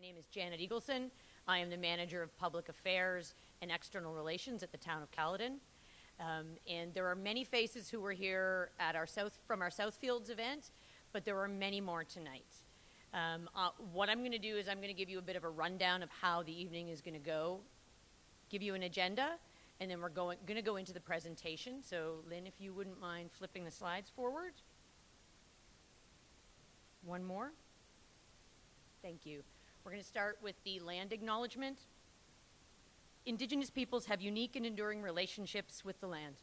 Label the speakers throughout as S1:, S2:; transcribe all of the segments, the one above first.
S1: name is Janet Eagleson. I am the Manager of Public Affairs and External Relations at the town of Caledon. And there are many faces who were here at from our Southfields event, but there are many more tonight. What I'm going to do is I'm going to give you a bit of a rundown of how the evening is going to go, give you an agenda, and then we're going to go into the presentation. So, Lynn, if you wouldn't mind flipping the slides forward. One more. Thank you. We're going to start with the land acknowledgement. Indigenous peoples have unique and enduring relationships with the land.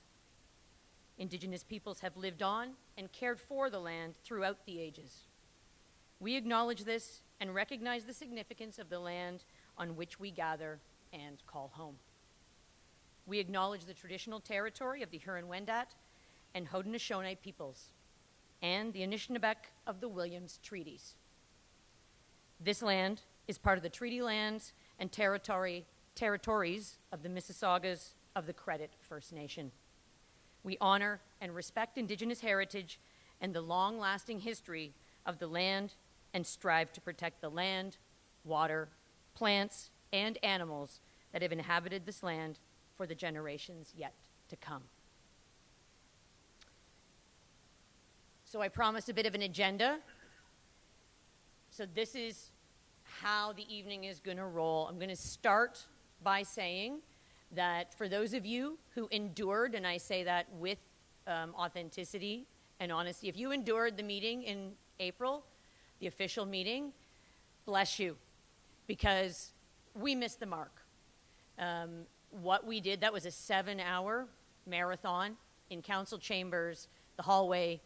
S1: Indigenous peoples have lived on and cared for the land throughout the ages. We acknowledge this and recognize the significance of the land on which we gather and call home. We acknowledge the traditional territory of the Huron-Wendat and Haudenosaunee peoples and the Anishinaabe of the Williams Treaties. This land is part of the treaty lands and territories of the Mississaugas of the Credit First Nation. We honor and respect Indigenous heritage and the long-lasting history of the land and strive to protect the land, water, plants, and animals that have inhabited this land for the generations yet to come. So I promised a bit of an agenda. So this is how the evening is going to roll. I'm going to start by saying that for those of you who endured, and I say that with authenticity and honesty, if you endured the meeting in April, the official meeting, bless you, because we missed the mark. What we did, that was a 7-hour marathon in council chambers, the hallway,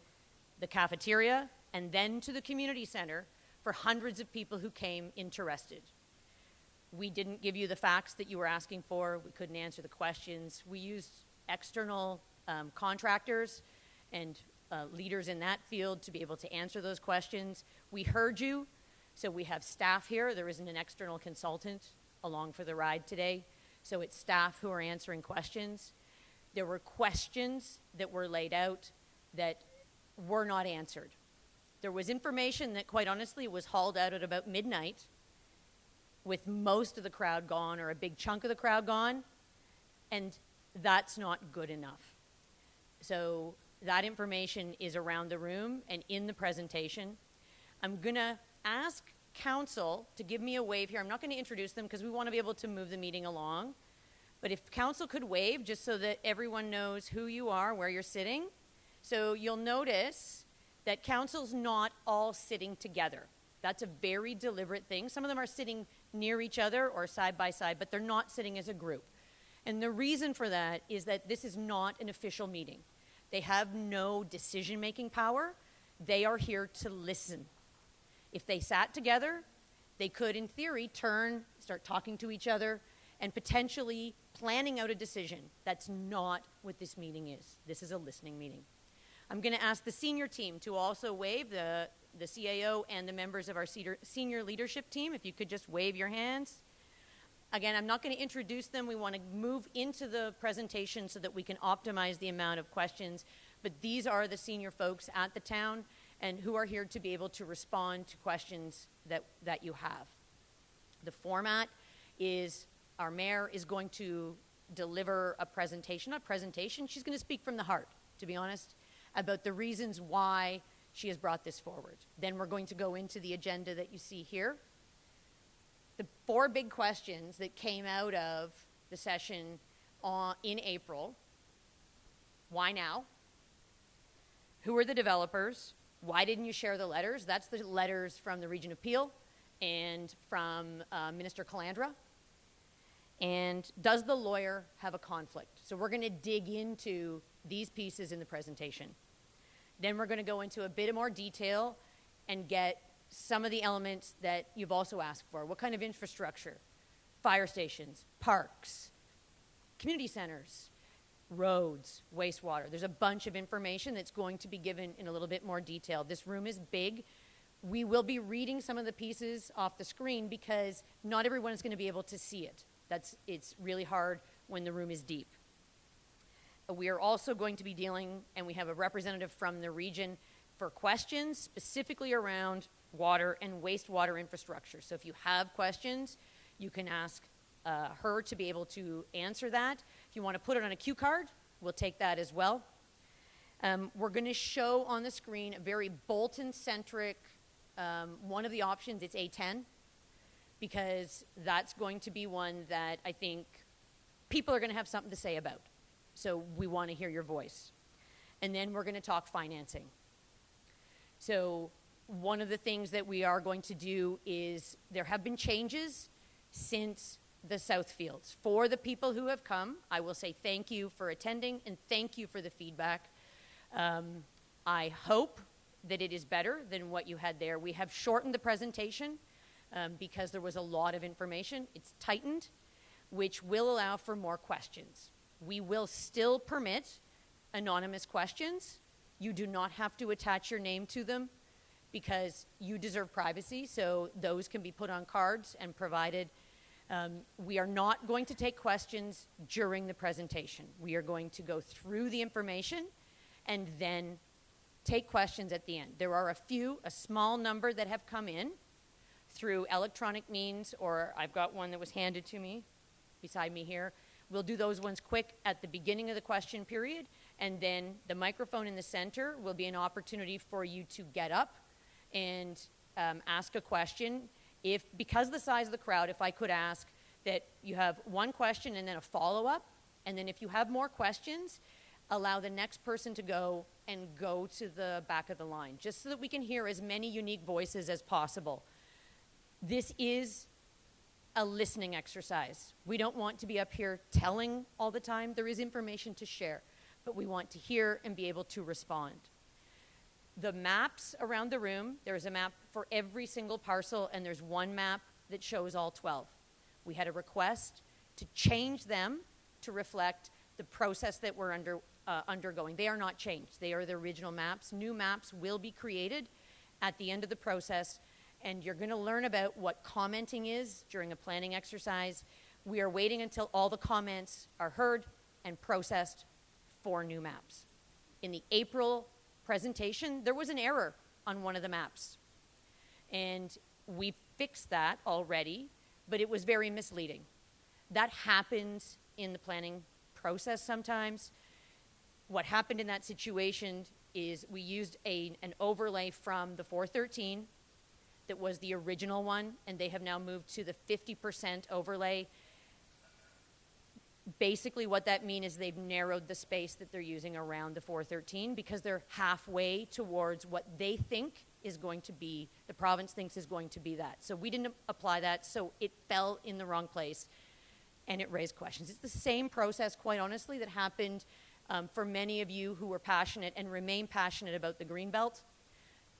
S1: the cafeteria, and then to the community center for hundreds of people who came interested. We didn't give you the facts that you were asking for. We couldn't answer the questions. We used external contractors and leaders in that field to be able to answer those questions. We heard you, so we have staff here. There isn't an external consultant along for the ride today, so it's staff who are answering questions. There were questions that were laid out that were not answered. There was information that, quite honestly, was hauled out at about midnight with most of the crowd gone or a big chunk of the crowd gone, and that's not good enough. So that information is around the room and in the presentation. I'm going to ask council to give me a wave here. I'm not going to introduce them because we want to be able to move the meeting along. But if council could wave just so that everyone knows who you are, where you're sitting. So you'll notice that council's not all sitting together. That's a very deliberate thing. Some of them are sitting near each other or side by side, but they're not sitting as a group. And the reason for that is that this is not an official meeting. They have no decision-making power. They are here to listen. If they sat together, they could, in theory, start talking to each other, and potentially planning out a decision. That's not what this meeting is. This is a listening meeting. I'm going to ask the senior team to also wave, the CAO and the members of our senior leadership team, if you could just wave your hands. Again, I'm not going to introduce them. We want to move into the presentation so that we can optimize the amount of questions. But these are the senior folks at the town and who are here to be able to respond to questions that you have. The format is our mayor is going to deliver a presentation. Not presentation, she's going to speak from the heart, to be honest, about the reasons why she has brought this forward. Then we're going to go into the agenda that you see here. The 4 big questions that came out of the session in April: why now? Who are the developers? Why didn't you share the letters? That's the letters from the Region of Peel and from Minister Calandra. And does the lawyer have a conflict? So we're going to dig into these pieces in the presentation. Then we're going to go into a bit more detail and get some of the elements that you've also asked for. What kind of infrastructure? Fire stations, parks, community centers, roads, wastewater. There's a bunch of information that's going to be given in a little bit more detail. This room is big. We will be reading some of the pieces off the screen because not everyone is going to be able to see it. It's really hard when the room is deep. We are also going to be dealing, and we have a representative from the region for questions specifically around water and wastewater infrastructure. So if you have questions, you can ask her to be able to answer that. If you want to put it on a cue card, we'll take that as well. We're going to show on the screen a very Bolton-centric, one of the options, it's A10, because that's going to be one that I think people are going to have something to say about. So we want to hear your voice. And then we're going to talk financing. So one of the things that we are going to do is there have been changes since the Southfields. For the people who have come, I will say thank you for attending and thank you for the feedback. I hope that it is better than what you had there. We have shortened the presentation because there was a lot of information. It's tightened, which will allow for more questions. We will still permit anonymous questions. You do not have to attach your name to them because you deserve privacy, so those can be put on cards and provided. We are not going to take questions during the presentation. We are going to go through the information and then take questions at the end. There are a small number that have come in through electronic means, or I've got one that was handed to me beside me here. We'll do those ones quick at the beginning of the question period, and then the microphone in the center will be an opportunity for you to get up and ask a question. Because of the size of the crowd, if I could ask that you have one question and then a follow-up, and then if you have more questions, allow the next person to go to the back of the line, just so that we can hear as many unique voices as possible. This is a listening exercise. We don't want to be up here telling all the time. There is information to share, but we want to hear and be able to respond. The maps around the room, there's a map for every single parcel, and there's one map that shows all 12. We had a request to change them to reflect the process that we're undergoing. They are not changed. They are the original maps. New maps will be created at the end of the process, and you're going to learn about what commenting is during a planning exercise. We are waiting until all the comments are heard and processed for new maps. In the April presentation, there was an error on one of the maps, and we fixed that already, but it was very misleading. That happens in the planning process sometimes. What happened in that situation is we used an overlay from the 413 that was the original one, and they have now moved to the 50% overlay. Basically what that means is they've narrowed the space that they're using around the 413 because they're halfway towards what they think is going to be, the province thinks is going to be that. So we didn't apply that, so it fell in the wrong place, and it raised questions. It's the same process, quite honestly, that happened for many of you who were passionate and remain passionate about the Greenbelt.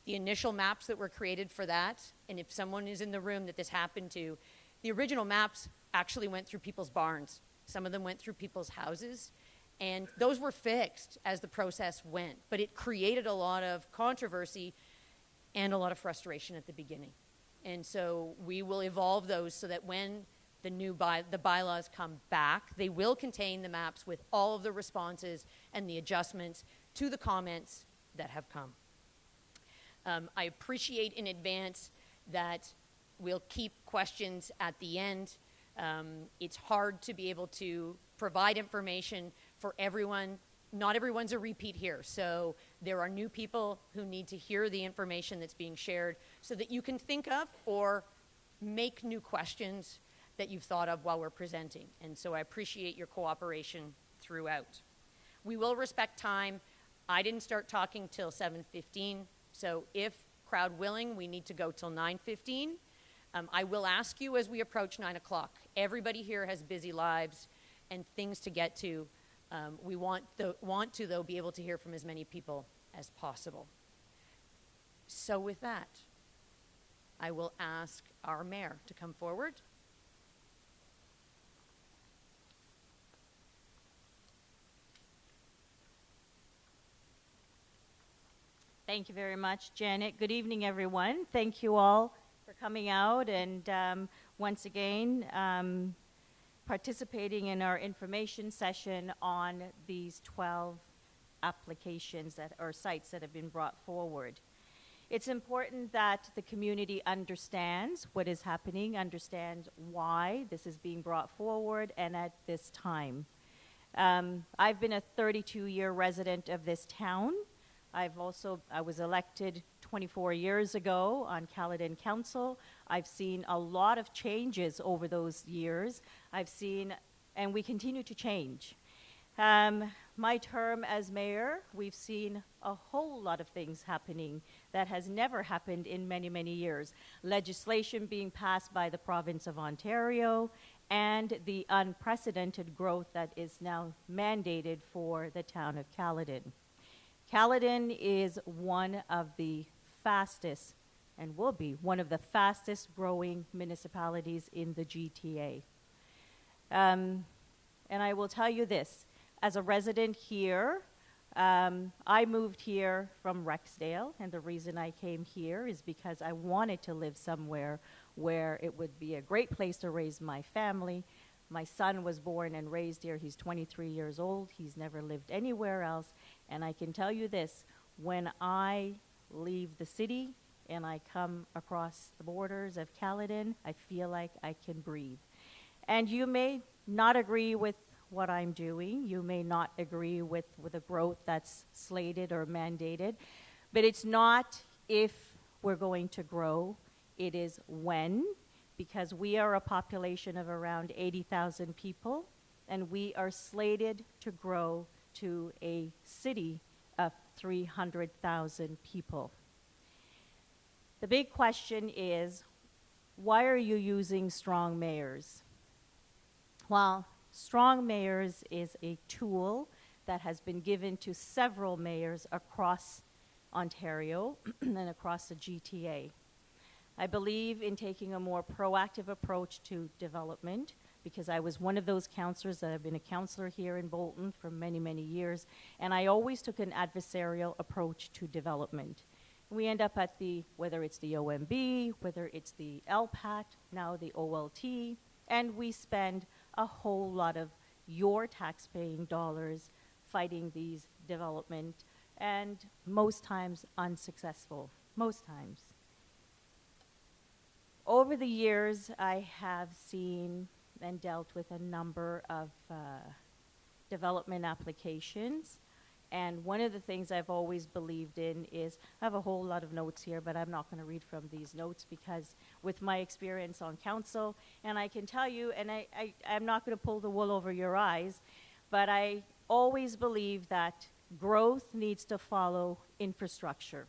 S1: The initial maps that were created for that, and if someone is in the room that this happened to, the original maps actually went through people's barns. Some of them went through people's houses, and those were fixed as the process went. But it created a lot of controversy and a lot of frustration at the beginning. And so we will evolve those so that when the bylaws come back, they will contain the maps with all of the responses and the adjustments to the comments that have come. I appreciate in advance that we'll keep questions at the end. It's hard to be able to provide information for everyone. Not everyone's a repeat here, so there are new people who need to hear the information that's being shared so that you can think of or make new questions that you've thought of while we're presenting. And so I appreciate your cooperation throughout. We will respect time. I didn't start talking till 7:15, so if crowd willing, we need to go till 9:15. I will ask you as we approach 9 o'clock. Everybody here has busy lives and things to get to. We want to, though, be able to hear from as many people as possible. So with that, I will ask our mayor to come forward.
S2: Thank you very much, Janet. Good evening, everyone. Thank you all for coming out and once again participating in our information session on these 12 applications or sites that have been brought forward. It's important that the community understands what is happening, understands why this is being brought forward, and at this time. I've been a 32-year resident of this town. I was elected 24 years ago on Caledon Council. I've seen a lot of changes over those years. And we continue to change. My term as mayor, we've seen a whole lot of things happening that has never happened in many, many years. Legislation being passed by the province of Ontario, and the unprecedented growth that is now mandated for the town of Caledon. Caledon is one of the fastest, and will be one of the fastest growing municipalities in the GTA. And I will tell you this, as a resident here, I moved here from Rexdale, and the reason I came here is because I wanted to live somewhere where it would be a great place to raise my family. My son was born and raised here. He's 23 years old. He's never lived anywhere else. And I can tell you this, when I leave the city and I come across the borders of Caledon, I feel like I can breathe. And you may not agree with what I'm doing. You may not agree with the growth that's slated or mandated. But it's not if we're going to grow, it is when, because we are a population of around 80,000 people, and we are slated to grow to a city of 300,000 people. The big question is, why are you using strong mayors? Well, strong mayors is a tool that has been given to several mayors across Ontario and across the GTA. I believe in taking a more proactive approach to development, because I was one of those councillors that have been a councillor here in Bolton for many, many years, and I always took an adversarial approach to development. We end up at whether it's the OMB, whether it's the LPAT, now the OLT, and we spend a whole lot of your tax-paying dollars fighting these development, and most times unsuccessful, most times. Over the years, I have seen and dealt with a number of development applications. And one of the things I've always believed in is, I have a whole lot of notes here, but I'm not going to read from these notes, because with my experience on council, and I can tell you, and I'm not going to pull the wool over your eyes, but I always believe that growth needs to follow infrastructure.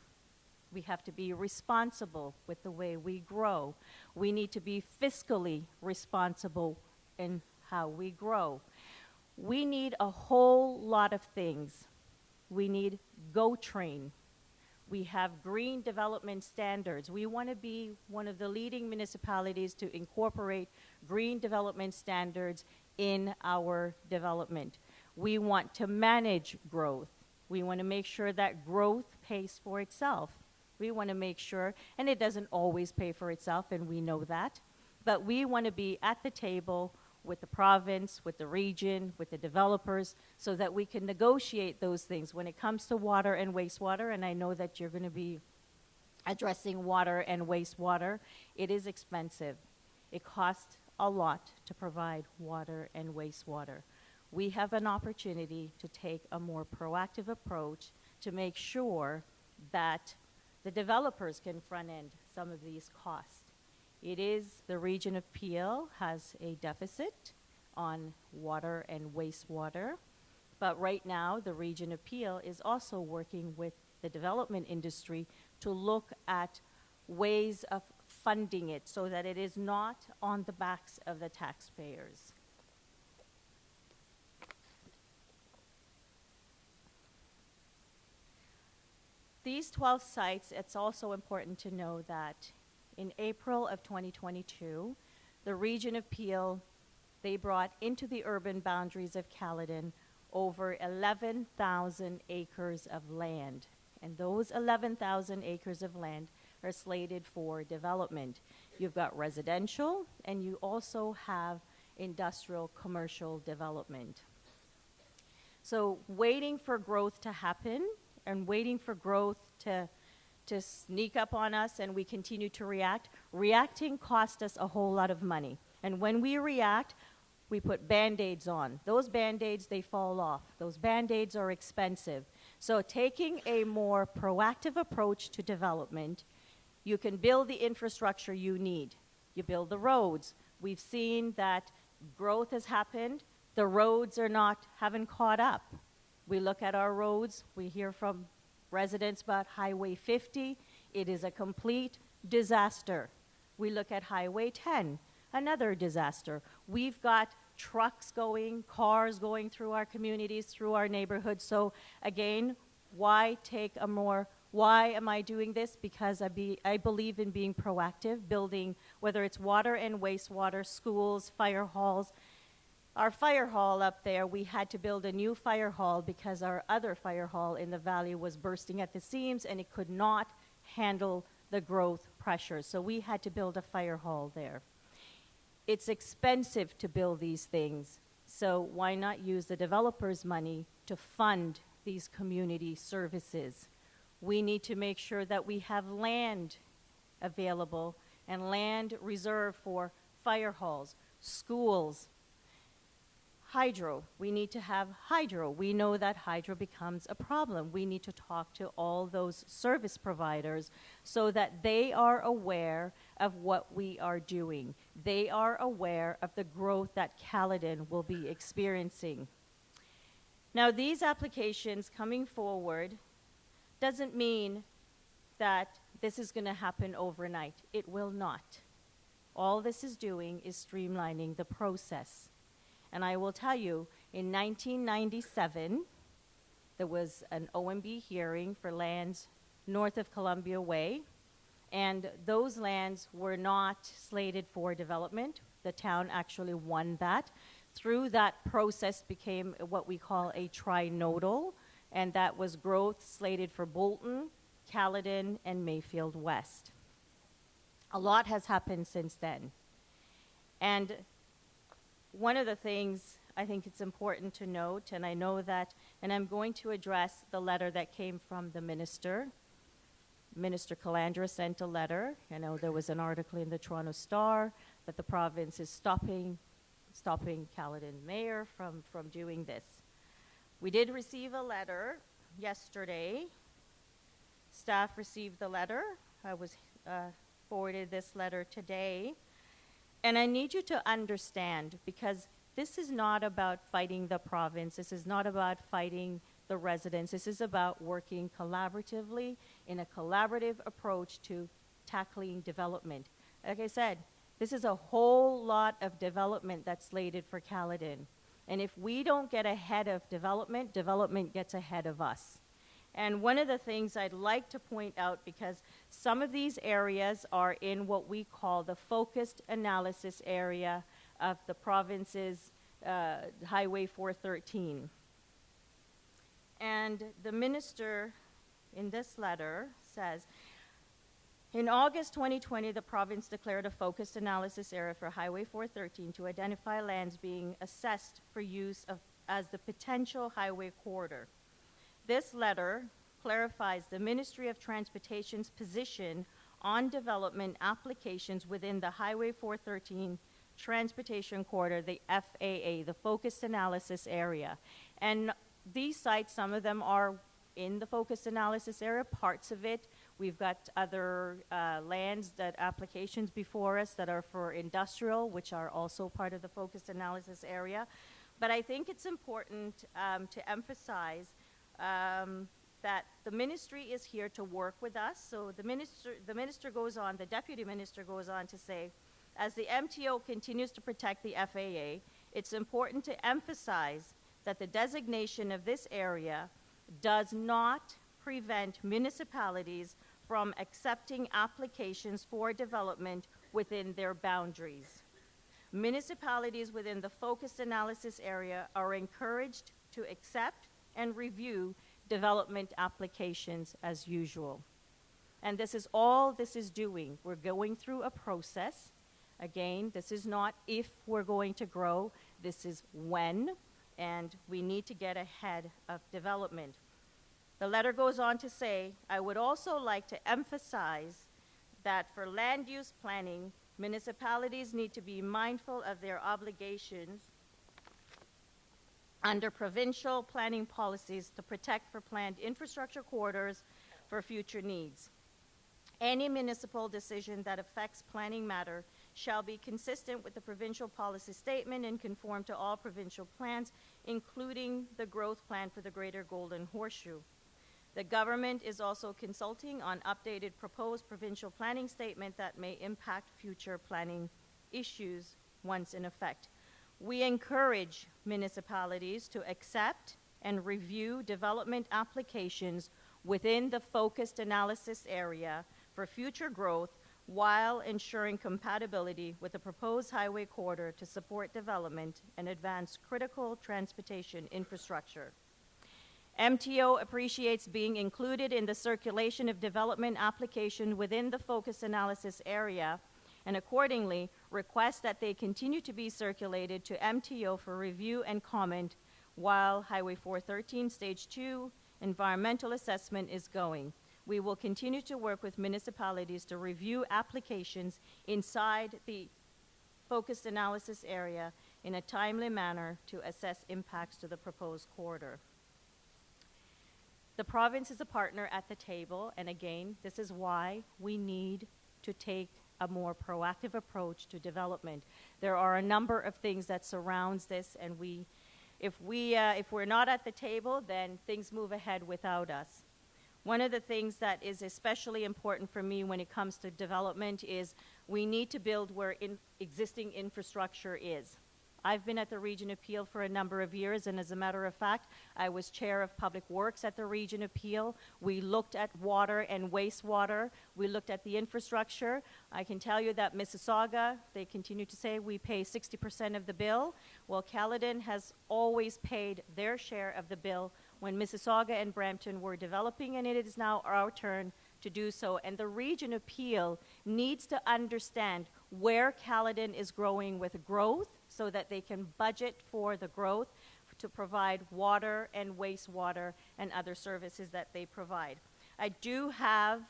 S2: We have to be responsible with the way we grow. We need to be fiscally responsible in how we grow. We need a whole lot of things. We need GO Train. We have green development standards. We want to be one of the leading municipalities to incorporate green development standards in our development. We want to manage growth. We want to make sure that growth pays for itself. We want to make sure, and it doesn't always pay for itself, and we know that, but we want to be at the table with the province, with the region, with the developers, so that we can negotiate those things. When it comes to water and wastewater, and I know that you're going to be addressing water and wastewater, it is expensive. It costs a lot to provide water and wastewater. We have an opportunity to take a more proactive approach to make sure that the developers can front-end some of these costs. It is, the region of Peel has a deficit on water and wastewater, but right now the region of Peel is also working with the development industry to look at ways of funding it so that it is not on the backs of the taxpayers. These 12 sites, it's also important to know that in April of 2022, the region of Peel, they brought into the urban boundaries of Caledon over 11,000 acres of land. And those 11,000 acres of land are slated for development. You've got residential, and you also have industrial commercial development. So waiting for growth to happen and waiting for growth to to sneak up on us and we continue to react. Reacting costs us a whole lot of money. And when we react, we put Band-Aids on. Those Band-Aids, they fall off. Those Band-Aids are expensive. So taking a more proactive approach to development, you can build the infrastructure you need. You build the roads. We've seen that growth has happened. The roads haven't caught up. We look at our roads. We hear from residents about Highway 50. It is a complete disaster. We look at Highway 10, another disaster. We've got trucks going, cars going through our communities, through our neighborhoods. So again, why am I doing this? Because I believe in being proactive, building, whether it's water and wastewater, schools, fire halls. Our fire hall up there, we had to build a new fire hall because our other fire hall in the valley was bursting at the seams and it could not handle the growth pressure. So we had to build a fire hall there. It's expensive to build these things, so why not use the developer's money to fund these community services? We need to make sure that we have land available and land reserved for fire halls, schools, hydro. We need to have hydro. We know that hydro becomes a problem. We need to talk to all those service providers so that they are aware of what we are doing. They are aware of the growth that Caledon will be experiencing. Now, these applications coming forward doesn't mean that this is going to happen overnight. It will not. All this is doing is streamlining the process. And I will tell you, in 1997, there was an OMB hearing for lands north of Columbia Way, and those lands were not slated for development. The town actually won that. Through that process became what we call a trinodal, and that was growth slated for Bolton, Caledon, and Mayfield West. A lot has happened since then. And one of the things I think it's important to note, and I know that, and I'm going to address the letter that came from the minister. Minister Calandra sent a letter. I know there was an article in the Toronto Star that the province is stopping Caledon mayor from doing this. We did receive a letter yesterday. Staff received the letter. I was forwarded this letter today. And I need you to understand, because this is not about fighting the province. This is not about fighting the residents. This is about working collaboratively in a collaborative approach to tackling development. Like I said, this is a whole lot of development that's slated for Caledon. And if we don't get ahead of development, development gets ahead of us. And one of the things I'd like to point out, because some of these areas are in what we call the focused analysis area of the province's Highway 413. And the minister in this letter says, in August 2020, the province declared a focused analysis area for Highway 413 to identify lands being assessed for use as the potential highway corridor. This letter clarifies the Ministry of Transportation's position on development applications within the Highway 413 Transportation Corridor, the FAA, the Focused Analysis Area. And these sites, some of them are in the Focused Analysis Area, parts of it. We've got other lands, applications before us that are for industrial, which are also part of the Focused Analysis Area. But I think it's important to emphasize that the ministry is here to work with us. So the minister goes on, the deputy minister goes on to say, as the MTO continues to protect the FAA, it's important to emphasize that the designation of this area does not prevent municipalities from accepting applications for development within their boundaries. Municipalities within the focused analysis area are encouraged to accept and review development applications as usual. And this is all this is doing. We're going through a process. Again, this is not if we're going to grow, this is when, and we need to get ahead of development. The letter goes on to say, I would also like to emphasize that for land use planning, municipalities need to be mindful of their obligations under provincial planning policies to protect for planned infrastructure corridors for future needs. Any municipal decision that affects planning matter shall be consistent with the provincial policy statement and conform to all provincial plans, including the growth plan for the Greater Golden Horseshoe. The government is also consulting on updated proposed provincial planning statement that may impact future planning issues once in effect. We encourage municipalities to accept and review development applications within the focused analysis area for future growth while ensuring compatibility with the proposed highway corridor to support development and advance critical transportation infrastructure. MTO appreciates being included in the circulation of development application within the focus analysis area, and accordingly requests that they continue to be circulated to MTO for review and comment while Highway 413 Stage 2 environmental assessment is going. We will continue to work with municipalities to review applications inside the focused analysis area in a timely manner to assess impacts to the proposed corridor. The province is a partner at the table, and again, this is why we need to take a more proactive approach to development. There are a number of things that surrounds this, and if we're not at the table, then things move ahead without us. One of the things that is especially important for me when it comes to development is we need to build where existing infrastructure is. I've been at the Region Appeal for a number of years, and as a matter of fact, I was chair of Public Works at the Region Appeal. We looked at water and wastewater. We looked at the infrastructure. I can tell you that Mississauga, they continue to say we pay 60% of the bill. Well, Caledon has always paid their share of the bill when Mississauga and Brampton were developing, and it is now our turn to do so. And the Region Appeal needs to understand where Caledon is growing with growth so that they can budget for the growth to provide water and wastewater and other services that they provide. I do have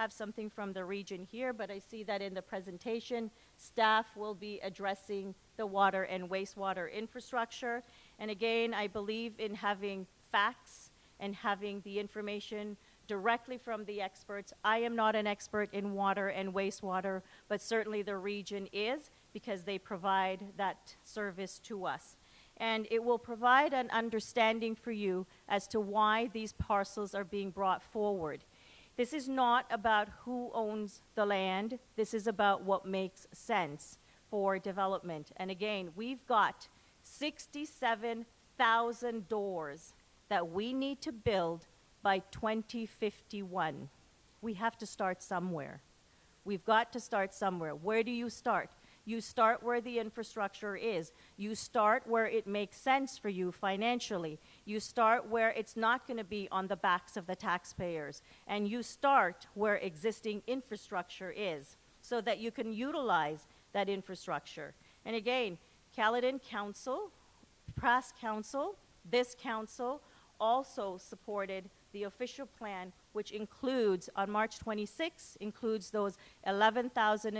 S2: something from the region here, but I see that in the presentation, staff will be addressing the water and wastewater infrastructure. And again, I believe in having facts and having the information directly from the experts. I am not an expert in water and wastewater, but certainly the region is, because they provide that service to us. And it will provide an understanding for you as to why these parcels are being brought forward. This is not about who owns the land. This is about what makes sense for development. And again, we've got 67,000 doors that we need to build by 2051. We have to start somewhere. We've got to start somewhere. Where do you start? You start where the infrastructure is. You start where it makes sense for you financially. You start where it's not going to be on the backs of the taxpayers. And you start where existing infrastructure is so that you can utilize that infrastructure. And again, Caledon Council, Past Council, this council also supported the official plan, which includes, on March 26, includes those 11,000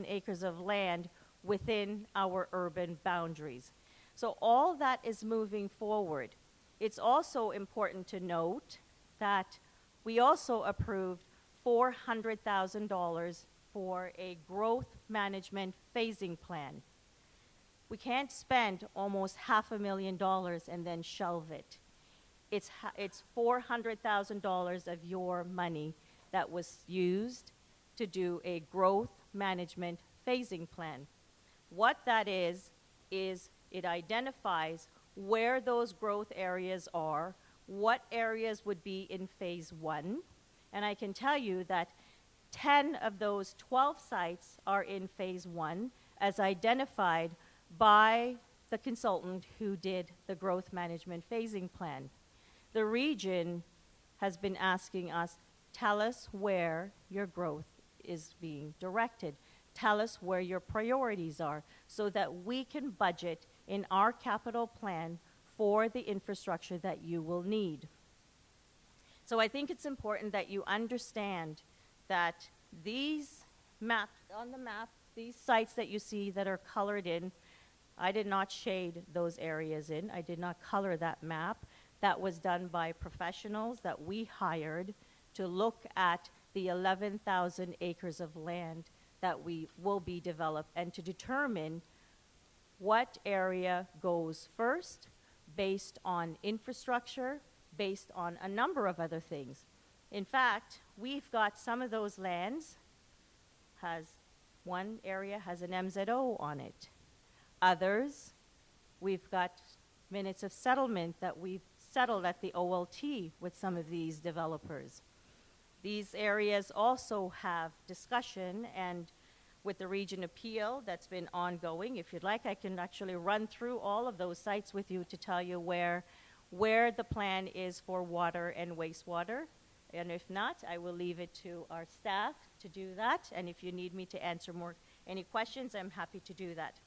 S2: acres of land within our urban boundaries. So all that is moving forward. It's also important to note that we also approved $400,000 for a growth management phasing plan. We can't spend almost $500,000 and then shelve it. It's $400,000 of your money that was used to do a growth management phasing plan. What that is it identifies where those growth areas are, what areas would be in phase 1, and I can tell you that 10 of those 12 sites are in phase 1 as identified by the consultant who did the growth management phasing plan. The region has been asking us, tell us where your growth is being directed. Tell us where your priorities are so that we can budget in our capital plan for the infrastructure that you will need. So I think it's important that you understand that these maps, on the map, these sites that you see that are colored in, I did not shade those areas in. I did not color that map. That was done by professionals that we hired to look at the 11,000 acres of land that we will be developed and to determine what area goes first based on infrastructure, based on a number of other things. In fact, we've got some of those lands one area has an MZO on it. Others, we've got minutes of settlement that we've settled at the OLT with some of these developers. These areas also have discussion, and with the region appeal that's been ongoing, if you'd like, I can actually run through all of those sites with you to tell you where the plan is for water and wastewater. And if not, I will leave it to our staff to do that. And if you need me to answer any questions, I'm happy to do that.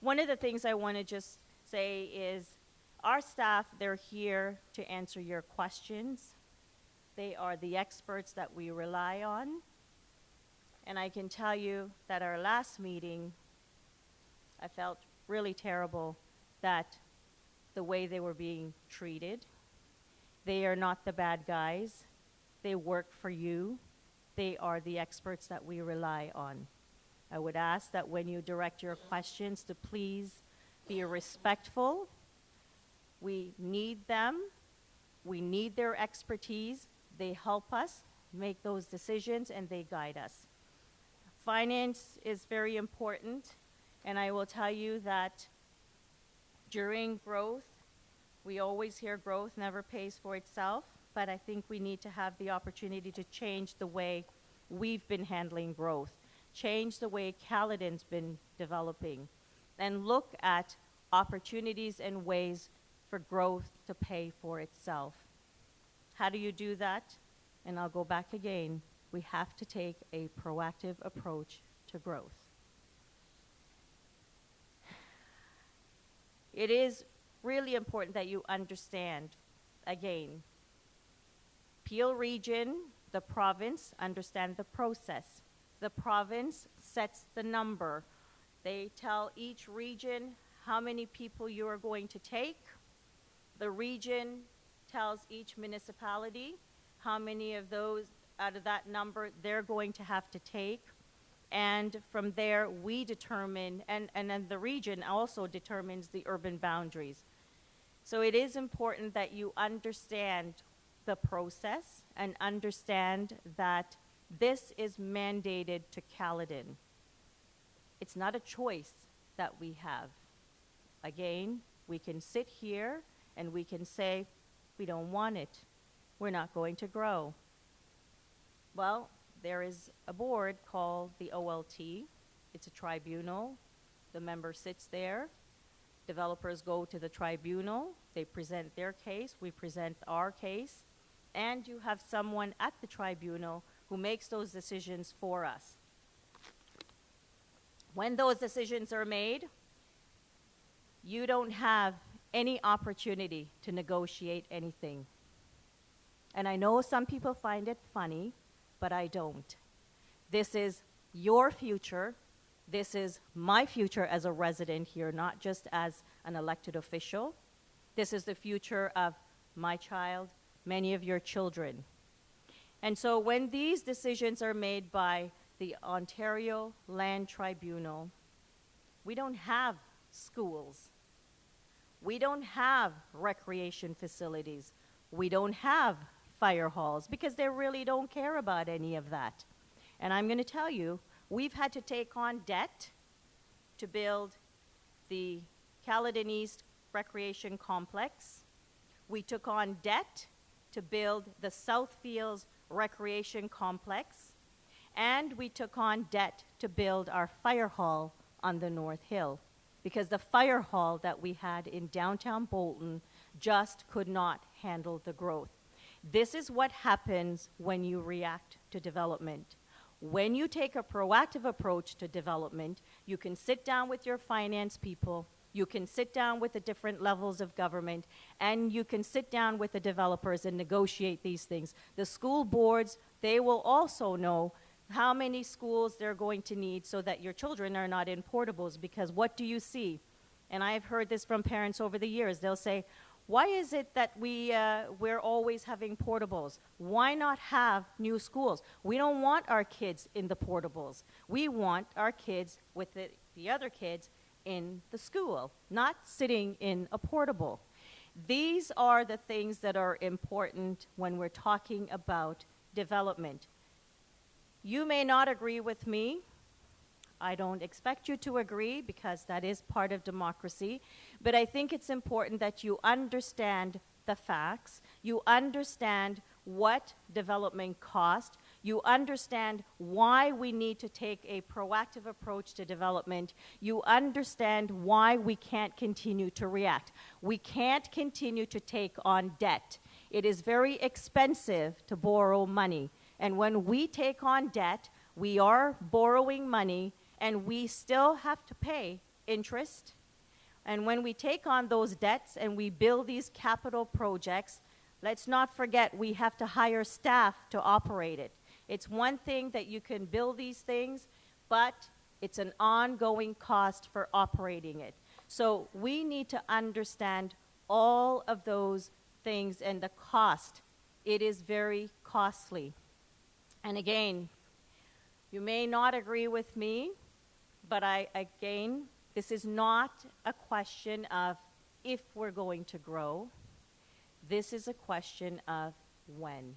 S2: One of the things I want to just say is our staff, they're here to answer your questions. They are the experts that we rely on. And I can tell you that our last meeting, I felt really terrible that the way they were being treated. They are not the bad guys. They work for you. They are the experts that we rely on. I would ask that when you direct your questions to please be respectful. We need them. We need their expertise. They help us make those decisions and they guide us. Finance is very important, and I will tell you that during growth, we always hear growth never pays for itself, but I think we need to have the opportunity to change the way we've been handling growth, change the way Caledon's been developing, and look at opportunities and ways for growth to pay for itself. How do you do that? And I'll go back again. We have to take a proactive approach to growth. It is really important that you understand, again, Peel Region, the province, understand the process. The province sets the number. They tell each region how many people you are going to take. The region tells each municipality how many of those out of that number they're going to have to take. And from there, we determine, and then the region also determines the urban boundaries. So it is important that you understand the process and understand that this is mandated to Caledon. It's not a choice that we have. Again, we can sit here and we can say, we don't want it. We're not going to grow. Well, there is a board called the OLT. It's a tribunal. The member sits there. Developers go to the tribunal. They present their case. We present our case. And you have someone at the tribunal who makes those decisions for us. When those decisions are made, you don't have any opportunity to negotiate anything. And I know some people find it funny, but I don't. This is your future. This is my future as a resident here, not just as an elected official. This is the future of my child, many of your children. And so when these decisions are made by the Ontario Land Tribunal, we don't have schools. We don't have recreation facilities. We don't have fire halls because they really don't care about any of that. And I'm going to tell you, we've had to take on debt to build the Caledon East Recreation Complex. We took on debt to build the Southfields Recreation Complex. And we took on debt to build our fire hall on the North Hill, because the fire hall that we had in downtown Bolton just could not handle the growth. This is what happens when you react to development. When you take a proactive approach to development, you can sit down with your finance people, You can sit down with the different levels of government, and you can sit down with the developers and negotiate these things. The school boards, they will also know how many schools they're going to need so that your children are not in portables, because what do you see? And I've heard this from parents over the years. They'll say, why is it that we're always having portables? Why not have new schools? We don't want our kids in the portables. We want our kids with the other kids in the school, not sitting in a portable. These are the things that are important when we're talking about development. You may not agree with me. I don't expect you to agree, because that is part of democracy. But I think it's important that you understand the facts. You understand what development costs. You understand why we need to take a proactive approach to development. You understand why we can't continue to react. We can't continue to take on debt. It is very expensive to borrow money. And when we take on debt, we are borrowing money, and we still have to pay interest. And when we take on those debts and we build these capital projects, let's not forget we have to hire staff to operate it. It's one thing that you can build these things, but it's an ongoing cost for operating it. So we need to understand all of those things and the cost. It is very costly. And again, you may not agree with me, but again, this is not a question of if we're going to grow. This is a question of when.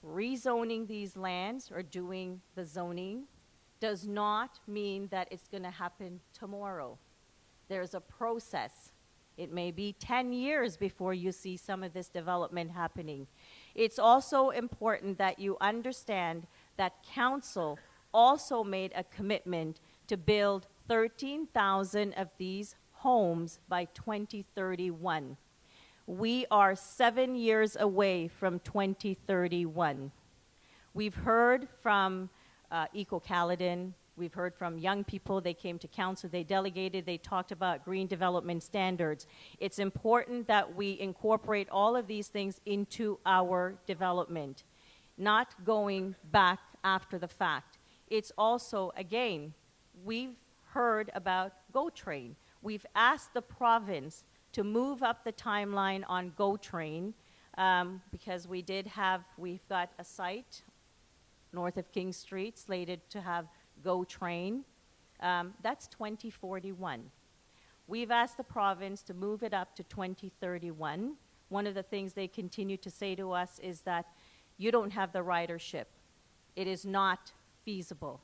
S2: Rezoning these lands or doing the zoning does not mean that it's going to happen tomorrow. There's a process. It may be 10 years before you see some of this development happening. It's also important that you understand that council also made a commitment to build 13,000 of these homes by 2031. We are 7 years away from 2031. We've heard from Caledon. We've heard from young people. They came to council. They delegated. They talked about green development standards. It's important that we incorporate all of these things into our development, not going back after the fact. It's also, again, we've heard about GO Train. We've asked the province to move up the timeline on GO Train because we've got a site north of King Street slated to have GO Train. That's 2041. We've asked the province to move it up to 2031. One of the things they continue to say to us is that you don't have the ridership. It is not feasible.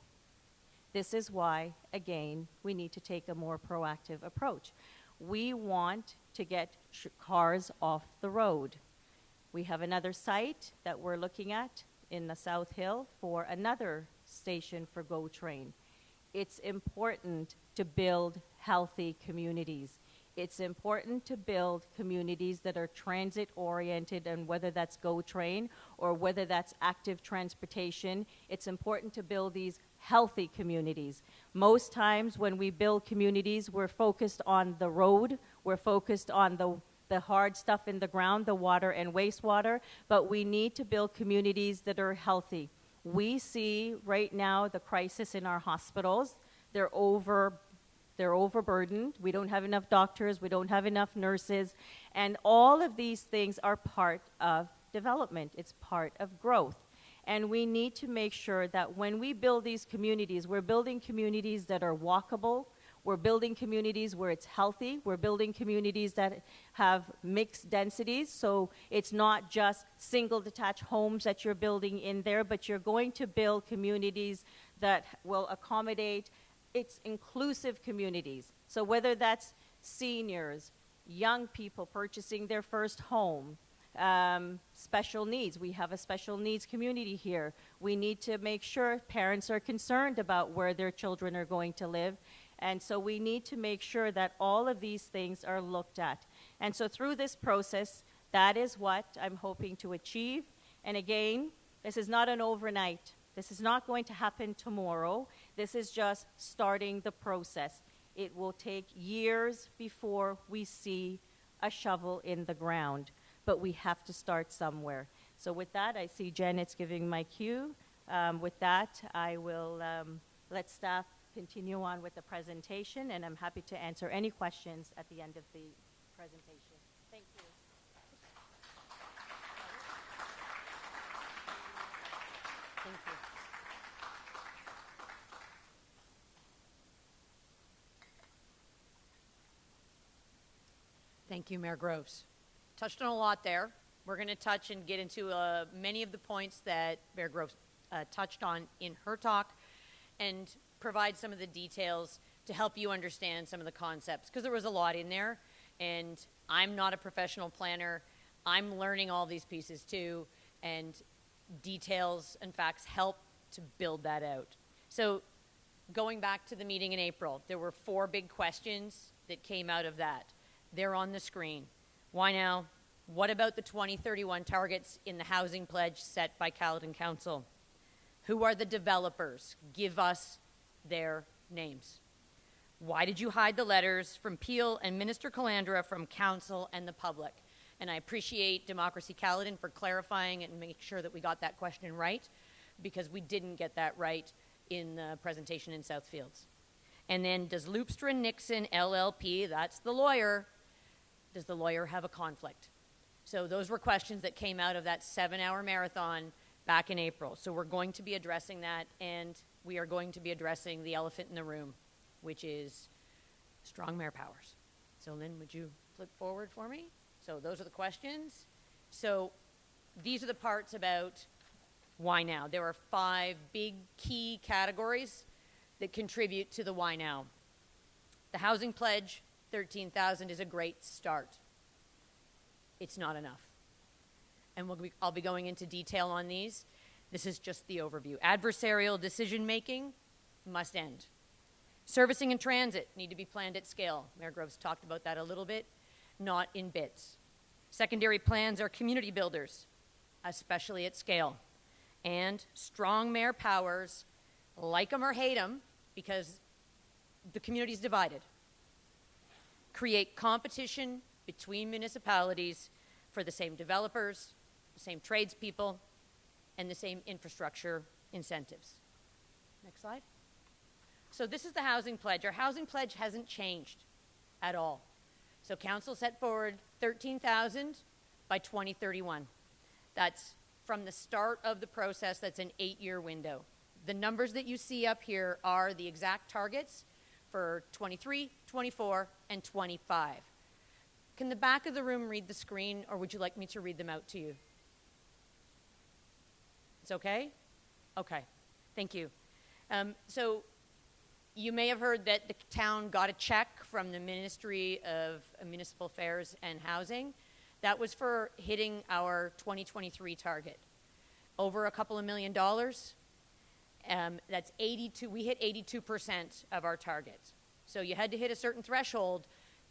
S2: This is why, again, we need to take a more proactive approach. We want to get cars off the road. We have another site that we're looking at in the South Hill for another station for GO Train. It's important to build healthy communities. It's important to build communities that are transit-oriented, and whether that's GO Train or whether that's active transportation, it's important to build these healthy communities. Most times when we build communities, we're focused on the road, we're focused on the hard stuff in the ground, the water and wastewater, but we need to build communities that are healthy. We see right now the crisis in our hospitals. They're overburdened. We don't have enough doctors. We don't have enough nurses. And all of these things are part of development. It's part of growth. And we need to make sure that when we build these communities, we're building communities that are walkable. We're building communities where it's healthy. We're building communities that have mixed densities. So it's not just single detached homes that you're building in there, but you're going to build communities that will accommodate. It's inclusive communities. So whether that's seniors, young people purchasing their first home, special needs. We have a special needs community here. We need to make sure parents are concerned about where their children are going to live. And so we need to make sure that all of these things are looked at. And so through this process, that is what I'm hoping to achieve. And again, this is not an overnight. This is not going to happen tomorrow. This is just starting the process. it will take years before we see a shovel in the ground. But we have to start somewhere. So with that, I see Janet's giving my cue. With that, I will let staff continue on with the presentation, and I'm happy to answer any questions at the end of the presentation. Thank you.
S1: Thank you. Thank you, Mayor Groves. Touched on a lot there. We're going to touch and get into many of the points that Mayor Groves touched on in her talk and provide some of the details to help you understand some of the concepts, because there was a lot in there, and I'm not a professional planner. I'm learning all these pieces too, and details and facts help to build that out. So going back to the meeting in April, there were 4 big questions that came out of that. They're on the screen. Why now? What about the 2031 targets in the housing pledge set by Caledon Council? Who are the developers? Give us their names. Why did you hide the letters from Peel and Minister Calandra from Council and the public? And I appreciate Democracy Caledon for clarifying and making sure that we got that question right, because we didn't get that right in the presentation in Southfields. And then, does Loopstra Nixon LLP, that's the lawyer, does the lawyer have a conflict? So those were questions that came out of that 7-hour marathon back in April. So we're going to be addressing that, and we are going to be addressing the elephant in the room, which is strong mayor powers. So Lynn, would you flip forward for me? So those are the questions. So these are the parts about why now. There are 5 big key categories that contribute to the why now. The housing pledge, 13,000, is a great start. It's not enough. And I'll be going into detail on these. This is just the overview. Adversarial decision-making must end. Servicing and transit need to be planned at scale. Mayor Groves talked about that a little bit, not in bits. Secondary plans are community builders, especially at scale. And strong mayor powers, like them or hate them, because the community is divided, create competition between municipalities for the same developers, the same tradespeople, and the same infrastructure incentives. Next slide. So this is the housing pledge. Our housing pledge hasn't changed at all. So council set forward 13,000 by 2031. That's from the start of the process. That's an 8-year window. The numbers that you see up here are the exact targets for 23, 24, and 25. Can the back of the room read the screen, or would you like me to read them out to you? It's okay? Okay. Thank you. So you may have heard that the town got a check from the Ministry of Municipal Affairs and Housing. That was for hitting our 2023 target. Over a couple of $1 million. That's 82. We hit 82% of our target. So you had to hit a certain threshold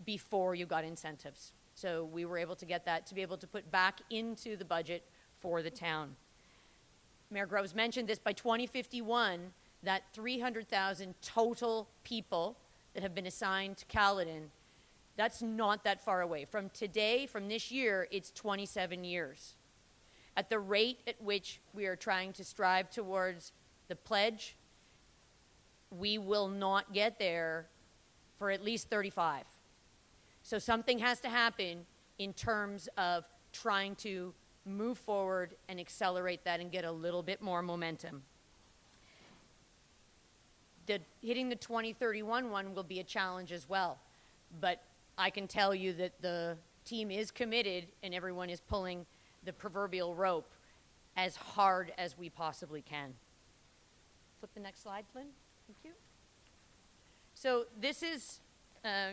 S1: before you got incentives. So we were able to get that to be able to put back into the budget for the town. Mayor Groves mentioned this. By 2051, that 300,000 total people that have been assigned to Caledon, that's not that far away. From today, from this year, it's 27 years. At the rate at which we are trying to strive towards the pledge, we will not get there for at least 35. So something has to happen in terms of trying to move forward and accelerate that and get a little bit more momentum. Hitting the 2031 one will be a challenge as well. But I can tell you that the team is committed and everyone is pulling the proverbial rope as hard as we possibly can. Flip the next slide, Flynn. Thank you. So this is,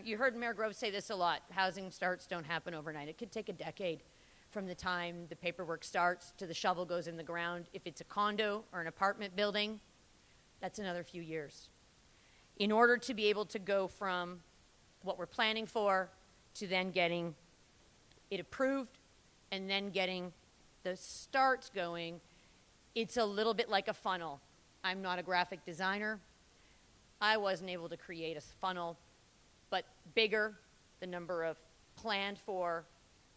S1: you heard Mayor Groves say this a lot, housing starts don't happen overnight. It could take a decade from the time the paperwork starts to the shovel goes in the ground. If it's a condo or an apartment building, that's another few years. In order to be able to go from what we're planning for to then getting it approved and then getting the starts going, it's a little bit like a funnel. I'm not a graphic designer. I wasn't able to create a funnel but bigger, the number of planned for,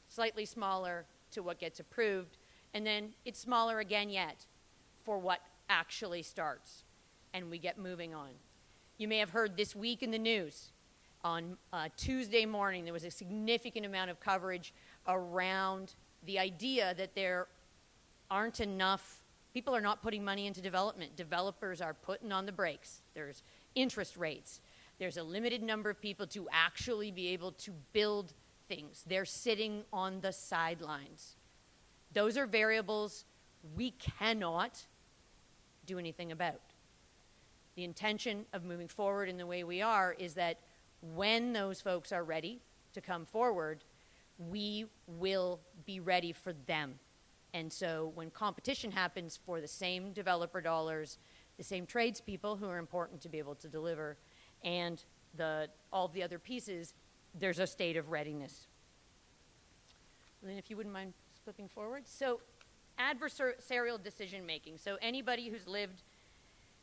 S1: slightly smaller to what gets approved, and then it's smaller again yet for what actually starts, and we get moving on. You may have heard this week in the news, on Tuesday morning, there was a significant amount of coverage around the idea that there aren't enough, people are not putting money into development. Developers are putting on the brakes. There's interest rates. There's a limited number of people to actually be able to build things. They're sitting on the sidelines. Those are variables we cannot do anything about. The intention of moving forward in the way we are is that when those folks are ready to come forward, we will be ready for them. And so when competition happens for the same developer dollars, the same tradespeople who are important to be able to deliver, and all the other pieces, there's a state of readiness. Lynn, if you wouldn't mind flipping forward. So adversarial decision making. So anybody who's lived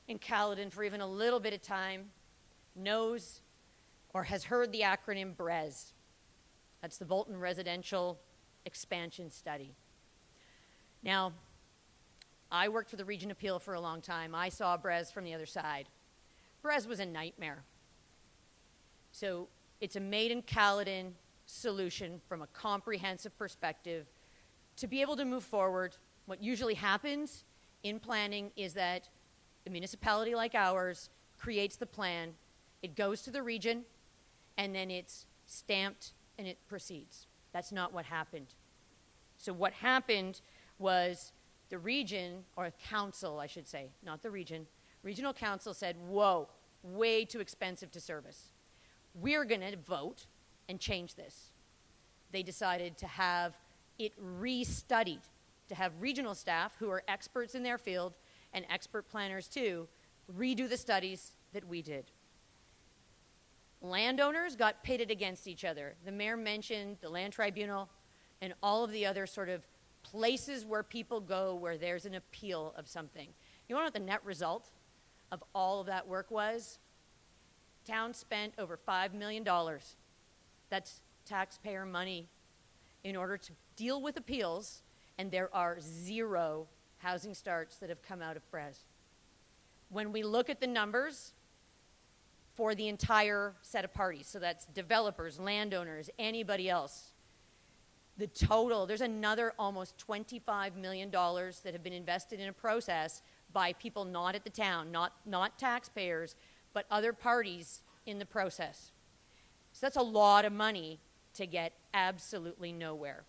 S1: in Caledon for even a little bit of time knows or has heard the acronym BRES. That's the Bolton Residential Expansion Study. Now, I worked for the Region Appeal for a long time. I saw BRES from the other side. BRES was a nightmare. So it's a made-in-Caledon solution from a comprehensive perspective to be able to move forward. What usually happens in planning is that the municipality like ours creates the plan, it goes to the region, and then it's stamped and it proceeds. That's not what happened. So what happened was the region, or council I should say, not the region, regional council said, whoa, way too expensive to service. We're going to vote and change this. They decided to have it restudied, to have regional staff who are experts in their field and expert planners too, redo the studies that we did. Landowners got pitted against each other. The mayor mentioned the land tribunal and all of the other sort of places where people go where there's an appeal of something. You want to know what the net result of all of that work was? Town spent over $5 million. That's taxpayer money in order to deal with appeals, and there are 0 housing starts that have come out of BRES. When we look at the numbers for the entire set of parties, so that's developers, landowners, anybody else, the total, there's another almost $25 million that have been invested in a process by people not at the town, not taxpayers, but other parties in the process. So that's a lot of money to get absolutely nowhere.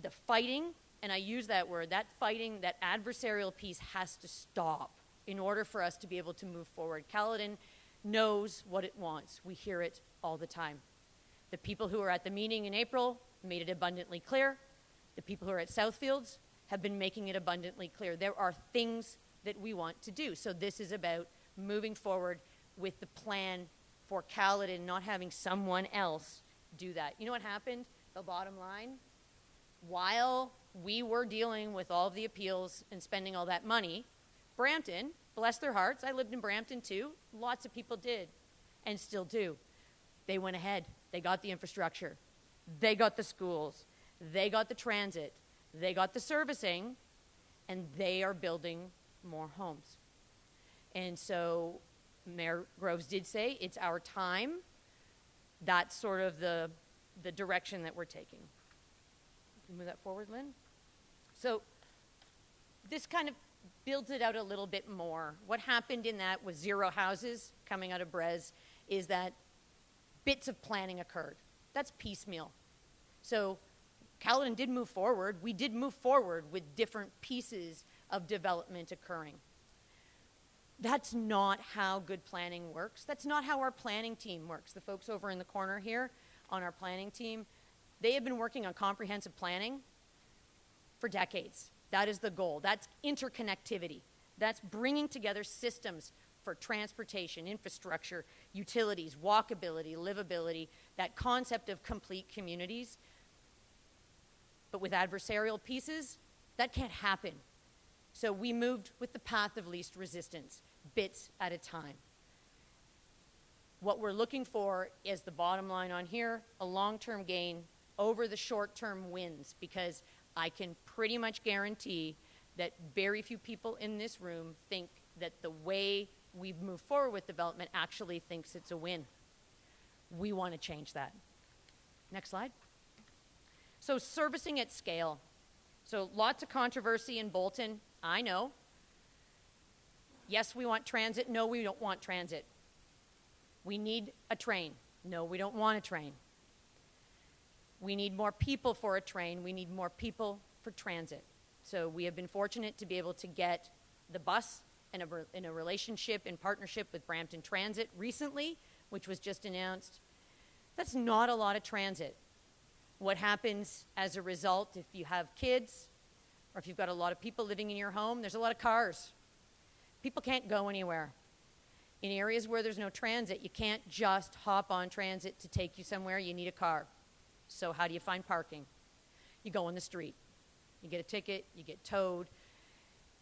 S1: The fighting, and I use that word, that fighting, that adversarial piece has to stop in order for us to be able to move forward. Caledon knows what it wants. We hear it all the time. The people who were at the meeting in April made it abundantly clear. The people who are at Southfields have been making it abundantly clear. There are things that we want to do. So this is about moving forward with the plan for Caledon, not having someone else do that. You know what happened? The bottom line, while we were dealing with all of the appeals and spending all that money, Brampton, bless their hearts, I lived in Brampton too, lots of people did and still do. They went ahead, they got the infrastructure, they got the schools, they got the transit, they got the servicing, and they are building more homes. And so Mayor Groves did say it's our time. That's sort of the direction that we're taking. Move that forward, Lynn. So this kind of builds it out a little bit more. What happened in that with 0 houses coming out of BRES is that bits of planning occurred. That's piecemeal. So Caledon did move forward. We did move forward with different pieces of development occurring. That's not how good planning works. That's not how our planning team works. The folks over in the corner here on our planning team, they have been working on comprehensive planning for decades. That is the goal. That's interconnectivity. That's bringing together systems for transportation, infrastructure, utilities, walkability, livability, that concept of complete communities. But with adversarial pieces, that can't happen. So we moved with the path of least resistance, bits at a time. What we're looking for is the bottom line on here, a long-term gain over the short-term wins, because I can pretty much guarantee that very few people in this room think that the way we've moved forward with development actually thinks it's a win. We want to change that. Next slide. So servicing at scale. So lots of controversy in Bolton, I know. Yes, we want transit. No, we don't want transit. We need a train. No, we don't want a train. We need more people for a train. We need more people for transit. So we have been fortunate to be able to get the bus in a relationship, in partnership with Brampton Transit recently, which was just announced. That's not a lot of transit. What happens as a result, if you have kids, or if you've got a lot of people living in your home, there's a lot of cars. People can't go anywhere. In areas where there's no transit, you can't just hop on transit to take you somewhere. You need a car. So how do you find parking? You go on the street. You get a ticket. You get towed.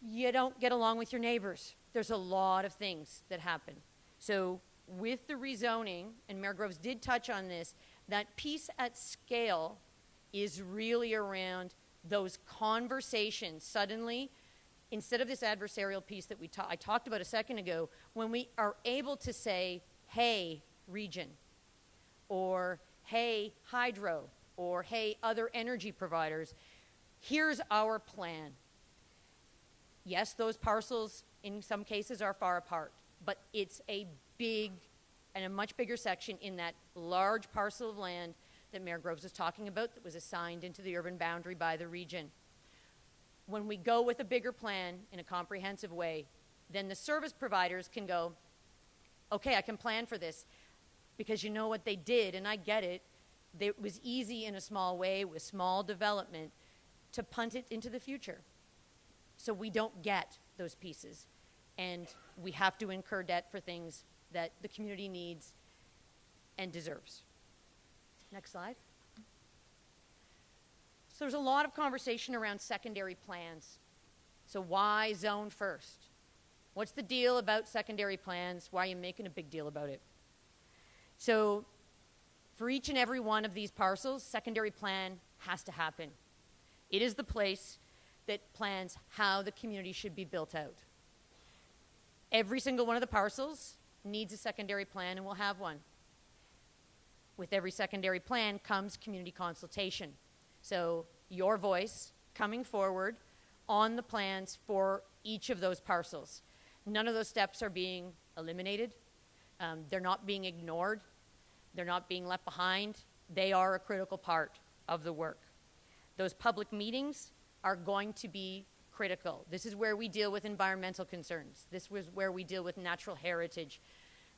S1: You don't get along with your neighbors. There's a lot of things that happen. So with the rezoning, and Mayor Groves did touch on this, that piece at scale is really around those conversations. Suddenly, instead of this adversarial piece that I talked about a second ago, when we are able to say, hey, region, or hey, hydro, or hey, other energy providers, here's our plan. Yes, those parcels in some cases are far apart, but it's a big and a much bigger section in that large parcel of land that Mayor Groves was talking about that was assigned into the urban boundary by the region. When we go with a bigger plan in a comprehensive way, then the service providers can go, okay, I can plan for this, because you know what they did, and I get it. It was easy in a small way with small development to punt it into the future. So we don't get those pieces, and we have to incur debt for things that the community needs and deserves. Next slide. So there's a lot of conversation around secondary plans. So why zone first? What's the deal about secondary plans? Why are you making a big deal about it? So for each and every one of these parcels, secondary plan has to happen. It is the place that plans how the community should be built out. Every single one of the parcels needs a secondary plan and will have one. With every secondary plan comes community consultation. So your voice coming forward on the plans for each of those parcels. None of those steps are being eliminated. They're not being ignored. They're not being left behind. They are a critical part of the work. Those public meetings are going to be critical. This is where we deal with environmental concerns. This was where we deal with natural heritage.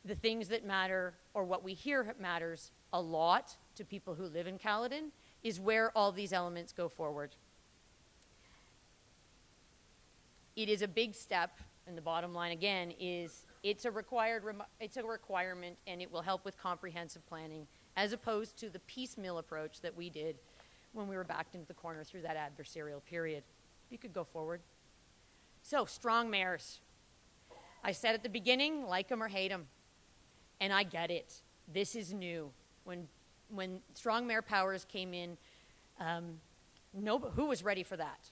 S1: The things that matter, or what we hear matters a lot to people who live in Caledon, is where all these elements go forward. It is a big step, and the bottom line again is it's a requirement, and it will help with comprehensive planning, as opposed to the piecemeal approach that we did when we were backed into the corner through that adversarial period. You could go forward. So, strong mayors. I said at the beginning, like them or hate them. And I get it. This is new. When strong mayor powers came in, who was ready for that?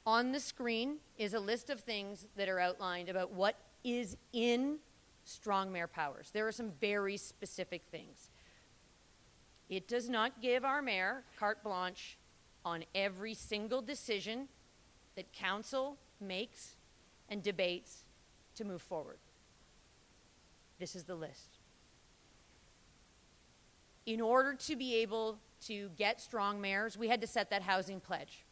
S1: On the screen is a list of things that are outlined about what is in strong mayor powers. There are some very specific things. It does not give our mayor carte blanche on every single decision that council makes and debates to move forward. This is the list. In order to be able to get strong mayors, we had to set that housing pledge.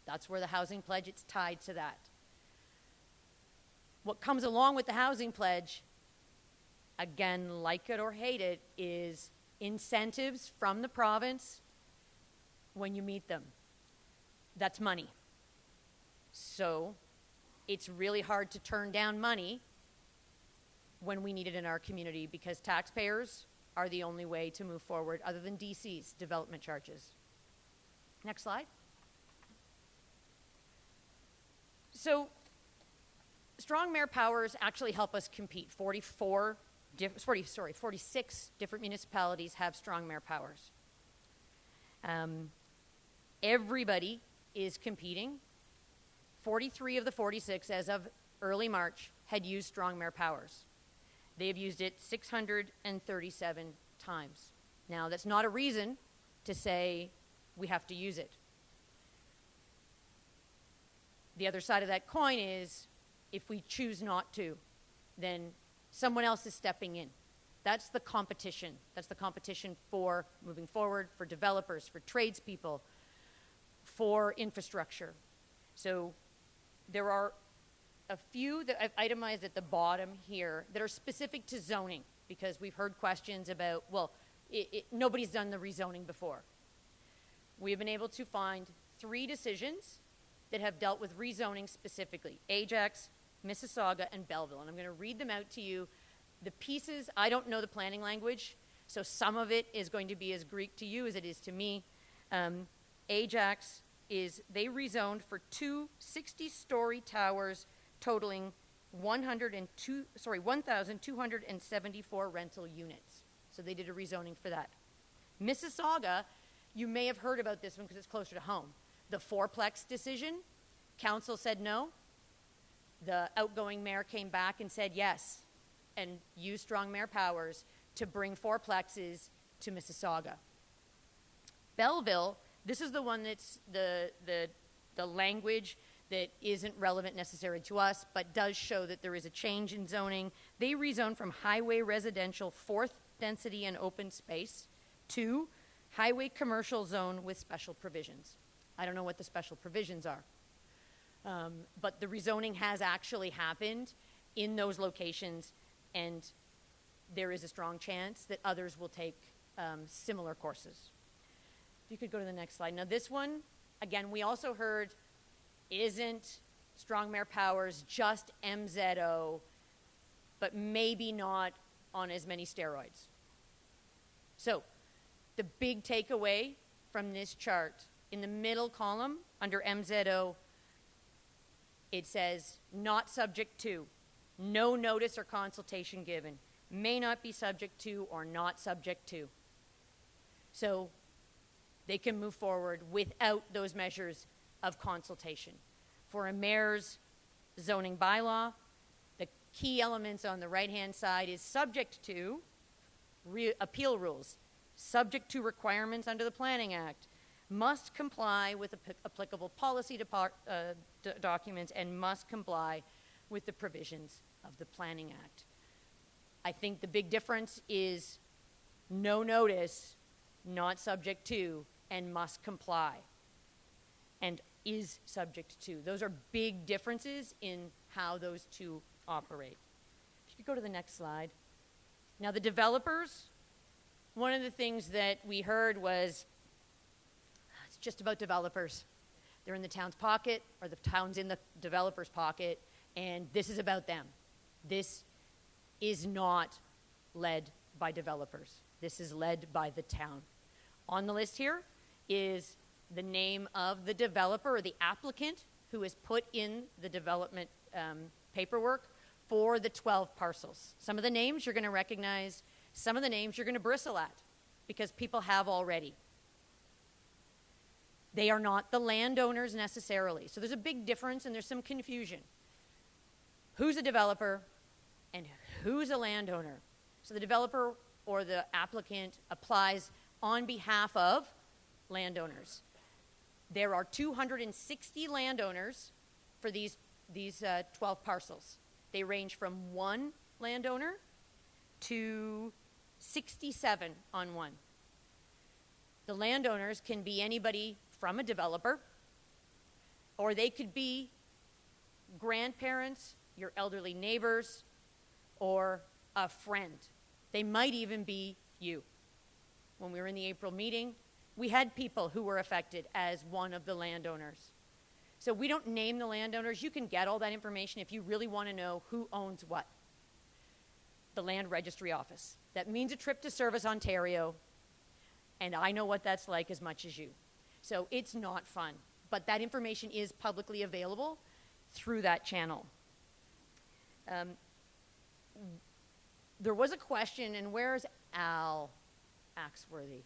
S1: That's where the housing pledge, it's tied to that. What comes along with the housing pledge, again, like it or hate it, is incentives from the province when you meet them. That's money. So it's really hard to turn down money when we need it in our community, because taxpayers are the only way to move forward other than DC's development charges. Next slide. So strong mayor powers actually help us compete. 44 46 different municipalities have strong mayor powers. Everybody is competing. 43 of the 46, as of early March, had used strong mayor powers. They have used it 637 times. Now, that's not a reason to say we have to use it. The other side of that coin is, if we choose not to, then someone else is stepping in. That's the competition. That's the competition for moving forward, for developers, for tradespeople, for infrastructure. So there are a few that I've itemized at the bottom here that are specific to zoning, because we've heard questions about, well, nobody's done the rezoning before. We've been able to find 3 decisions that have dealt with rezoning specifically: Ajax, Mississauga, and Belleville. And I'm going to read them out to you. The pieces, I don't know the planning language, so some of it is going to be as Greek to you as it is to me. Ajax they rezoned for 2 60-story towers totaling 1,274 rental units. So they did a rezoning for that. Mississauga, you may have heard about this one because it's closer to home. The 4-plex decision, council said no. The outgoing mayor came back and said yes, and used strong mayor powers to bring 4-plexes to Mississauga. Belleville, this is the one that's the language that isn't relevant necessarily to us, but does show that there is a change in zoning. They rezoned from highway residential 4th density and open space to highway commercial zone with special provisions. I don't know what the special provisions are, but the rezoning has actually happened in those locations, and there is a strong chance that others will take similar courses. If you could go to the next slide. Now this one, again, we also heard, isn't strong mayor powers just MZO, but maybe not on as many steroids. So the big takeaway from this chart, in the middle column under MZO, it says not subject to, no notice or consultation given, may not be subject to or not subject to. So they can move forward without those measures of consultation. For a mayor's zoning bylaw, the key elements on the right-hand side is subject to appeal rules, subject to requirements under the Planning Act, must comply with applicable policy documents, and must comply with the provisions of the Planning Act. I think the big difference is no notice, not subject to, and must comply, and is subject to. Those are big differences in how those two operate. If you could go to the next slide. Now the developers, one of the things that we heard was, it's just about developers. They're in the town's pocket, or the town's in the developer's pocket, and this is about them. This is not led by developers. This is led by the town. On the list here is the name of the developer or the applicant who has put in the development paperwork for the 12 parcels. Some of the names you're going to recognize, some of the names you're going to bristle at because people have already. They are not the landowners necessarily. So there's a big difference and there's some confusion. Who's a developer and who's a landowner? So the developer or the applicant applies on behalf of landowners. There are 260 landowners for these 12 parcels. They range from 1 landowner to 67 on one. The landowners can be anybody from a developer, or they could be grandparents, your elderly neighbors, or a friend. They might even be you. When we were in the April meeting, we had people who were affected as one of the landowners. So we don't name the landowners. You can get all that information if you really want to know who owns what. The Land Registry Office. That means a trip to Service Ontario, and I know what that's like as much as you. So it's not fun, but that information is publicly available through that channel. there was a question, and where's Al Axworthy?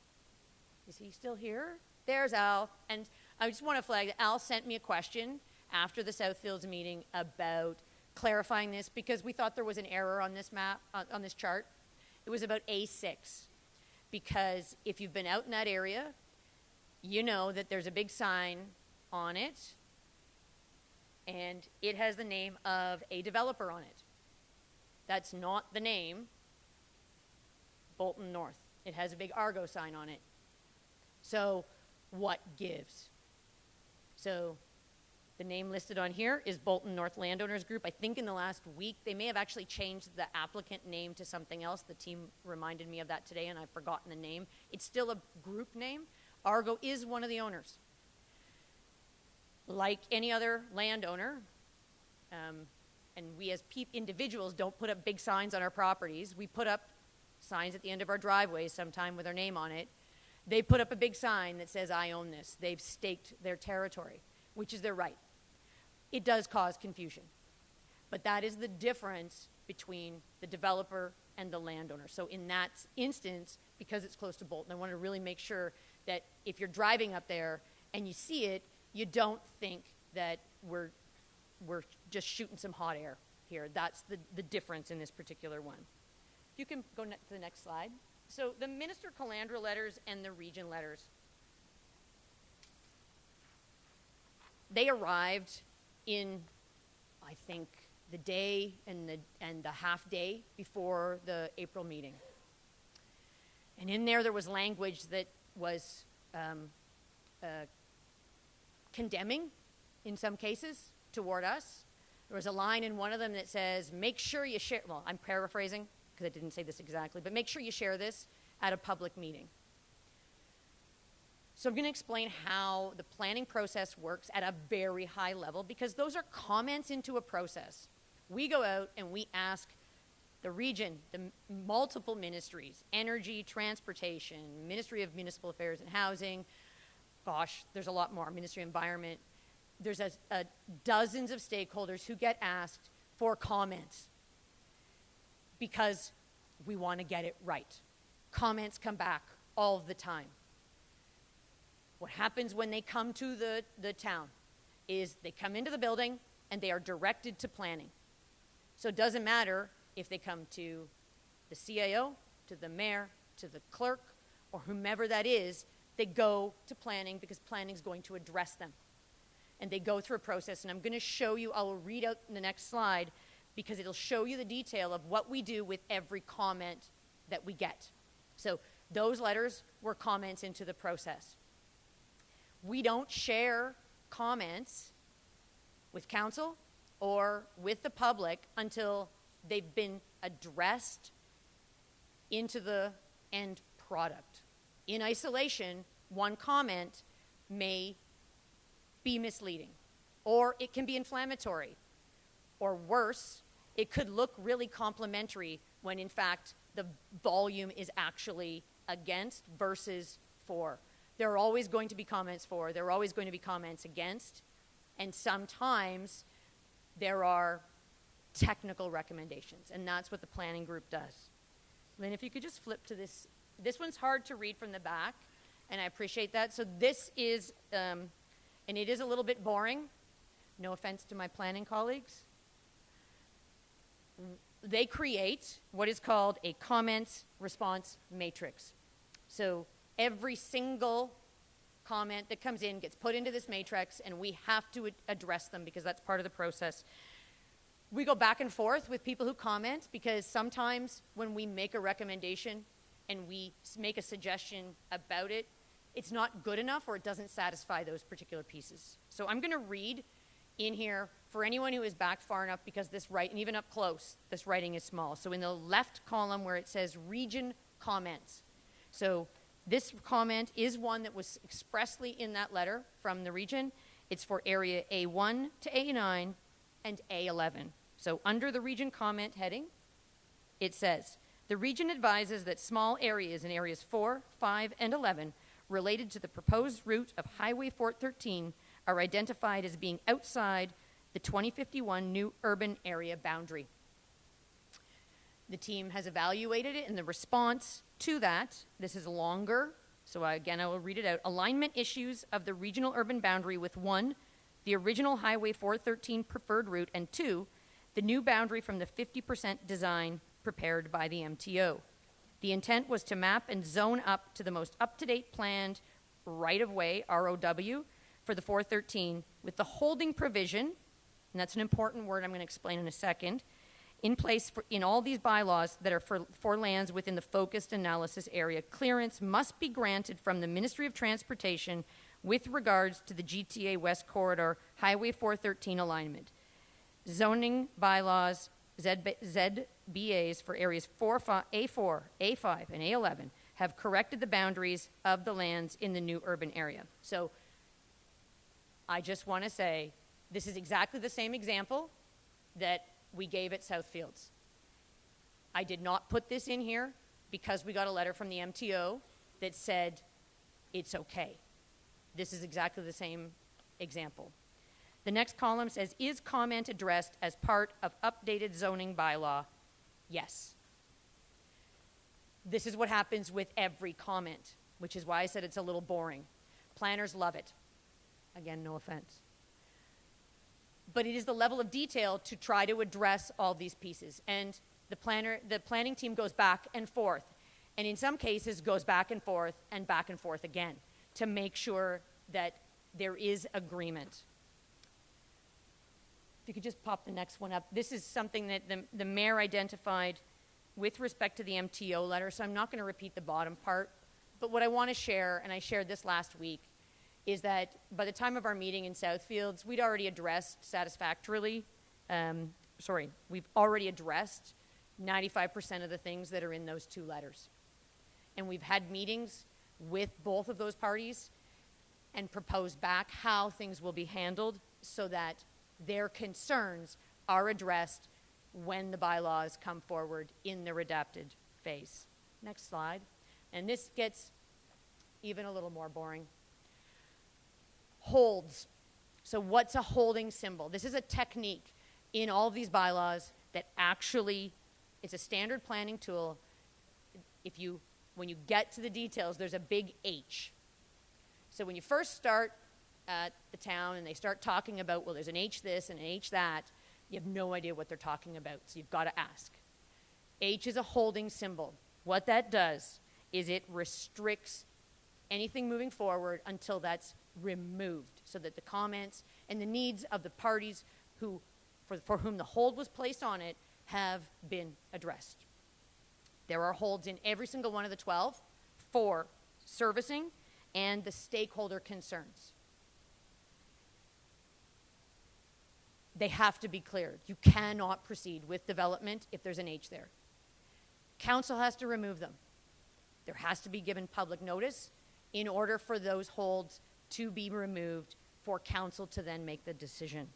S1: Is he still here? There's Al. And I just want to flag that Al sent me a question after the Southfields meeting about clarifying this, because we thought there was an error on this map, on this chart. It was about A6, because if you've been out in that area, you know that there's a big sign on it, and it has the name of a developer on it. That's not the name, Bolton North. It has a big Argo sign on it. So what gives? So the name listed on here is Bolton North Landowners Group. I think in the last week, they may have actually changed the applicant name to something else. The team reminded me of that today, and I've forgotten the name. It's still a group name. Argo is one of the owners. Like any other landowner, and we as individuals don't put up big signs on our properties. We put up signs at the end of our driveways sometime with our name on it. They put up a big sign that says, I own this. They've staked their territory, which is their right. It does cause confusion. But that is the difference between the developer and the landowner. So in that instance, because it's close to Bolton, I want to really make sure that if you're driving up there and you see it, you don't think that we're just shooting some hot air here. That's the difference in this particular one. If you can go to the next slide. So the Minister Calandra letters and the region letters, they arrived in, I think, the day and the half day before the April meeting. And in there was language that was condemning, in some cases, toward us. There was a line in one of them that says, make sure you share, well, I'm paraphrasing, because I didn't say this exactly, but make sure you share this at a public meeting. So I'm going to explain how the planning process works at a very high level, because those are comments into a process. We go out and we ask the region, the multiple ministries, energy, transportation, Ministry of Municipal Affairs and Housing, gosh, there's a lot more, Ministry of Environment. There's dozens of stakeholders who get asked for comments because we want to get it right. Comments come back all the time. What happens when they come to the town is they come into the building and they are directed to planning. So it doesn't matter if they come to the CAO, to the mayor, to the clerk, or whomever that is, they go to planning because planning is going to address them. And they go through a process, and I'm going to show you, I will read out in the next slide, because it'll show you the detail of what we do with every comment that we get. So those letters were comments into the process. We don't share comments with council or with the public until they've been addressed into the end product. In isolation, one comment may be misleading, or it can be inflammatory, or worse, it could look really complimentary when in fact the volume is actually against versus for. There are always going to be comments for, there are always going to be comments against, and sometimes there are technical recommendations, and that's what the planning group does. Lynn, if you could just flip to this. This one's hard to read from the back, and I appreciate that. So this is, and it is a little bit boring. No offense to my planning colleagues. They create what is called a comments response matrix. So every single comment that comes in gets put into this matrix, and we have to address them because that's part of the process. We go back and forth with people who comment, because sometimes when we make a recommendation and we make a suggestion about it, it's not good enough or it doesn't satisfy those particular pieces. So I'm going to read in here for anyone who is back far enough, because this writing, and even up close, this writing is small. So in the left column where it says region comments. So this comment is one that was expressly in that letter from the region. It's for area A1 to A9 and A11. So under the region comment heading, it says, the region advises that small areas in areas 4, 5, and 11 related to the proposed route of Highway 413 are identified as being outside the 2051 new urban area boundary. The team has evaluated it, and the response to that, this is longer, so again, I will read it out. Alignment issues of the regional urban boundary with 1, the original Highway 413 preferred route, and 2, the new boundary from the 50% design prepared by the MTO. The intent was to map and zone up to the most up-to-date planned right-of-way, ROW, for the 413, with the holding provision, and that's an important word I'm going to explain in a second, in place in all these bylaws that are for lands within the focused analysis area. Clearance must be granted from the Ministry of Transportation with regards to the GTA West Corridor Highway 413 alignment. Zoning bylaws, ZBAs for areas A4, A5, and A11 have corrected the boundaries of the lands in the new urban area. So I just want to say this is exactly the same example that we gave at Southfields. I did not put this in here because we got a letter from the MTO that said it's okay. This is exactly the same example. The next column says, is comment addressed as part of updated zoning bylaw? Yes. This is what happens with every comment, which is why I said it's a little boring. Planners love it. Again, no offense. But it is the level of detail to try to address all these pieces. And the planning team goes back and forth, and in some cases goes back and forth again to make sure that there is agreement. If you could just pop the next one up. This is something that the mayor identified with respect to the MTO letter, so I'm not going to repeat the bottom part. But what I want to share, and I shared this last week, is that by the time of our meeting in Southfields, we'd already addressed satisfactorily, we've already addressed 95% of the things that are in those 2 letters. And we've had meetings with both of those parties and proposed back how things will be handled so that their concerns are addressed when the bylaws come forward in the redacted phase. Next slide. And this gets even a little more boring. Holds. So what's a holding symbol? This is a technique in all of these bylaws that actually, it's a standard planning tool. When you get to the details, there's a big H. So when you first start at the town and they start talking about, well, there's an H this and an H that, you have no idea what they're talking about, so you've got to ask. H is a holding symbol. What that does is it restricts anything moving forward until that's removed, so that the comments and the needs of the parties for whom the hold was placed on it have been addressed. There are holds in every single one of the 12 for servicing and the stakeholder concerns. They have to be cleared. You cannot proceed with development if there's an H there. Council has to remove them. There has to be given public notice in order for those holds to be removed for council to then make the decision.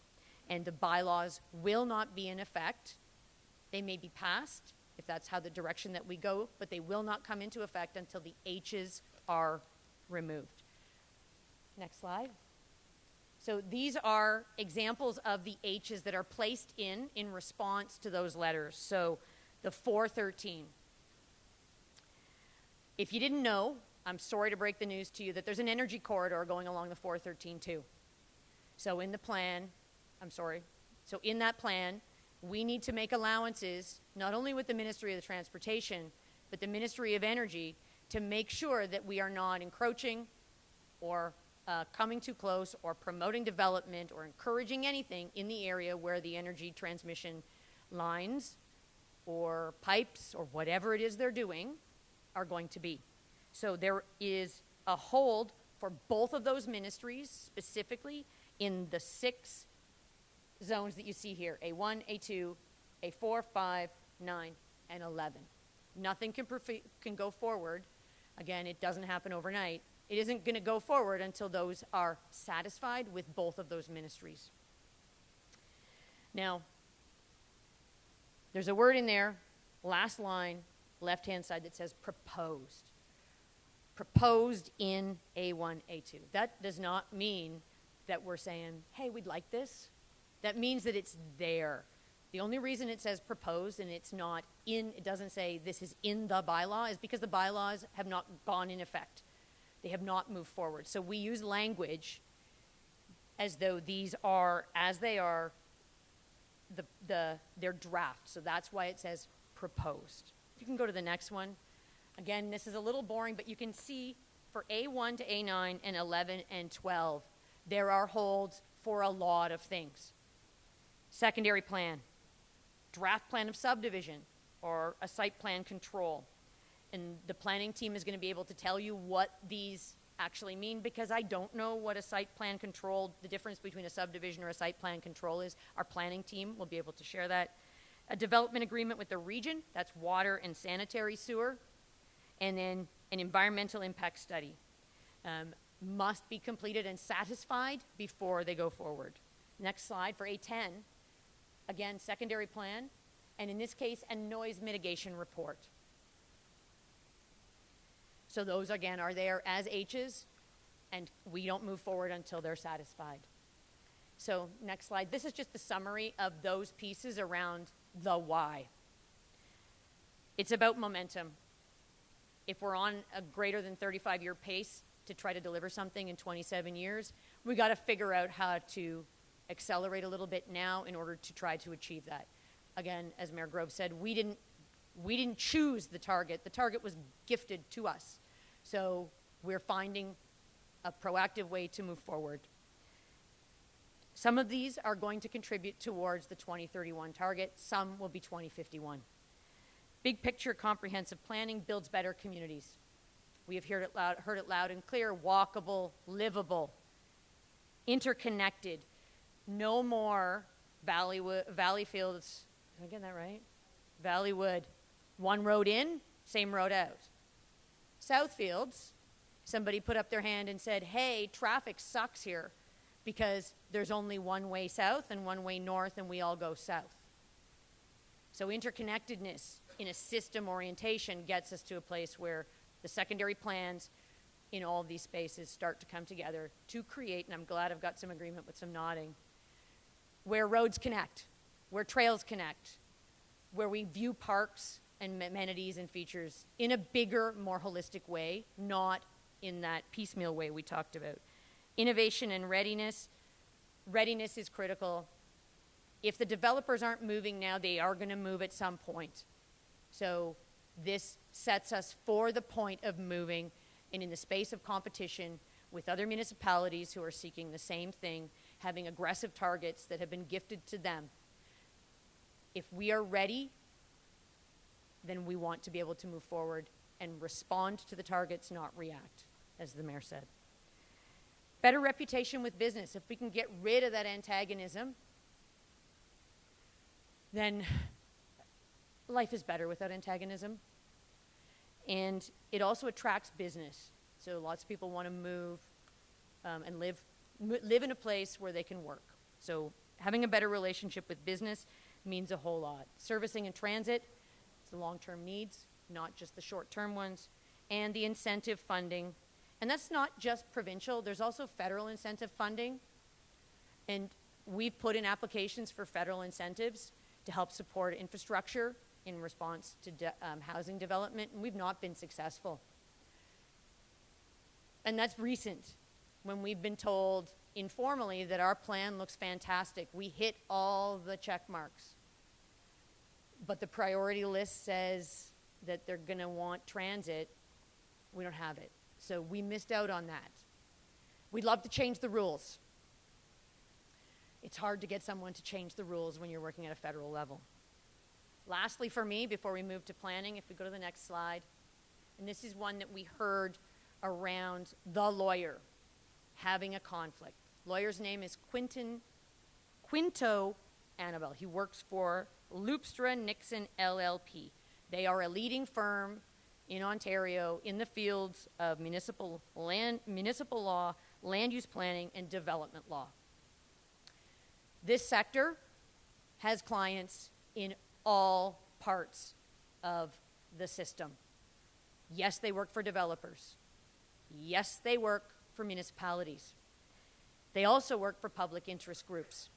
S1: And the bylaws will not be in effect. They may be passed if that's how the direction that we go, but they will not come into effect until the H's are removed. Next slide. So these are examples of the H's that are placed in response to those letters. So the 413. If you didn't know, I'm sorry to break the news to you that there's an energy corridor going along the 413 too. So in the plan, so in that plan, we need to make allowances, not only with the Ministry of the Transportation, but the Ministry of Energy, to make sure that we are not encroaching or coming too close or promoting development or encouraging anything in the area where the energy transmission lines or pipes or whatever it is they're doing are going to be. So there is a hold for both of those ministries, specifically in the 6 zones that you see here, A1, A2, A4, 5, 9, and 11. Nothing can go forward. Again, it doesn't happen overnight. It isn't going to go forward until those are satisfied with both of those ministries. Now, there's a word in there, last line, left-hand side, that says proposed. Proposed in A1, A2. That does not mean that we're saying, hey, we'd like this. That means that it's there. The only reason it says proposed and it's not in, it doesn't say this is in the bylaw, is because the bylaws have not gone in effect. They have not moved forward. So we use language as though these are, as they are, their draft. So that's why it says proposed. You can go to the next one. Again, this is a little boring, but you can see for A1 to A9 and 11 and 12, there are holds for a lot of things. Secondary plan, draft plan of subdivision, or a site plan control. And the planning team is going to be able to tell you what these actually mean, because I don't know what a site plan control, the difference between a subdivision or a site plan control is. Our planning team will be able to share that. A development agreement with the region, that's water and sanitary sewer. And then an environmental impact study must be completed and satisfied before they go forward. Next slide for A10. Again, secondary plan, and in this case, a noise mitigation report. So those, again, are there as H's, and we don't move forward until they're satisfied. So next slide. This is just the summary of those pieces around the why. It's about momentum. If we're on a greater than 35-year pace to try to deliver something in 27 years, we got to figure out how to accelerate a little bit now in order to try to achieve that. Again, as Mayor Grove said, we didn't choose the target. The target was gifted to us. So we're finding a proactive way to move forward. Some of these are going to contribute towards the 2031 target. Some will be 2051. Big picture comprehensive planning builds better communities. We have heard it loud and clear: walkable, livable, interconnected. No more Valleyfields, am I getting that right? Valleywood, one road in, same road out. Southfields, somebody put up their hand and said, hey, traffic sucks here because there's only one way south and one way north, and we all go south. So interconnectedness in a system orientation gets us to a place where the secondary plans in all of these spaces start to come together to create, and I'm glad I've got some agreement with some nodding, where roads connect, where trails connect, where we view parks and amenities and features in a bigger, more holistic way, not in that piecemeal way we talked about. Innovation and readiness. Readiness is critical. If the developers aren't moving now, they are going to move at some point. So this sets us for the point of moving, and in the space of competition with other municipalities who are seeking the same thing, having aggressive targets that have been gifted to them. If we are ready, then we want to be able to move forward and respond to the targets, not react, as the mayor said. Better reputation with business. If we can get rid of that antagonism, then life is better without antagonism. And it also attracts business. So lots of people want to move and live in a place where they can work. So having a better relationship with business means a whole lot. Servicing and transit, it's the long-term needs, not just the short-term ones, and the incentive funding. And that's not just provincial. There's also federal incentive funding. And we've put in applications for federal incentives to help support infrastructure in response to housing development, and we've not been successful. And that's recent, when we've been told informally that our plan looks fantastic. We hit all the check marks. But the priority list says that they're going to want transit. We don't have it. So we missed out on that. We'd love to change the rules. It's hard to get someone to change the rules when you're working at a federal level. Lastly, for me, before we move to planning, if we go to the next slide, and this is one that we heard around the lawyer having a conflict. Lawyer's name is Quinto Annabelle. He works for Loopstra Nixon LLP. They are a leading firm in Ontario in the fields of municipal law, land use planning, and development law. This sector has clients in all parts of the system. Yes, they work for developers. Yes, they work for municipalities. They also work for public interest groups.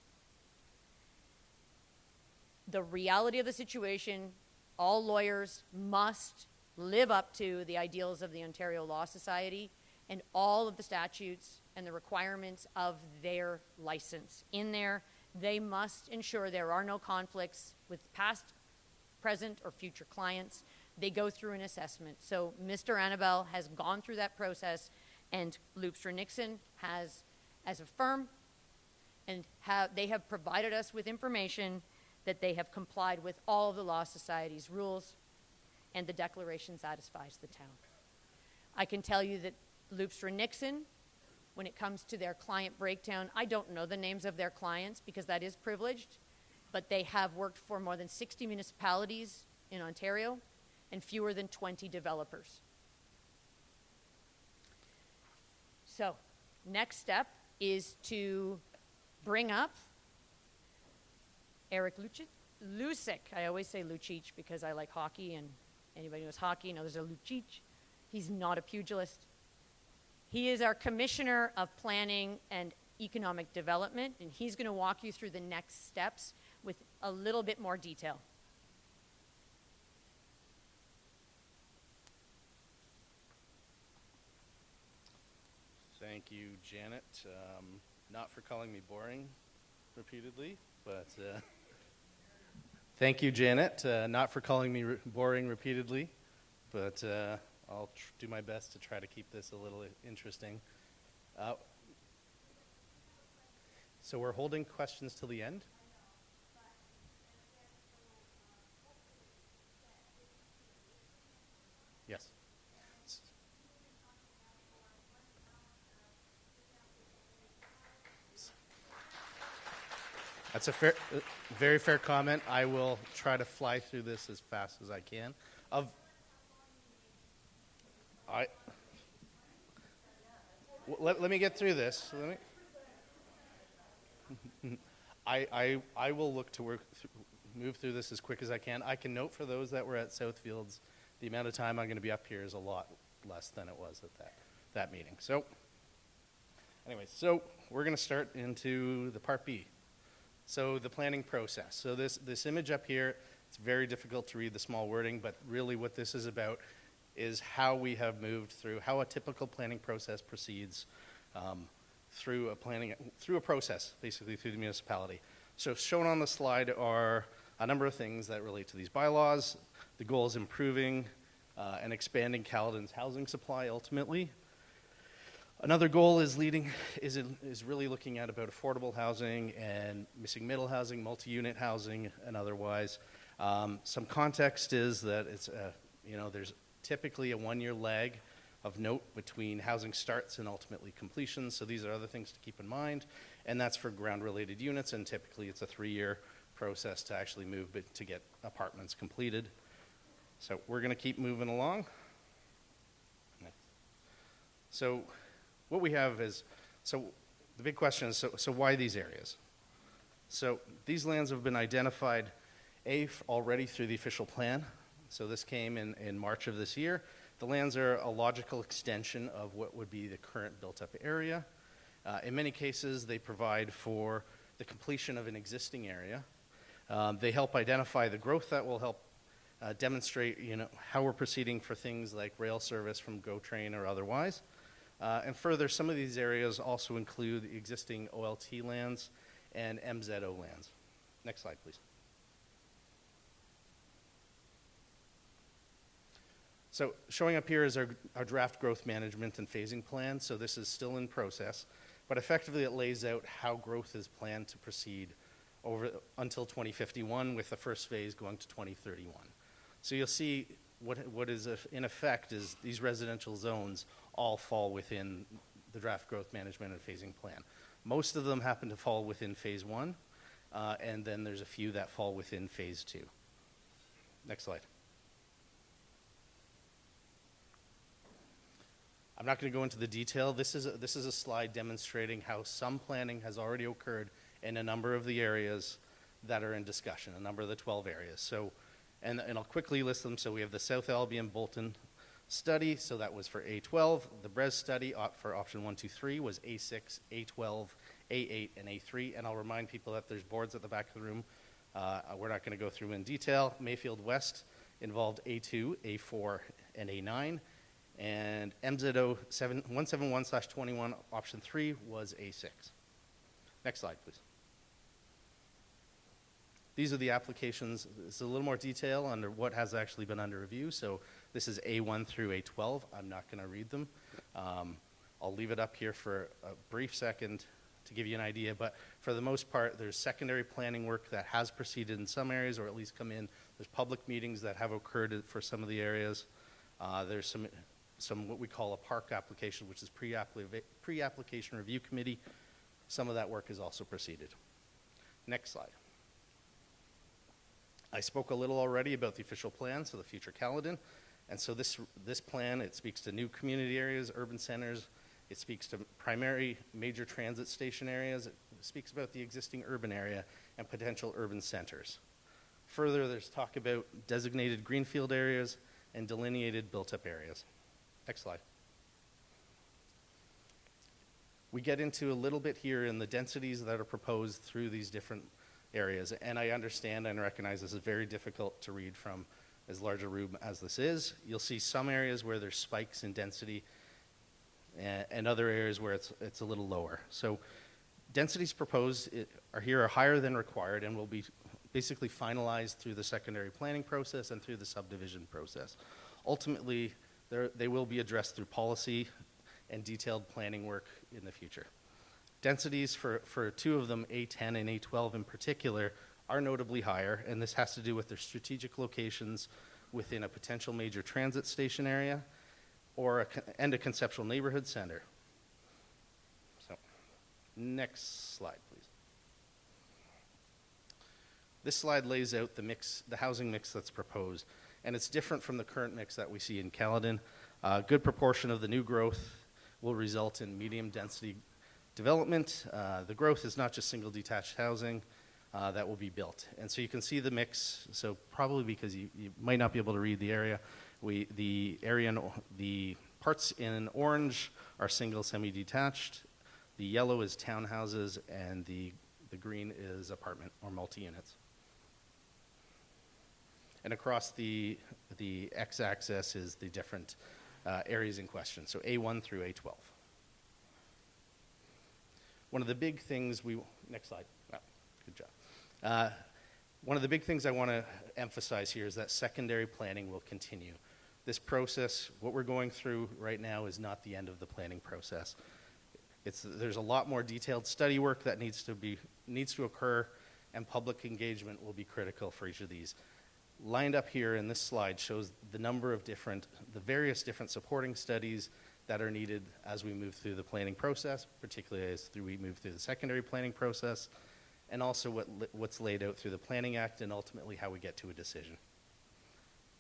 S1: the reality of the situation, all lawyers must live up to the ideals of the Ontario Law Society and all of the statutes and the requirements of their license. In there, they must ensure there are no conflicts with past, present, or future clients. They go through an assessment. So Mr. Annabelle has gone through that process, and Loopstra Nixon has, as a firm, and they have provided us with information that they have complied with all of the Law Society's rules, and the declaration satisfies the town. I can tell you that Loopstra Nixon, when it comes to their client breakdown, I don't know the names of their clients because that is privileged, but they have worked for more than 60 municipalities in Ontario and fewer than 20 developers. So, next step is to bring up Eric Lucic. I always say Lucic because I like hockey, and anybody who knows hockey knows there's a Lucic. He's not a pugilist. He is our Commissioner of Planning and Economic Development, and he's going to walk you through the next steps with a little bit more detail.
S3: Thank you, Janet. Not for calling me boring repeatedly, but thank you, Janet. Not for calling me boring repeatedly, but I'll do my best to try to keep this a little interesting. So we're holding questions till the end? Yes. That's a very fair comment. I will try to fly through this as fast as I can. Let me get through this. I will look to move through this as quick as I can. I can note for those that were at Southfields, the amount of time I'm going to be up here is a lot less than it was at that meeting. So, anyway, so we're going to start into the Part B. So the planning process. So this image up here, it's very difficult to read the small wording, but really what this is about is how we have moved through, how a typical planning process proceeds through a process, basically through the municipality. So shown on the slide are a number of things that relate to these bylaws. The goal is improving and expanding Caledon's housing supply ultimately. Another goal is really looking at about affordable housing and missing middle housing, multi-unit housing, and otherwise. Some context is that it's there's typically a 1-year lag of note between housing starts and ultimately completion. So these are other things to keep in mind, and that's for ground-related units. And typically, it's a 3-year process to actually move to get apartments completed. So we're going to keep moving along. So what we have is, so the big question is, so why these areas? So these lands have been identified, already through the official plan. So this came in March of this year. The lands are a logical extension of what would be the current built-up area. In many cases, they provide for the completion of an existing area. They help identify the growth that will help demonstrate, how we're proceeding for things like rail service from GO Train or otherwise. And further, some of these areas also include existing OLT lands and MZO lands. Next slide, please. So showing up here is our draft growth management and phasing plan. So this is still in process, but effectively it lays out how growth is planned to proceed until 2051, with the first phase going to 2031. So you'll see what is in effect is these residential zones all fall within the draft growth management and phasing plan. Most of them happen to fall within phase 1, and then there's a few that fall within phase 2. Next slide. I'm not going to go into the detail. This is a slide demonstrating how some planning has already occurred in a number of the areas that are in discussion, a number of the 12 areas. So, and I'll quickly list them. So we have the South Albion Bolton study, so that was for A12. The BRES study for option 1, 2, 3 was A6, A12, A8, and A3. And I'll remind people that there's boards at the back of the room We're not going to go through in detail. Mayfield West involved A2, A4, and A9. And MZO 171/21, option 3 was A6. Next slide, please. These are the applications. This is a little more detail under what has actually been under review. So this is A1 through A12. I'm not going to read them. I'll leave it up here for a brief second to give you an idea. But for the most part, there's secondary planning work that has proceeded in some areas, or at least come in. There's public meetings that have occurred for some of the areas. There's some what we call a park application, which is pre-application review committee. Some of that work has also proceeded. Next slide. I spoke a little already about the official plan, so the future Caledon. And so this plan, it speaks to new community areas, urban centers. It speaks to primary major transit station areas. It speaks about the existing urban area and potential urban centers. Further, there's talk about designated greenfield areas and delineated built-up areas. Next slide. We get into a little bit here in the densities that are proposed through these different areas. And I understand and recognize this is very difficult to read from as large a room as this is. You'll see some areas where there's spikes in density and other areas where it's a little lower. So densities proposed are higher than required and will be basically finalized through the secondary planning process and through the subdivision process. Ultimately, they will be addressed through policy and detailed planning work in the future. Densities for two of them, A10 and A12 in particular, are notably higher, and this has to do with their strategic locations within a potential major transit station area and a conceptual neighborhood center. So, next slide, please. This slide lays out the housing mix that's proposed, and it's different from the current mix that we see in Caledon. A good proportion of the new growth will result in medium density development. The growth is not just single detached housing that will be built. And so you can see the mix. So probably because you might not be able to read the area, the parts in orange are single semi-detached. The yellow is townhouses, and the green is apartment or multi-units. And across the x-axis is the different areas in question. So A1 through A12. One of the big things next slide. Oh, good job. One of the big things I want to emphasize here is that secondary planning will continue. This process, what we're going through right now, is not the end of the planning process. There's a lot more detailed study work that needs to occur, and public engagement will be critical for each of these. Lined up here in this slide shows the various different supporting studies that are needed as we move through the planning process, particularly as we move through the secondary planning process, and also what's laid out through the Planning Act, and ultimately how we get to a decision.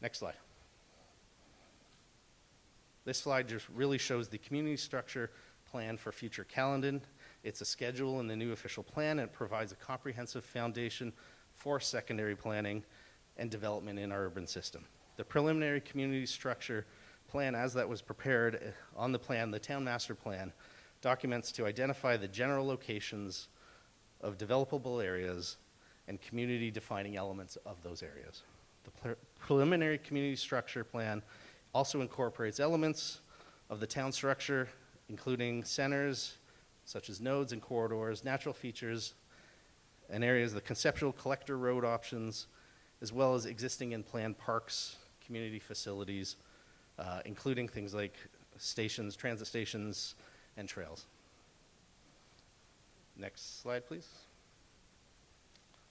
S3: Next slide. This slide just really shows the community structure plan for future Caledon. It's a schedule in the new official plan, and it provides a comprehensive foundation for secondary planning and development in our urban system. The preliminary community structure plan, as that was prepared on the plan, the town master plan, documents to identify the general locations of developable areas and community defining elements of those areas. The preliminary community structure plan also incorporates elements of the town structure, including centers such as nodes and corridors, natural features, and areas, the conceptual collector road options, as well as existing and planned parks, community facilities, including things like stations, transit stations, and trails. Next slide, please.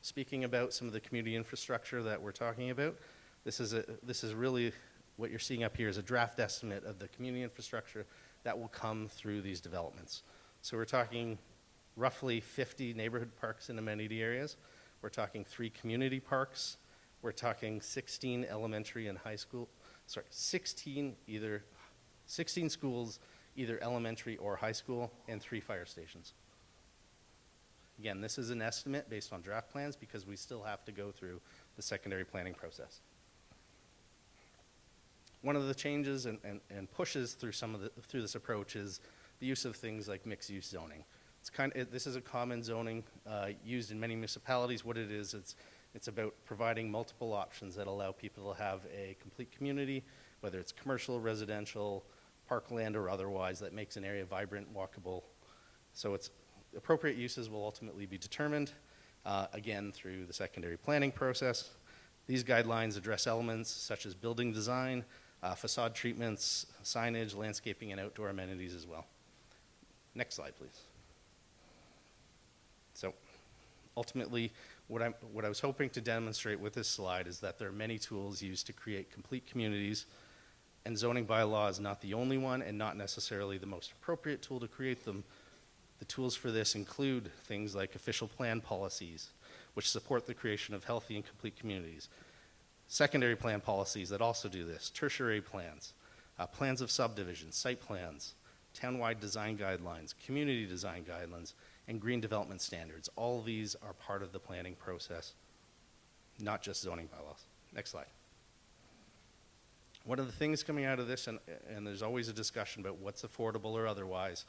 S3: Speaking about some of the community infrastructure that we're talking about, this is really what you're seeing up here is a draft estimate of the community infrastructure that will come through these developments. So we're talking roughly 50 neighborhood parks and amenity areas. We're talking 3 community parks. We're talking 16 elementary and high school, 16 schools, either elementary or high school, and 3 fire stations. Again, this is an estimate based on draft plans because we still have to go through the secondary planning process. One of the changes and pushes through through this approach is the use of things like mixed-use zoning. This is a common zoning used in many municipalities. What it is, It's about providing multiple options that allow people to have a complete community, whether it's commercial, residential, parkland, or otherwise, that makes an area vibrant, walkable. So its appropriate uses will ultimately be determined, again, through the secondary planning process. These guidelines address elements such as building design, facade treatments, signage, landscaping, and outdoor amenities as well. Next slide, please. So ultimately, what I was hoping to demonstrate with this slide is that there are many tools used to create complete communities, and zoning bylaw is not the only one and not necessarily the most appropriate tool to create them. The tools for this include things like official plan policies, which support the creation of healthy and complete communities, secondary plan policies that also do this, tertiary plans, plans of subdivision, site plans, townwide design guidelines, community design guidelines, and green development standards. All of these are part of the planning process, not just zoning bylaws. Next slide. One of the things coming out of this, and there's always a discussion about what's affordable or otherwise,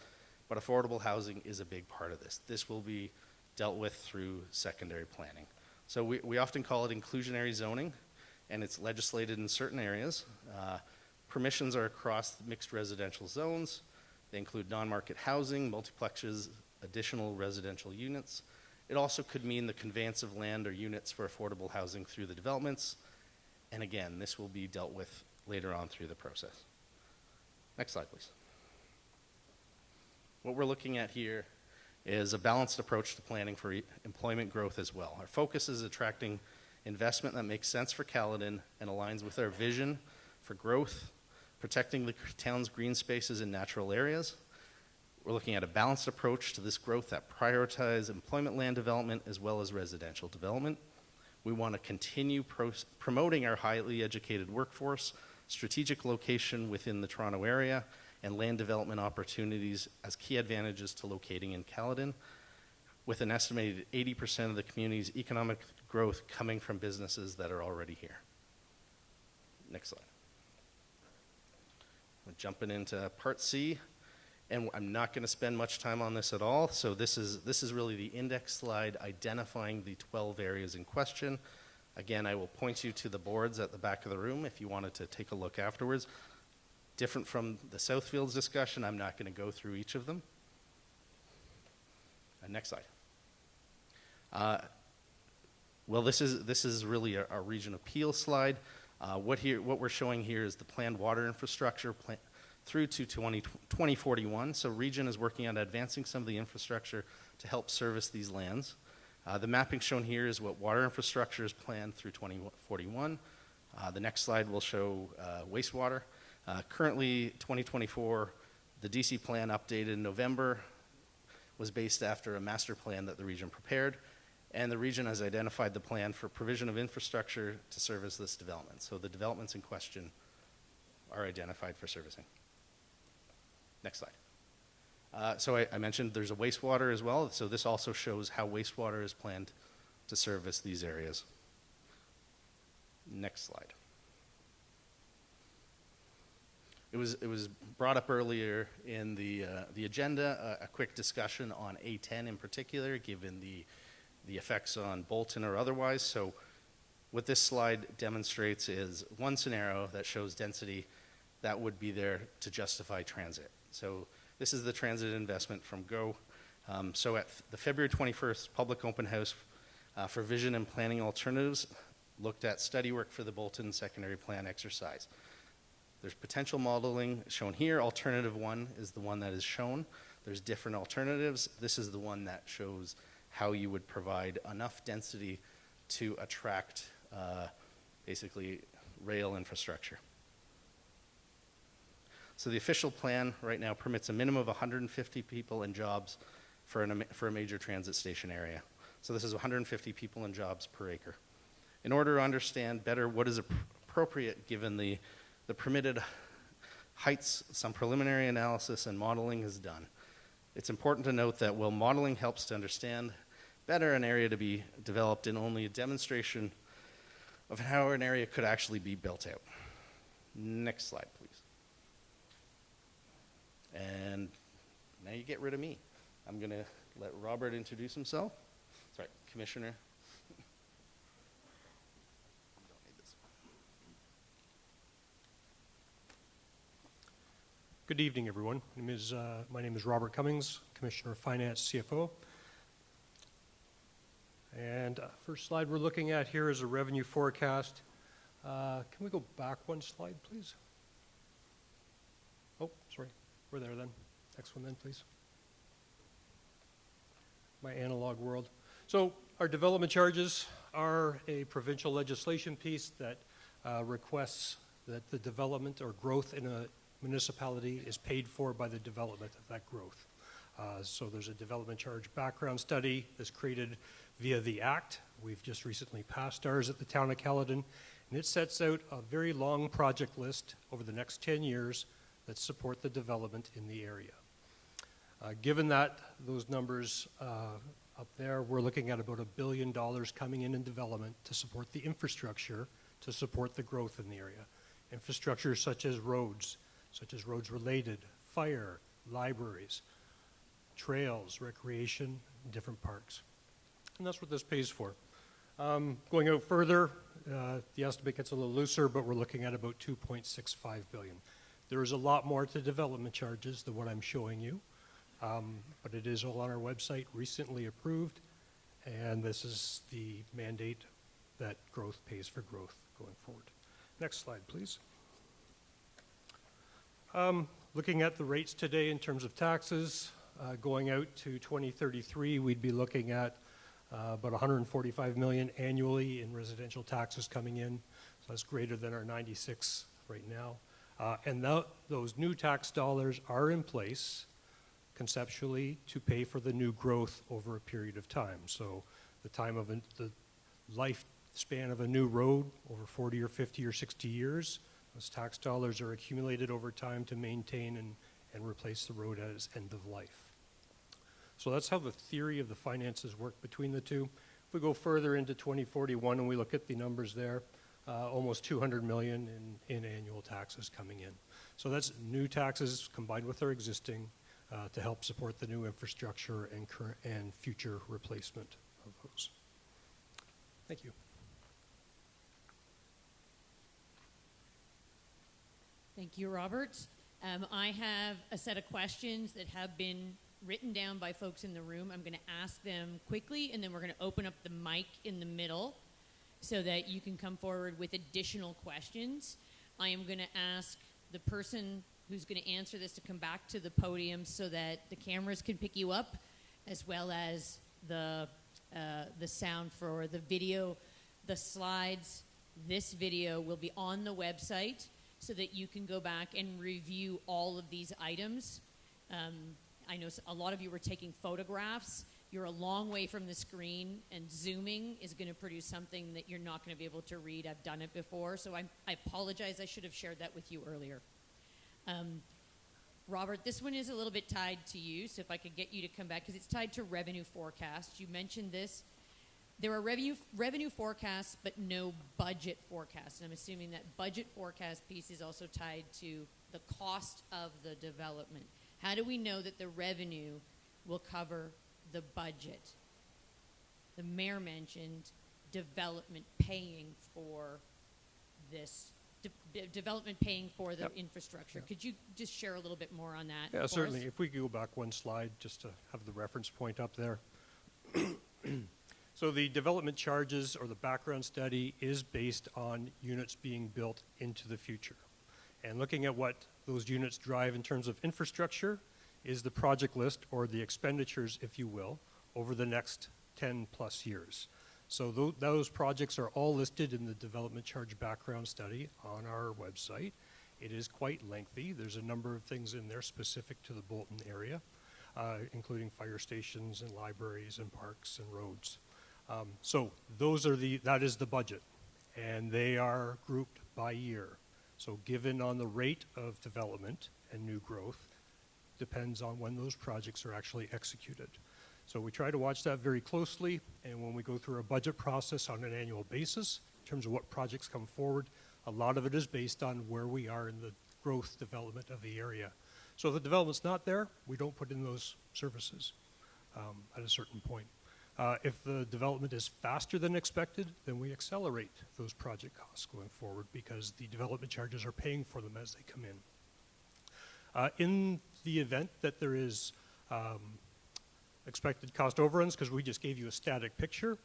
S3: but affordable housing is a big part of this. This will be dealt with through secondary planning. So we often call it inclusionary zoning, and it's legislated in certain areas. Permissions are across mixed residential zones. They include non-market housing, multiplexes, additional residential units. It also could mean the conveyance of land or units for affordable housing through the developments. And again, this will be dealt with later on through the process. Next slide, please. What we're looking at here is a balanced approach to planning for employment growth as well. Our focus is attracting investment that makes sense for Caledon and aligns with our vision for growth, protecting the town's green spaces and natural areas. We're looking at a balanced approach to this growth that prioritizes employment land development as well as residential development. We want to continue promoting our highly educated workforce, strategic location within the Toronto area, and land development opportunities as key advantages to locating in Caledon, with an estimated 80% of the community's economic growth coming from businesses that are already here. Next slide. We're jumping into Part C, and I'm not going to spend much time on this at all. So this is really the index slide identifying the 12 areas in question. Again, I will point you to the boards at the back of the room if you wanted to take a look afterwards. Different from the Southfields discussion, I'm not going to go through each of them. Next slide. Well, this is really a region appeal slide. What we're showing here is the planned water infrastructure through to 2041. So region is working on advancing some of the infrastructure to help service these lands. The mapping shown here is what water infrastructure is planned through 2041. The next slide will show wastewater. Currently, 2024, the DC plan updated in November was based after a master plan that the region prepared, and the region has identified the plan for provision of infrastructure to service this development. So the developments in question are identified for servicing. Next slide. So I mentioned there's a wastewater as well, so this also shows how wastewater is planned to service these areas. Next slide. It was brought up earlier in the agenda, a quick discussion on A10 in particular, given the effects on Bolton or otherwise. So what this slide demonstrates is one scenario that shows density that would be there to justify transit. So this is the transit investment from GO. So at the February 21st public open house for vision and planning alternatives, looked at study work for the Bolton secondary plan exercise. There's potential modeling shown here. Alternative one is the one that is shown. There's different alternatives. This is the one that shows how you would provide enough density to attract basically rail infrastructure. So the official plan right now permits a minimum of 150 people and jobs for a major transit station area. So this is 150 people and jobs per acre. In order to understand better what is appropriate given the permitted heights, some preliminary analysis and modeling is done. It's important to note that while modeling helps to understand better an area to be developed in only a demonstration of how an area could actually be built out. Next slide, please. And now you get rid of me. I'm going to let Robert introduce himself. Sorry, Commissioner.
S4: Good evening, everyone. My name is Robert Cummings, Commissioner of Finance, CFO. And first slide we're looking at here is a revenue forecast. Can we go back one slide, please? Oh, sorry. We're there then. Next one then, please. My analog world. So our development charges are a provincial legislation piece that requests that the development or growth in a municipality is paid for by the development of that growth. So there's a development charge background study that's created via the Act. We've just recently passed ours at the town of Caledon, and it sets out a very long project list over the next 10 years that support the development in the area. Given that, those numbers up there, we're looking at about $1 billion coming in development to support the infrastructure, to support the growth in the area. Infrastructure such as roads related, fire, libraries, trails, recreation, different parks. And that's what this pays for. Going out further, the estimate gets a little looser, but we're looking at about $2.65 billion. There is a lot more to development charges than what I'm showing you, but it is all on our website, recently approved, and this is the mandate that growth pays for growth going forward. Next slide, please. Looking at the rates today in terms of taxes, going out to 2033, we'd be looking at about $145 million annually in residential taxes coming in. So that's greater than our 96 right now. And those new tax dollars are in place conceptually to pay for the new growth over a period of time. So the time of the lifespan of a new road over 40 or 50 or 60 years, those tax dollars are accumulated over time to maintain and replace the road at its end of life. So that's how the theory of the finances work between the two. If we go further into 2041 and we look at the numbers there, almost $200 million in annual taxes coming in. So that's new taxes combined with our existing to help support the new infrastructure and current and future replacement of those. Thank you.
S1: Thank you, Robert. I have a set of questions that have been written down by folks in the room. I'm going to ask them quickly, and then we're going to open up the mic in the middle so that you can come forward with additional questions. I am going to ask the person who's going to answer this to come back to the podium so that the cameras can pick you up, as well as the sound for the video, the slides. This video will be on the website so that you can go back and review all of these items. I know a lot of you were taking photographs. You're a long way from the screen, and zooming is going to produce something that you're not going to be able to read. I've done it before, so I apologize. I should have shared that with you earlier. Robert, this one is a little bit tied to you, so if I could get you to come back, because it's tied to revenue forecasts. You mentioned this. There are revenue forecasts, but no budget forecasts. And I'm assuming that budget forecast piece is also tied to the cost of the development. How do we know that the revenue will cover the budget? The mayor mentioned development paying for this, development paying for the infrastructure. Could you just share a little bit more on that?
S4: Yeah, certainly. If we could go back one slide just to have the reference point up there. So the development charges or the background study is based on units being built into the future. And looking at what those units drive in terms of infrastructure is the project list, or the expenditures, if you will, over the next 10 plus years. So those projects are all listed in the development charge background study on our website. It is quite lengthy. There's a number of things in there specific to the Bolton area, including fire stations and libraries and parks and roads. So that is the budget, and they are grouped by year. So given on the rate of development and new growth depends on when those projects are actually executed. So we try to watch that very closely, and when we go through a budget process on an annual basis, in terms of what projects come forward, a lot of it is based on where we are in the growth development of the area. So if the development's not there, we don't put in those services at a certain point. If the development is faster than expected, then we accelerate those project costs going forward because the development charges are paying for them as they come in. In the event that there is expected cost overruns, because we just gave you a static picture,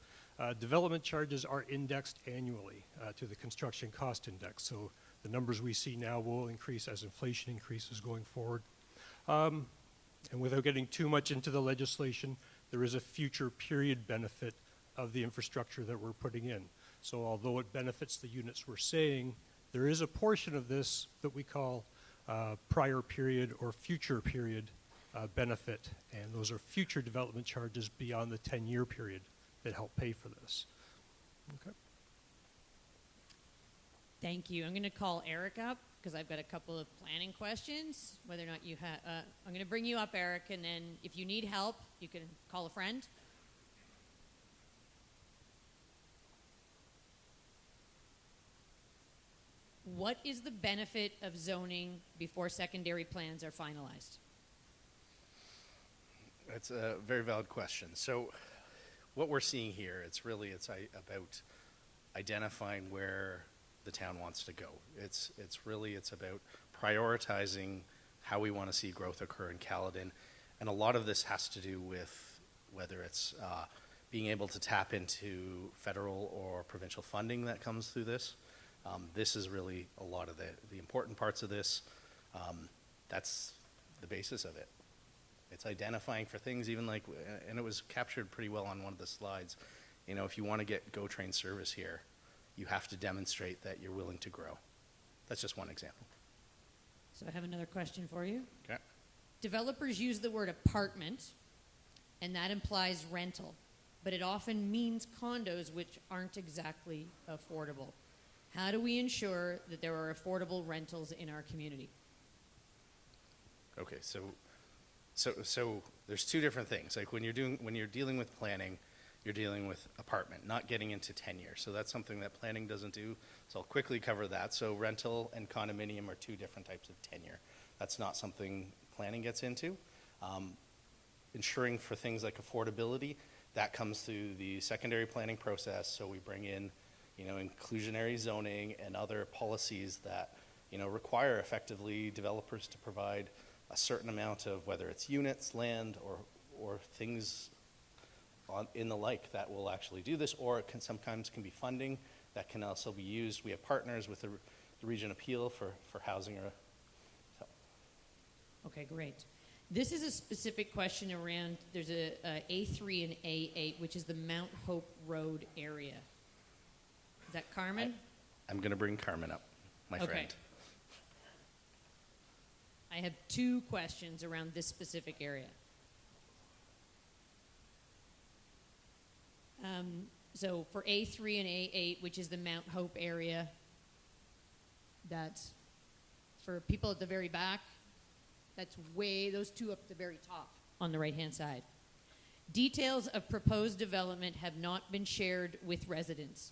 S4: development charges are indexed annually to the construction cost index. So the numbers we see now will increase as inflation increases going forward. And without getting too much into the legislation, there is a future period benefit of the infrastructure that we're putting in. So although it benefits the units we're saying, there is a portion of this that we call prior period or future period benefit, and those are future development charges beyond the 10-year period that help pay for this. Okay.
S1: Thank you. I'm going to call Eric up because I've got a couple of planning questions. Whether or not you have, I'm going to bring you up, Eric, and then if you need help, you can call a friend. What is the benefit of zoning before secondary plans are finalized?
S3: That's a very valid question. So what we're seeing here, it's about identifying where the town wants to go. It's about prioritizing how we want to see growth occur in Caledon. And a lot of this has to do with whether it's being able to tap into federal or provincial funding that comes through this. This is really a lot of the important parts of this. That's the basis of it. It's identifying for things even like, and it was captured pretty well on one of the slides, you know, if you want to get GO Train service here, you have to demonstrate that you're willing to grow. That's just one example.
S1: So I have another question for you.
S3: Okay.
S1: Developers use the word apartment, and that implies rental, but it often means condos which aren't exactly affordable. How do we ensure that there are affordable rentals in our community?
S3: Okay, so there's two different things. Like when you're dealing with planning, you're dealing with apartment, not getting into tenure. So that's something that planning doesn't do. So I'll quickly cover that. So rental and condominium are two different types of tenure. That's not something planning gets into. Ensuring for things like affordability, that comes through the secondary planning process. So we bring in, you know, inclusionary zoning and other policies that, you know, require effectively developers to provide a certain amount of, whether it's units, land, or things in the like that will actually do this, or it can sometimes be funding that can also be used. We have partners with the Region Appeal for housing.
S1: Okay, great. This is a specific question around, there's a A3 and A8, which is the Mount Hope Road area. Is that Carmen?
S3: I'm going to bring Carmen up, my friend.
S1: I have two questions around this specific area. So for A3 and A8, which is the Mount Hope area, that's for people at the very back, that's those two up at the very top on the right-hand side. Details of proposed development have not been shared with residents.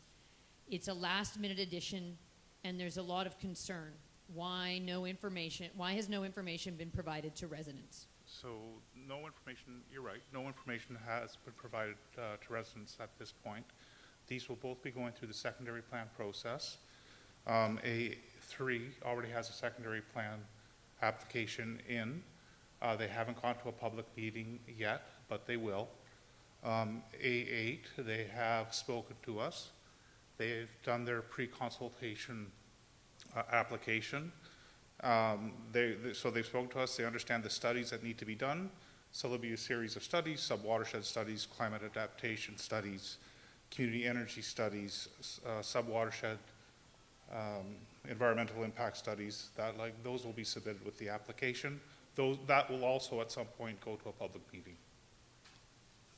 S1: It's a last-minute addition, and there's a lot of concern. Why has no information been provided to residents?
S5: So no information, you're right, no information has been provided to residents at this point. These will both be going through the secondary plan process. A3 already has a secondary plan application in. They haven't gone to a public meeting yet, but they will. A8, they have spoken to us. They've done their pre-consultation application. So they've spoken to us. They understand the studies that need to be done. So there'll be a series of studies, sub-watershed studies, climate adaptation studies, community energy studies, sub-watershed environmental impact studies. Those will be submitted with the application. That will also at some point go to a public meeting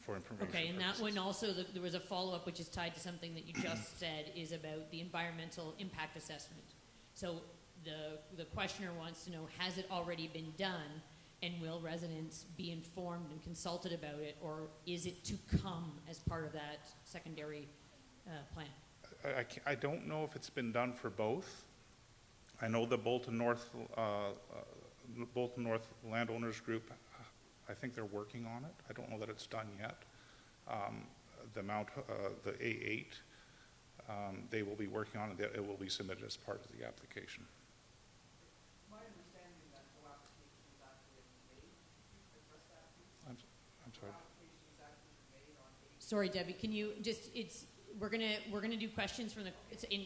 S5: for information.
S1: Okay, and that one also, there was a follow-up which is tied to something that you just said, is about the environmental impact assessment. So the questioner wants to know, has it already been done, and will residents be informed and consulted about it, or is it to come as part of that secondary plan?
S5: I don't know if it's been done for both. I know the Bolton North Landowners Group, I think they're working on it. I don't know that it's done yet. The A8, they will be working on it. It will be submitted as part of the application.
S6: My understanding that no application
S5: I'm sorry.
S1: Sorry, Debbie, can you just, we're gonna do questions from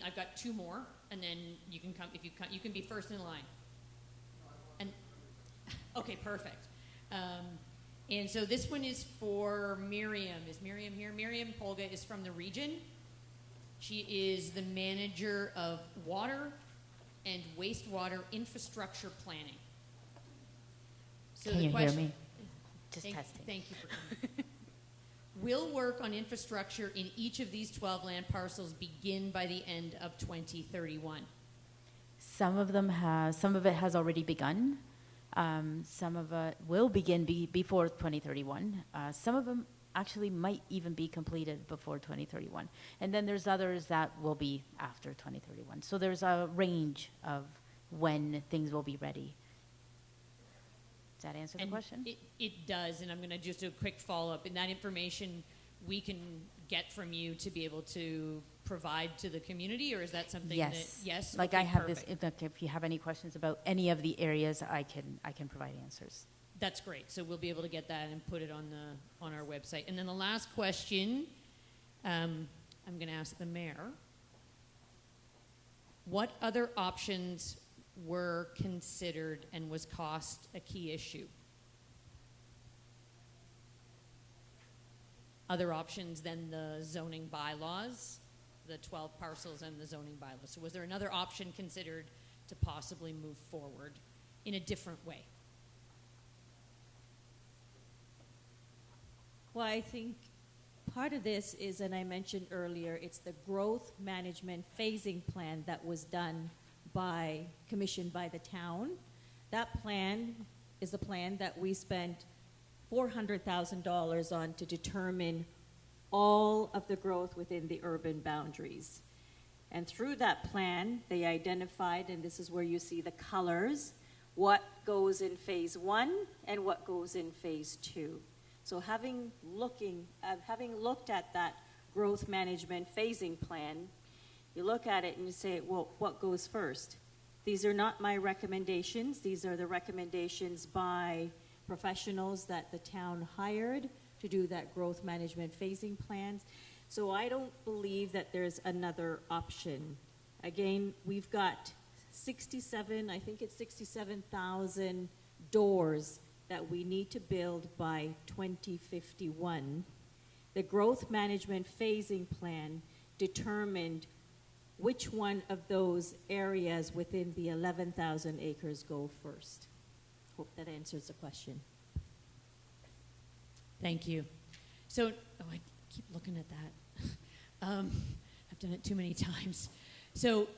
S1: I've got two more, and then you can come, if you come, you can be first in line. And, okay, perfect. And so this one is for Miriam. Is Miriam here? Miriam Polga is from the region. She is the manager of water and wastewater infrastructure planning. So
S6: Can
S1: the
S6: you hear
S1: question,
S6: me? Just testing.
S1: Thank you for coming. Will work on infrastructure in each of these 12 land parcels begin by the end of 2031?
S6: Some of it has already begun. Some of it will begin before 2031. Some of them actually might even be completed before 2031. And then there's others that will be after 2031. So there's a range of when things will be ready. Does that answer the question?
S1: It does, and I'm going to just do a quick follow-up. And that information we can get from you to be able to provide to the community, or is that something that, yes?
S6: Like
S1: okay,
S6: I have
S1: perfect.
S6: this, if you have any questions about any of the areas, I can provide answers.
S1: That's great. So we'll be able to get that and put it on our website. And then the last question, I'm going to ask the mayor. What other options were considered, and was cost a key issue? Other options than the zoning bylaws, the 12 parcels and the zoning bylaws. So was there another option considered to possibly move forward in a different way?
S2: Well, I think part of this is, and I mentioned earlier, it's the growth management phasing plan that was commissioned by the town. That plan is a plan that we spent $400,000 on to determine all of the growth within the urban boundaries. And through that plan, they identified, and this is where you see the colors, what goes in phase 1 and what goes in phase 2. So having looked at that growth management phasing plan, you look at it and you say, well, what goes first? These are not my recommendations. These are the recommendations by professionals that the town hired to do that growth management phasing plans. So I don't believe that there's another option. Again, we've got 67,000 doors that we need to build by 2051. The growth management phasing plan determined which one of those areas within the 11,000 acres go first. Hope that answers the question.
S1: Thank you. So, I keep looking at that. I've done it too many times. So,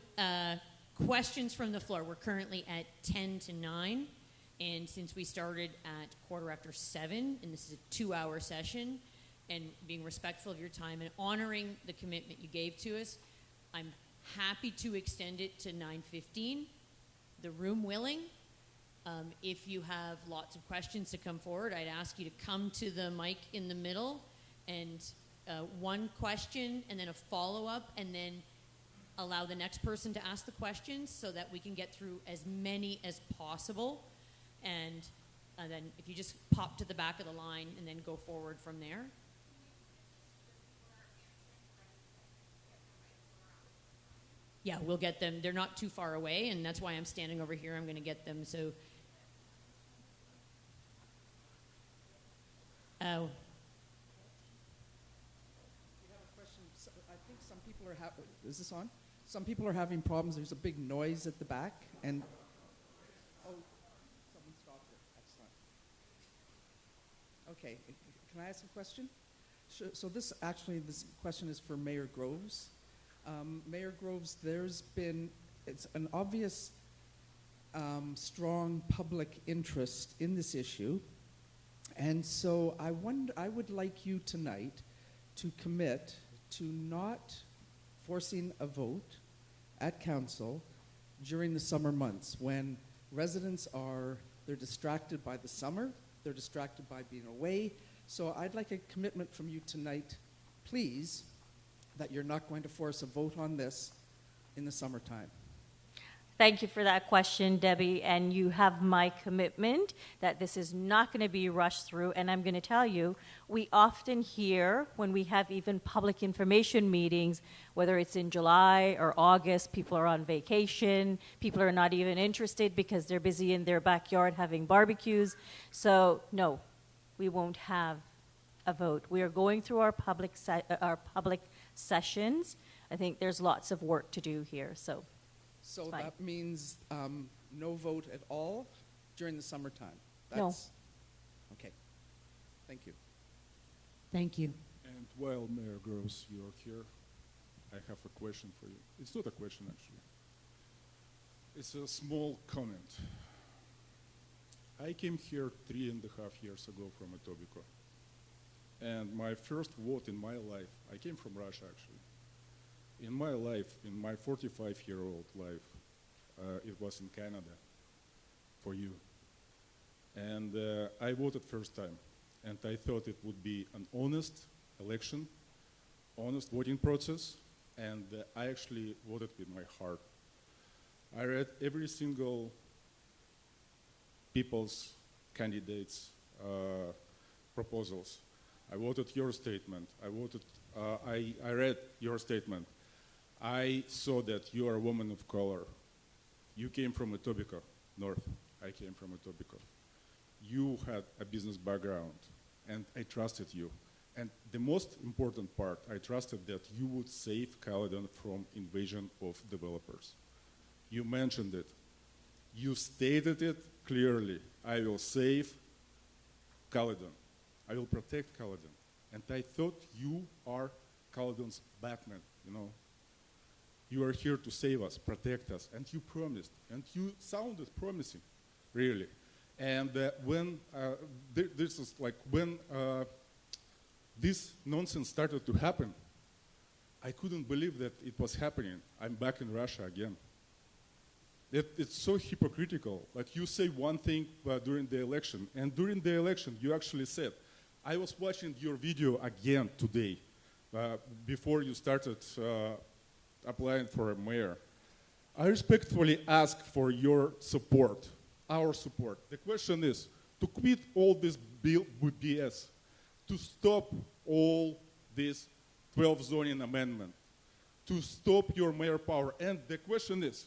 S1: questions from the floor. We're currently at 10 to 9, and since we started at 7:15, and this is a 2-hour session, and being respectful of your time and honoring the commitment you gave to us, I'm happy to extend it to 9:15, the room willing. If you have lots of questions to come forward, I'd ask you to come to the mic in the middle, and one question and then a follow-up, and then allow the next person to ask the questions so that we can get through as many as possible. And then if you just pop to the back of the line and then go forward from there. Yeah, we'll get them. They're not too far away, and that's why I'm standing over here. I'm going to get them. So,
S7: We have a question. I think some people are is this on? Some people are having problems. There's a big noise at the back, and someone stopped it. Excellent. Okay, can I ask a question? So this question is for Mayor Groves. Mayor Groves, it's an obvious strong public interest in this issue, and so I would like you tonight to commit to not forcing a vote at council during the summer months when residents they're distracted by the summer, they're distracted by being away. So I'd like a commitment from you tonight, please, that you're not going to force a vote on this in the summertime.
S2: Thank you for that question, Debbie, and you have my commitment that this is not going to be rushed through, and I'm going to tell you, we often hear when we have even public information meetings, whether it's in July or August, people are on vacation, people are not even interested because they're busy in their backyard having barbecues. So, no, we won't have a vote. We are going through our public sessions. I think there's lots of work to do here, so.
S7: So
S2: Fine.
S7: that means no vote at all during the summertime?
S2: No.
S7: Okay. Thank you.
S8: Thank you.
S9: And while Mayor Gross, you're here, I have a question for you. It's not a question, actually. It's a small comment. I came here 3.5 years ago from Etobicoke. And my first vote in my life, I came from Russia, actually. In my life, in my 45-year-old life, it was in Canada for you. And I voted first time. And I thought it would be an honest election, honest voting process. And I actually voted with my heart. I read every single people's candidates' proposals. I voted your statement. I read your statement. I saw that you are a woman of color. You came from Etobicoke North. I came from Etobicoke. You had a business background, and I trusted you. And the most important part, I trusted that you would save Caledon from invasion of developers. You mentioned it. You stated it clearly. I will save Caledon. I will protect Caledon. And I thought you are Caledon's Batman, you know. You are here to save us, protect us, and you promised, and you sounded promising, really. And when this nonsense started to happen, I couldn't believe that it was happening. I'm back in Russia again. It's so hypocritical. Like you say one thing during the election, and during the election you actually said, I was watching your video again today, before you started applying for a mayor. I respectfully ask for your support, our support. The question is to quit all this BS, to stop all this 12 zoning amendment, to stop your mayor power. And the question is,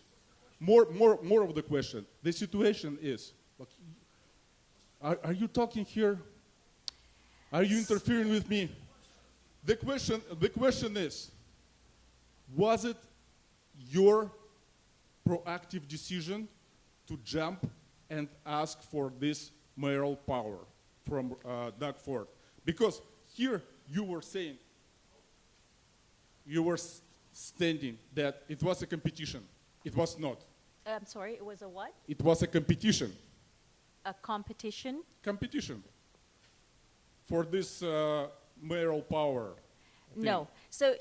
S9: more of the question, the situation is, are you talking here? Are you interfering with me? The question is, was it your proactive decision to jump and ask for this mayoral power from Doug Ford? Because here you were saying, you were standing that it was a competition. It was not.
S2: I'm sorry, it was a what?
S9: It was a competition.
S2: A competition?
S9: Competition for this mayoral power thing.
S2: No. So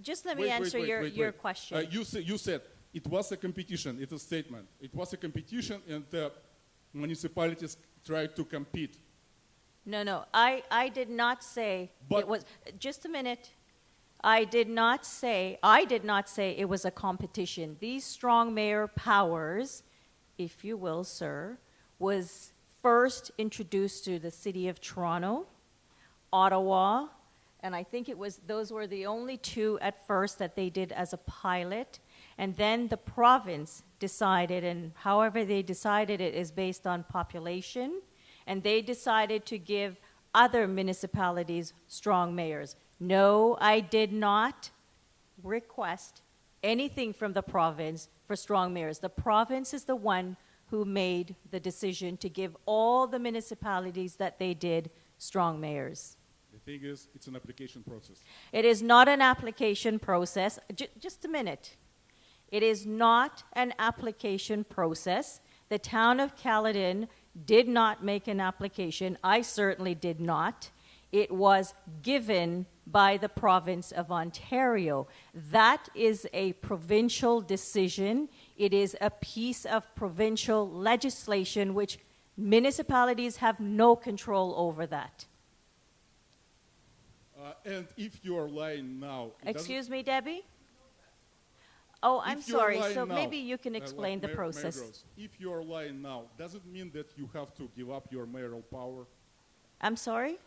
S2: just let me answer your
S9: wait.
S2: question.
S9: You said it was a competition. It's a statement. It was a competition, and municipalities tried to compete.
S2: No. I did not say
S9: But-
S2: it was. Just a minute. I did not say it was a competition. These strong mayor powers, if you will, sir, was first introduced to the city of Toronto, Ottawa, and I think those were the only two at first that they did as a pilot. And then the province decided, and however they decided it is based on population, and they decided to give other municipalities strong mayors. No, I did not request anything from the province for strong mayors. The province is the one who made the decision to give all the municipalities that they did strong mayors.
S9: The thing is, it's an application process.
S2: It is not an application process. Just a minute. It is not an application process. The town of Caledon did not make an application. I certainly did not. It was given by the province of Ontario. That is a provincial decision. It is a piece of provincial legislation which municipalities have no control over that.
S9: And if you are lying now...
S2: Excuse me, Debbie? Oh, I'm
S9: If you're
S2: sorry.
S9: lying
S2: So
S9: now,
S2: maybe you can
S9: like
S2: explain the
S9: Mayor
S2: process.
S9: Gross, if you're lying now, does it mean that you have to give up your mayoral power?
S2: I'm sorry?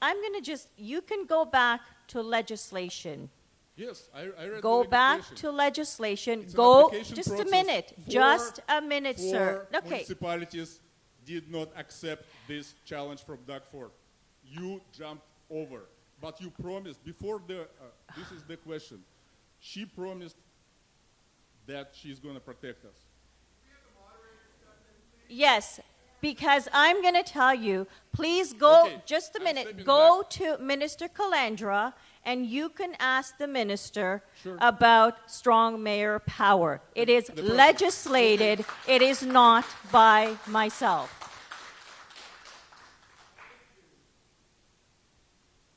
S2: I'm going to just, you can go back to legislation.
S9: Yes, I read
S2: Go
S9: the
S2: back
S9: legislation.
S2: to legislation.
S9: It's an
S2: Go,
S9: application
S2: just a
S9: process.
S2: minute. Just a minute, sir.
S9: Four
S2: Okay.
S9: municipalities did not accept this challenge from Doug Ford. You jumped over. But you promised, before this is the question, she promised that she's going to protect us.
S2: Yes, because I'm going to tell you, please go,
S9: Okay,
S2: just a
S9: I'm
S2: minute,
S9: stepping
S2: go
S9: back.
S2: to Minister Calandra, and you can ask the minister
S9: Sure.
S2: about strong mayor power. It is
S9: person.
S2: legislated, it is not by myself.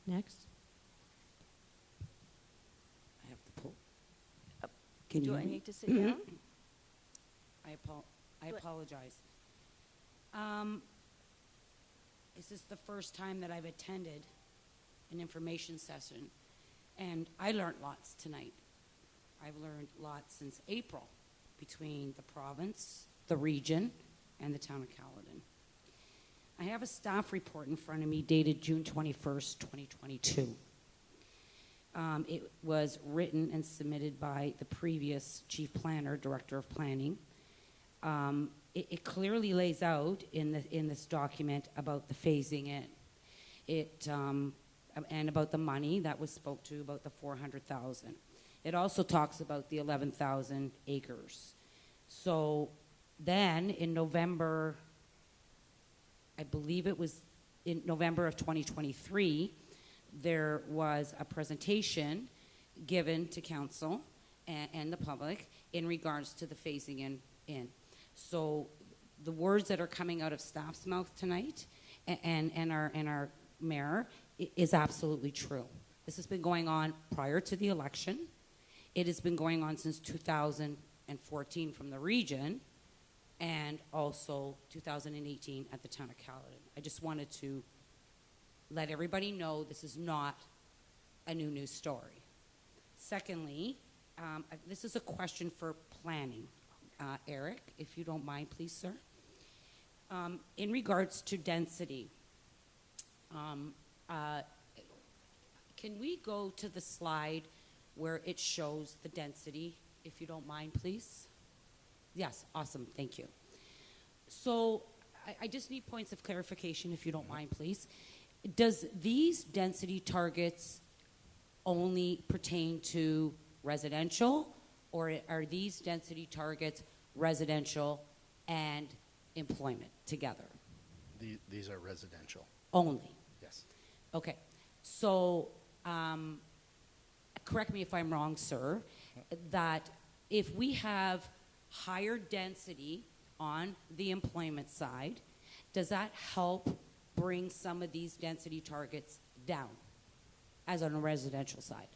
S8: Next.
S10: I have to pull. Can you
S2: Do
S10: hear
S2: I
S10: me?
S2: need to sit down?
S10: I apologize. This is the first time that I've attended an information session, and I learned lots tonight. I've learned lots since April between the province, the region, and the town of Caledon. I have a staff report in front of me dated June 21st, 2022. It was written and submitted by the previous chief planner, director of planning. It clearly lays out in this document about the phasing in, and about the money that was spoke to, about the 400,000. It also talks about the 11,000 acres. So then in November, I believe it was in November of 2023, there was a presentation given to council and the public in regards to the phasing in. So the words that are coming out of staff's mouth tonight and our mayor is absolutely true. This has been going on prior to the election. It has been going on since 2014 from the region, and also 2018 at the town of Caledon. I just wanted to let everybody know this is not a new news story. Secondly, this is a question for planning. Eric, if you don't mind, please, sir. In regards to density, can we go to the slide where it shows the density, if you don't mind, please? Yes, awesome, thank you. So I just need points of clarification, if you don't mind, please. Does these density targets only pertain to residential, or are these density targets residential and employment together?
S3: These are residential.
S10: Only?
S3: Yes.
S10: Okay. So, correct me if I'm wrong, sir, that if we have higher density on the employment side, does that help bring some of these density targets down, as on the residential side?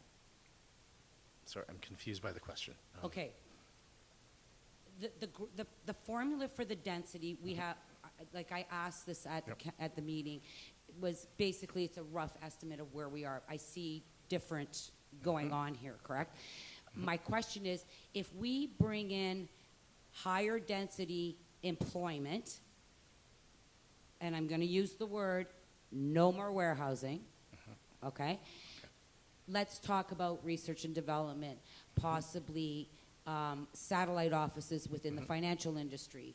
S3: Sorry, I'm confused by the question.
S10: Okay. The formula for the density we have, like I asked this at the meeting, was basically it's a rough estimate of where we are. I see different going on here, correct? My question is, if we bring in higher density employment, and I'm going to use the word no more warehousing, okay? Let's talk about research and development, possibly satellite offices within the financial industry,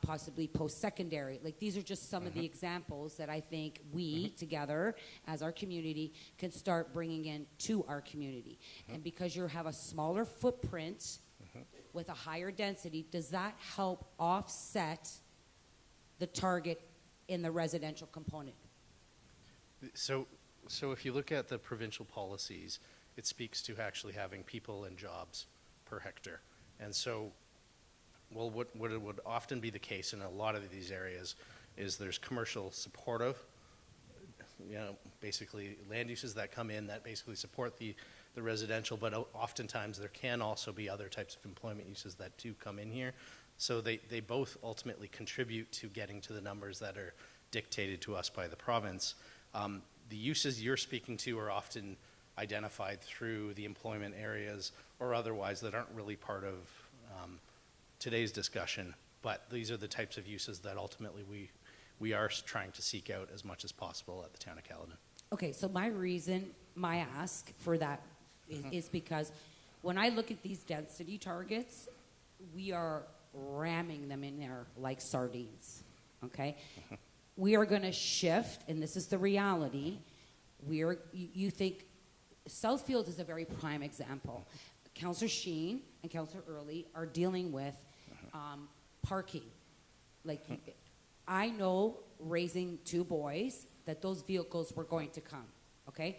S10: possibly post-secondary. Like, these are just some of the examples that I think we, together, as our community, can start bringing in to our community. And because you have a smaller footprint with a higher density, does that help offset the target in the residential component?
S3: So if you look at the provincial policies, it speaks to actually having people and jobs per hectare. And so, well, what it would often be the case in a lot of these areas is there's commercial supportive, basically land uses that come in that basically support the residential, but oftentimes there can also be other types of employment uses that do come in here. So they both ultimately contribute to getting to the numbers that are dictated to us by the province. The uses you're speaking to are often identified through the employment areas or otherwise that aren't really part of today's discussion. But these are the types of uses that ultimately we are trying to seek out as much as possible at the town of Caledon.
S10: Okay, so my ask for that is because when I look at these density targets, we are ramming them in there like sardines, okay? We are going to shift, and this is the reality. You think Southfield is a very prime example. Councillor Sheen and Councillor Early are dealing with parking. Like, I know raising 2 boys that those vehicles were going to come, okay?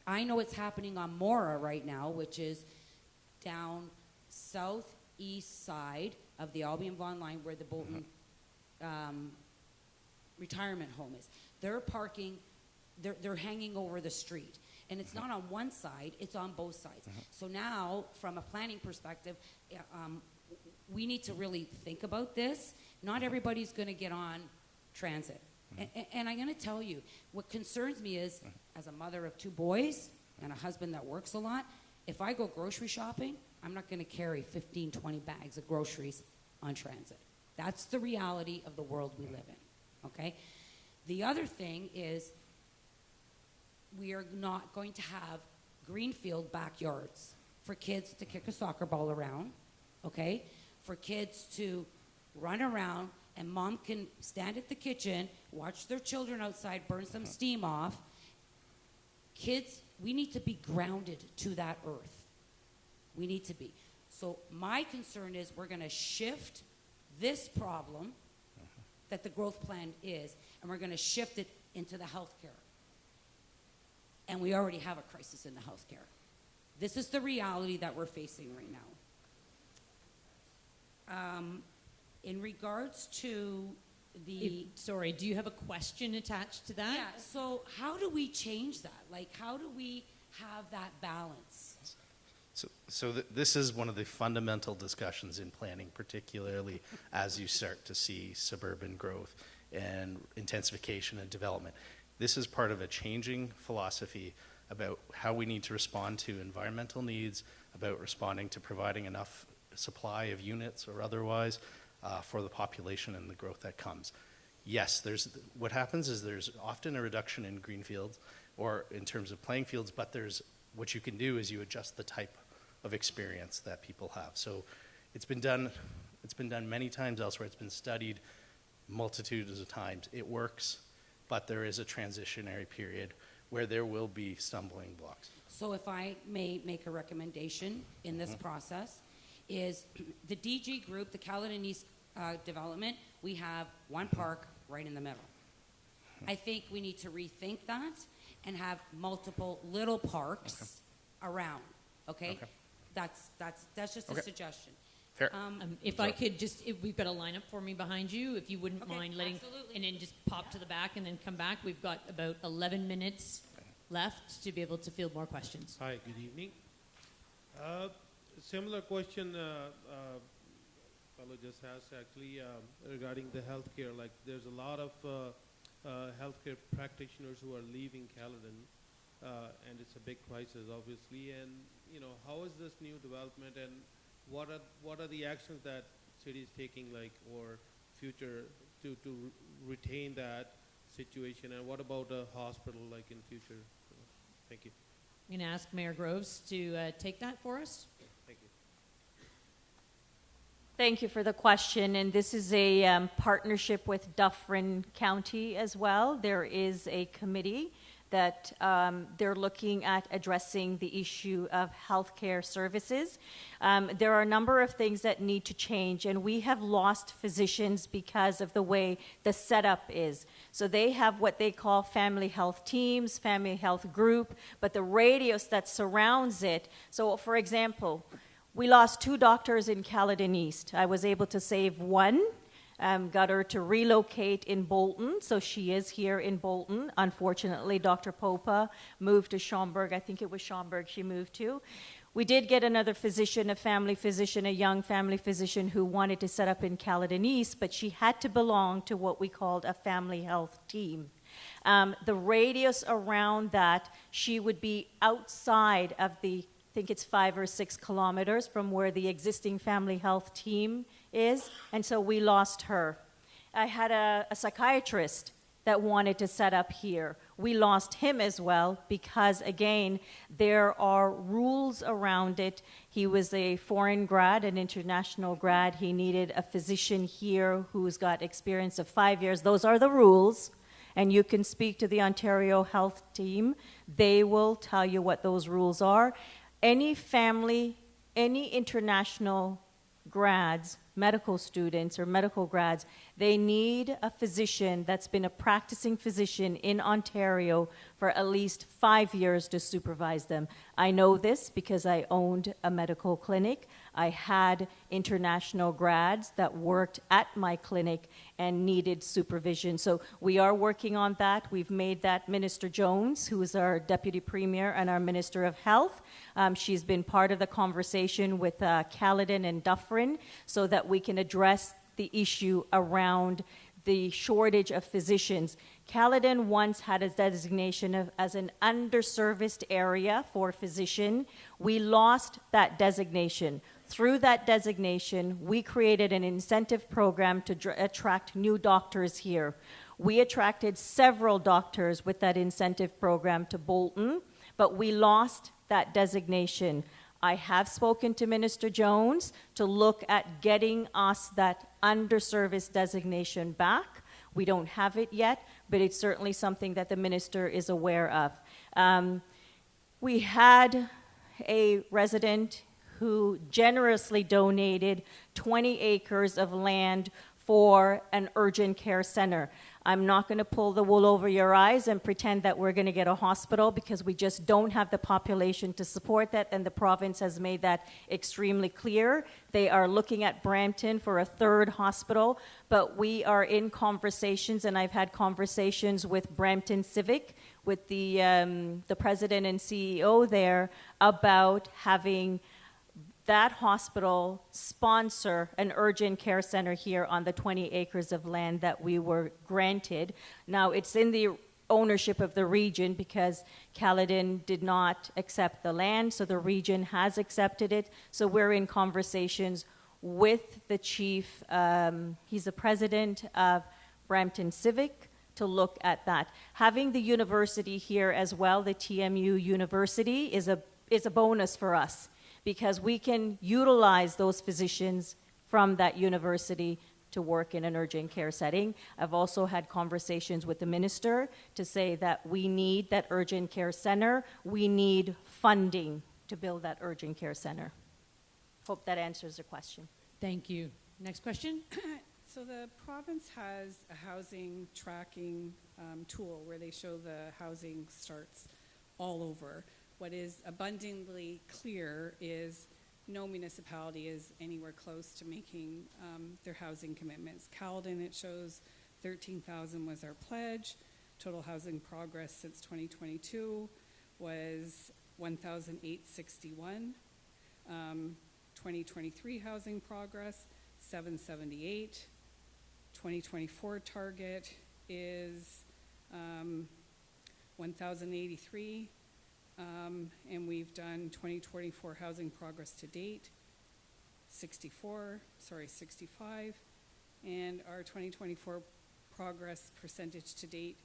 S10: I know it's happening on Mora right now, which is down southeast side of the Albion Vaughan line where the Bolton retirement home is. They're parking, they're hanging over the street. And it's not on one side, it's on both sides. So now, from a planning perspective, we need to really think about this. Not everybody's going to get on transit. And I'm going to tell you, what concerns me is, as a mother of 2 boys and a husband that works a lot, if I go grocery shopping, I'm not going to carry 15, 20 bags of groceries on transit. That's the reality of the world we live in, okay? The other thing is, we are not going to have greenfield backyards for kids to kick a soccer ball around, okay? For kids to run around and mom can stand at the kitchen, watch their children outside burn some steam off. Kids, we need to be grounded to that earth. We need to be. So my concern is we're going to shift this problem that the growth plan is, and we're going to shift it into the healthcare. And we already have a crisis in the healthcare. This is the reality that we're facing right now. In regards to the...
S1: Sorry, do you have a question attached to that?
S10: Yeah, so how do we change that? Like, how do we have that balance?
S3: This is one of the fundamental discussions in planning, particularly as you start to see suburban growth and intensification and development. This is part of a changing philosophy about how we need to respond to environmental needs, about responding to providing enough supply of units or otherwise for the population and the growth that comes. Yes, what happens is there's often a reduction in greenfields or in terms of playing fields, but what you can do is you adjust the type of experience that people have. So it's been done many times elsewhere. It's been studied multitudes of times. It works, but there is a transitionary period where there will be stumbling blocks.
S10: So if I may make a recommendation in this process, is the DG group, the Caledon East development, we have one park right in the middle. I think we need to rethink that and have multiple little parks around, okay? That's just a suggestion.
S3: Fair.
S1: If I could if we've got a lineup for me behind you, if you wouldn't mind letting,
S10: absolutely.
S1: and then just pop to the back and then come back. We've got about 11 minutes left to be able to field more questions.
S11: Hi, good evening. Similar question fellow just asked actually regarding the healthcare. Like, there's a lot of healthcare practitioners who are leaving Caledon, and it's a big crisis, obviously. And how is this new development, and what are the actions that city is taking, like, or future to retain that situation? And what about a hospital, like, in future? Thank you.
S1: I'm going to ask Mayor Groves to take that for us.
S11: Thank you.
S2: Thank you for the question, and this is a partnership with Dufferin County as well. There is a committee that they're looking at addressing the issue of healthcare services. There are a number of things that need to change, and we have lost physicians because of the way the setup is. So they have what they call family health teams, family health group, but the radius that surrounds it. So, for example, we lost 2 doctors in Caledon East. I was able to save 1. Got her to relocate in Bolton, so she is here in Bolton. Unfortunately, Dr. Popa moved to Schaumburg. I think it was Schaumburg she moved to. We did get another physician, a family physician, a young family physician who wanted to set up in Caledon East, but she had to belong to what we called a family health team. The radius around that, she would be outside of the, I think it's 5 or 6 kilometers from where the existing family health team is, and so we lost her. I had a psychiatrist that wanted to set up here. We lost him as well because, again, there are rules around it. He was a foreign grad, an international grad. He needed a physician here who's got experience of 5 years. Those are the rules, and you can speak to the Ontario Health team. They will tell you what those rules are. Any family, any international grads, medical students or medical grads, they need a physician that's been a practicing physician in Ontario for at least 5 years to supervise them. I know this because I owned a medical clinic. I had international grads that worked at my clinic and needed supervision. So we are working on that. We've made that Minister Jones, who is our Deputy Premier and our Minister of Health. She's been part of the conversation with Caledon and Dufferin so that we can address the issue around the shortage of physicians. Caledon once had a designation as an underserviced area for physician. We lost that designation. Through that designation, we created an incentive program to attract new doctors here. We attracted several doctors with that incentive program to Bolton, but we lost that designation. I have spoken to Minister Jones to look at getting us that underserviced designation back. We don't have it yet, but it's certainly something that the minister is aware of. We had a resident who generously donated 20 acres of land for an urgent care center. I'm not going to pull the wool over your eyes and pretend that we're going to get a hospital because we just don't have the population to support that, and the province has made that extremely clear. They are looking at Brampton for a third hospital, but we are in conversations, and I've had conversations with Brampton Civic, with the president and CEO there, about having that hospital sponsor an urgent care center here on the 20 acres of land that we were granted. Now, it's in the ownership of the region because Caledon did not accept the land, so the region has accepted it. So we're in conversations with the chief. He's the president of Brampton Civic, to look at that. Having the university here as well, the TMU University, is a bonus for us, because we can utilize those physicians from that university to work in an urgent care setting. I've also had conversations with the minister to say that we need that urgent care center. We need funding to build that urgent care center. Hope that answers the question.
S8: Thank you. Next question.
S12: So the province has a housing tracking tool where they show the housing starts all over. What is abundantly clear is no municipality is anywhere close to making their housing commitments. Caledon, it shows 13,000 was our pledge. Total housing progress since 2022 was 1,861. 2023 housing progress, 778. 2024 target is 1,083. And we've done 2024 housing progress to date, 65, and our 2024 progress percentage to date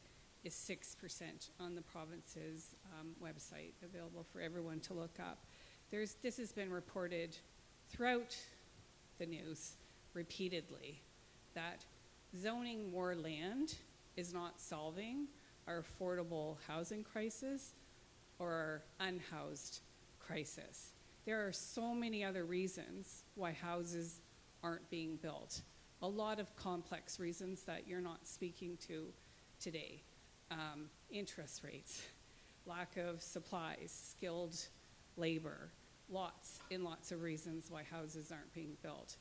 S12: is 6% on the province's website, available for everyone to look up. This has been reported throughout the news repeatedly, that zoning more land is not solving our affordable housing crisis or our unhoused crisis. There are so many other reasons why houses aren't being built. A lot of complex reasons that you're not speaking to today. Interest rates, lack of supplies, skilled labor, lots of reasons why houses aren't being built.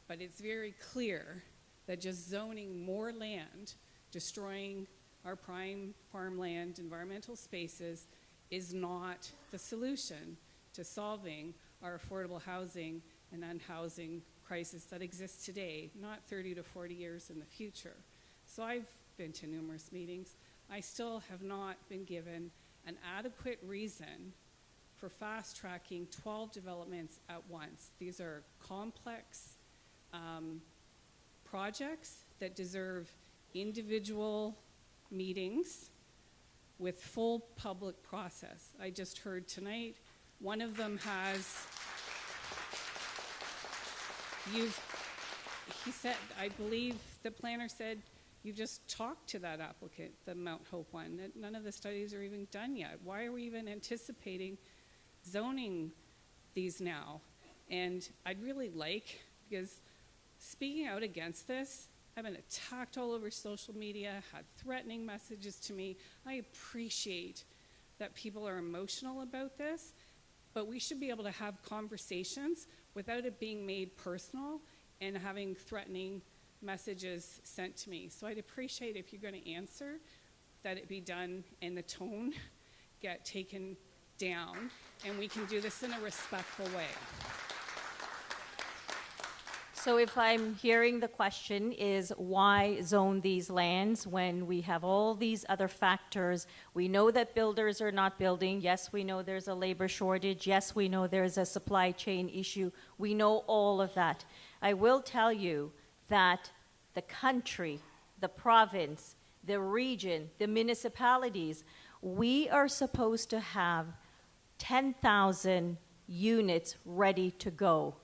S12: But it's very clear that just zoning more land, destroying our prime farmland, environmental spaces, is not the solution to solving our affordable housing and unhousing crisis that exists today, not 30 to 40 years in the future. So I've been to numerous meetings. I still have not been given an adequate reason for fast-tracking 12 developments at once. These are complex projects that deserve individual meetings with full public process. I just heard tonight, one of them has, he said, I believe the planner said, you've just talked to that applicant, the Mount Hope one, that none of the studies are even done yet. Why are we even anticipating zoning these now? And I'd really like, because speaking out against this, I've been attacked all over social media, had threatening messages to me. I appreciate that people are emotional about this, but we should be able to have conversations without it being made personal and having threatening messages sent to me. So I'd appreciate if you're going to answer that it be done and the tone get taken down, and we can do this in a respectful way.
S2: So if I'm hearing the question is why zone these lands when we have all these other factors? We know that builders are not building. Yes, we know there's a labor shortage. Yes, we know there's a supply chain issue. We know all of that. I will tell you that the country, the province, the region, the municipalities, we are supposed to have 10,000 units ready to go.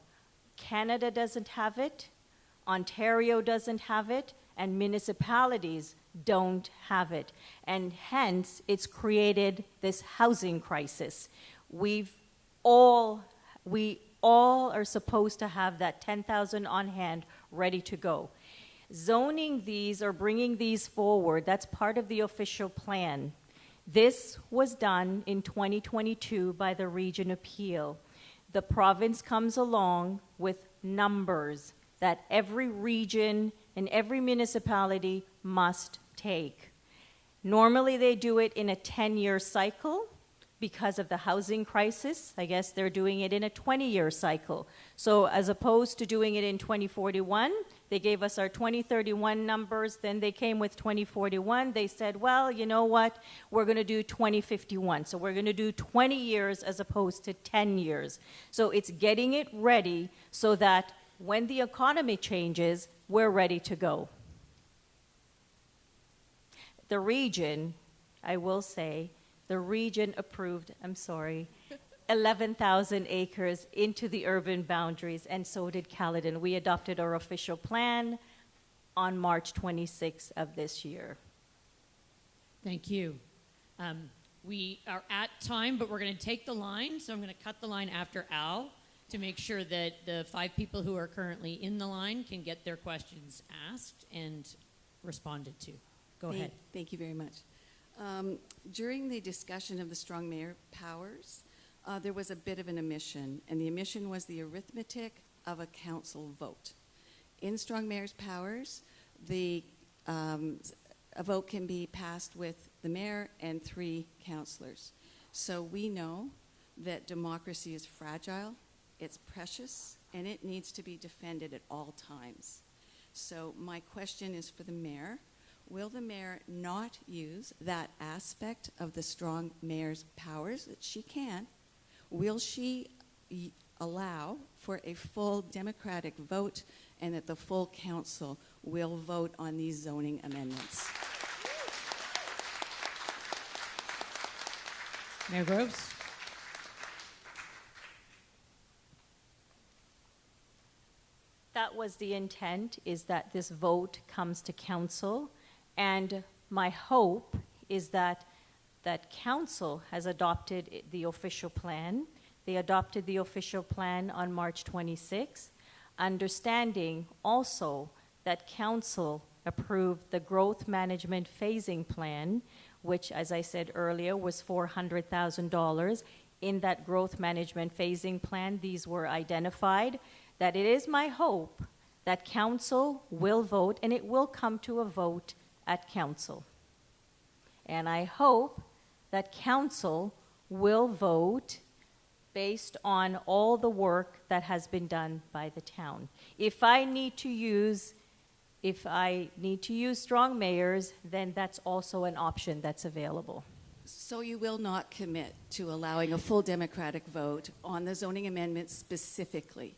S2: Canada doesn't have it, Ontario doesn't have it, and municipalities don't have it. And hence, it's created this housing crisis. We all are supposed to have that 10,000 on hand ready to go. Zoning these or bringing these forward, that's part of the official plan. This was done in 2022 by the Region Appeal. The province comes along with numbers that every region and every municipality must take. Normally they do it in a 10-year cycle. Because of the housing crisis, I guess they're doing it in a 20-year cycle. So as opposed to doing it in 2041, they gave us our 2031 numbers, then they came with 2041. They said, well, you know what, we're going to do 2051. So we're going to do 20 years as opposed to 10 years. So it's getting it ready so that when the economy changes, we're ready to go. The region, I will say, the region approved, 11,000 acres into the urban boundaries, and so did Caledon. We adopted our official plan on March 26th of this year.
S8: Thank you. We are at time, but we're going to take the line, so I'm going to cut the line after Al to make sure that the 5 people who are currently in the line can get their questions asked and responded to. Go ahead.
S13: Thank you very much. During the discussion of the strong mayor powers, there was a bit of an omission, and the omission was the arithmetic of a council vote. In strong mayor's powers, a vote can be passed with the mayor and 3 councillors. So we know that democracy is fragile, it's precious, and it needs to be defended at all times. So my question is for the mayor. Will the mayor not use that aspect of the strong mayor's powers that she can? Will she allow for a full democratic vote and that the full council will vote on these zoning amendments?
S8: Mayor Groves?
S2: That was the intent, is that this vote comes to council. And my hope is that council has adopted the official plan. They adopted the official plan on March 26th, understanding also that council approved the growth management phasing plan, which, as I said earlier, was $400,000. In that growth management phasing plan, these were identified. That it is my hope that council will vote, and it will come to a vote at council. And I hope that council will vote based on all the work that has been done by the town. If I need to use if I need to use strong mayors, then that's also an option that's available.
S13: So you will not commit to allowing a full Democratic vote on the zoning amendments specifically?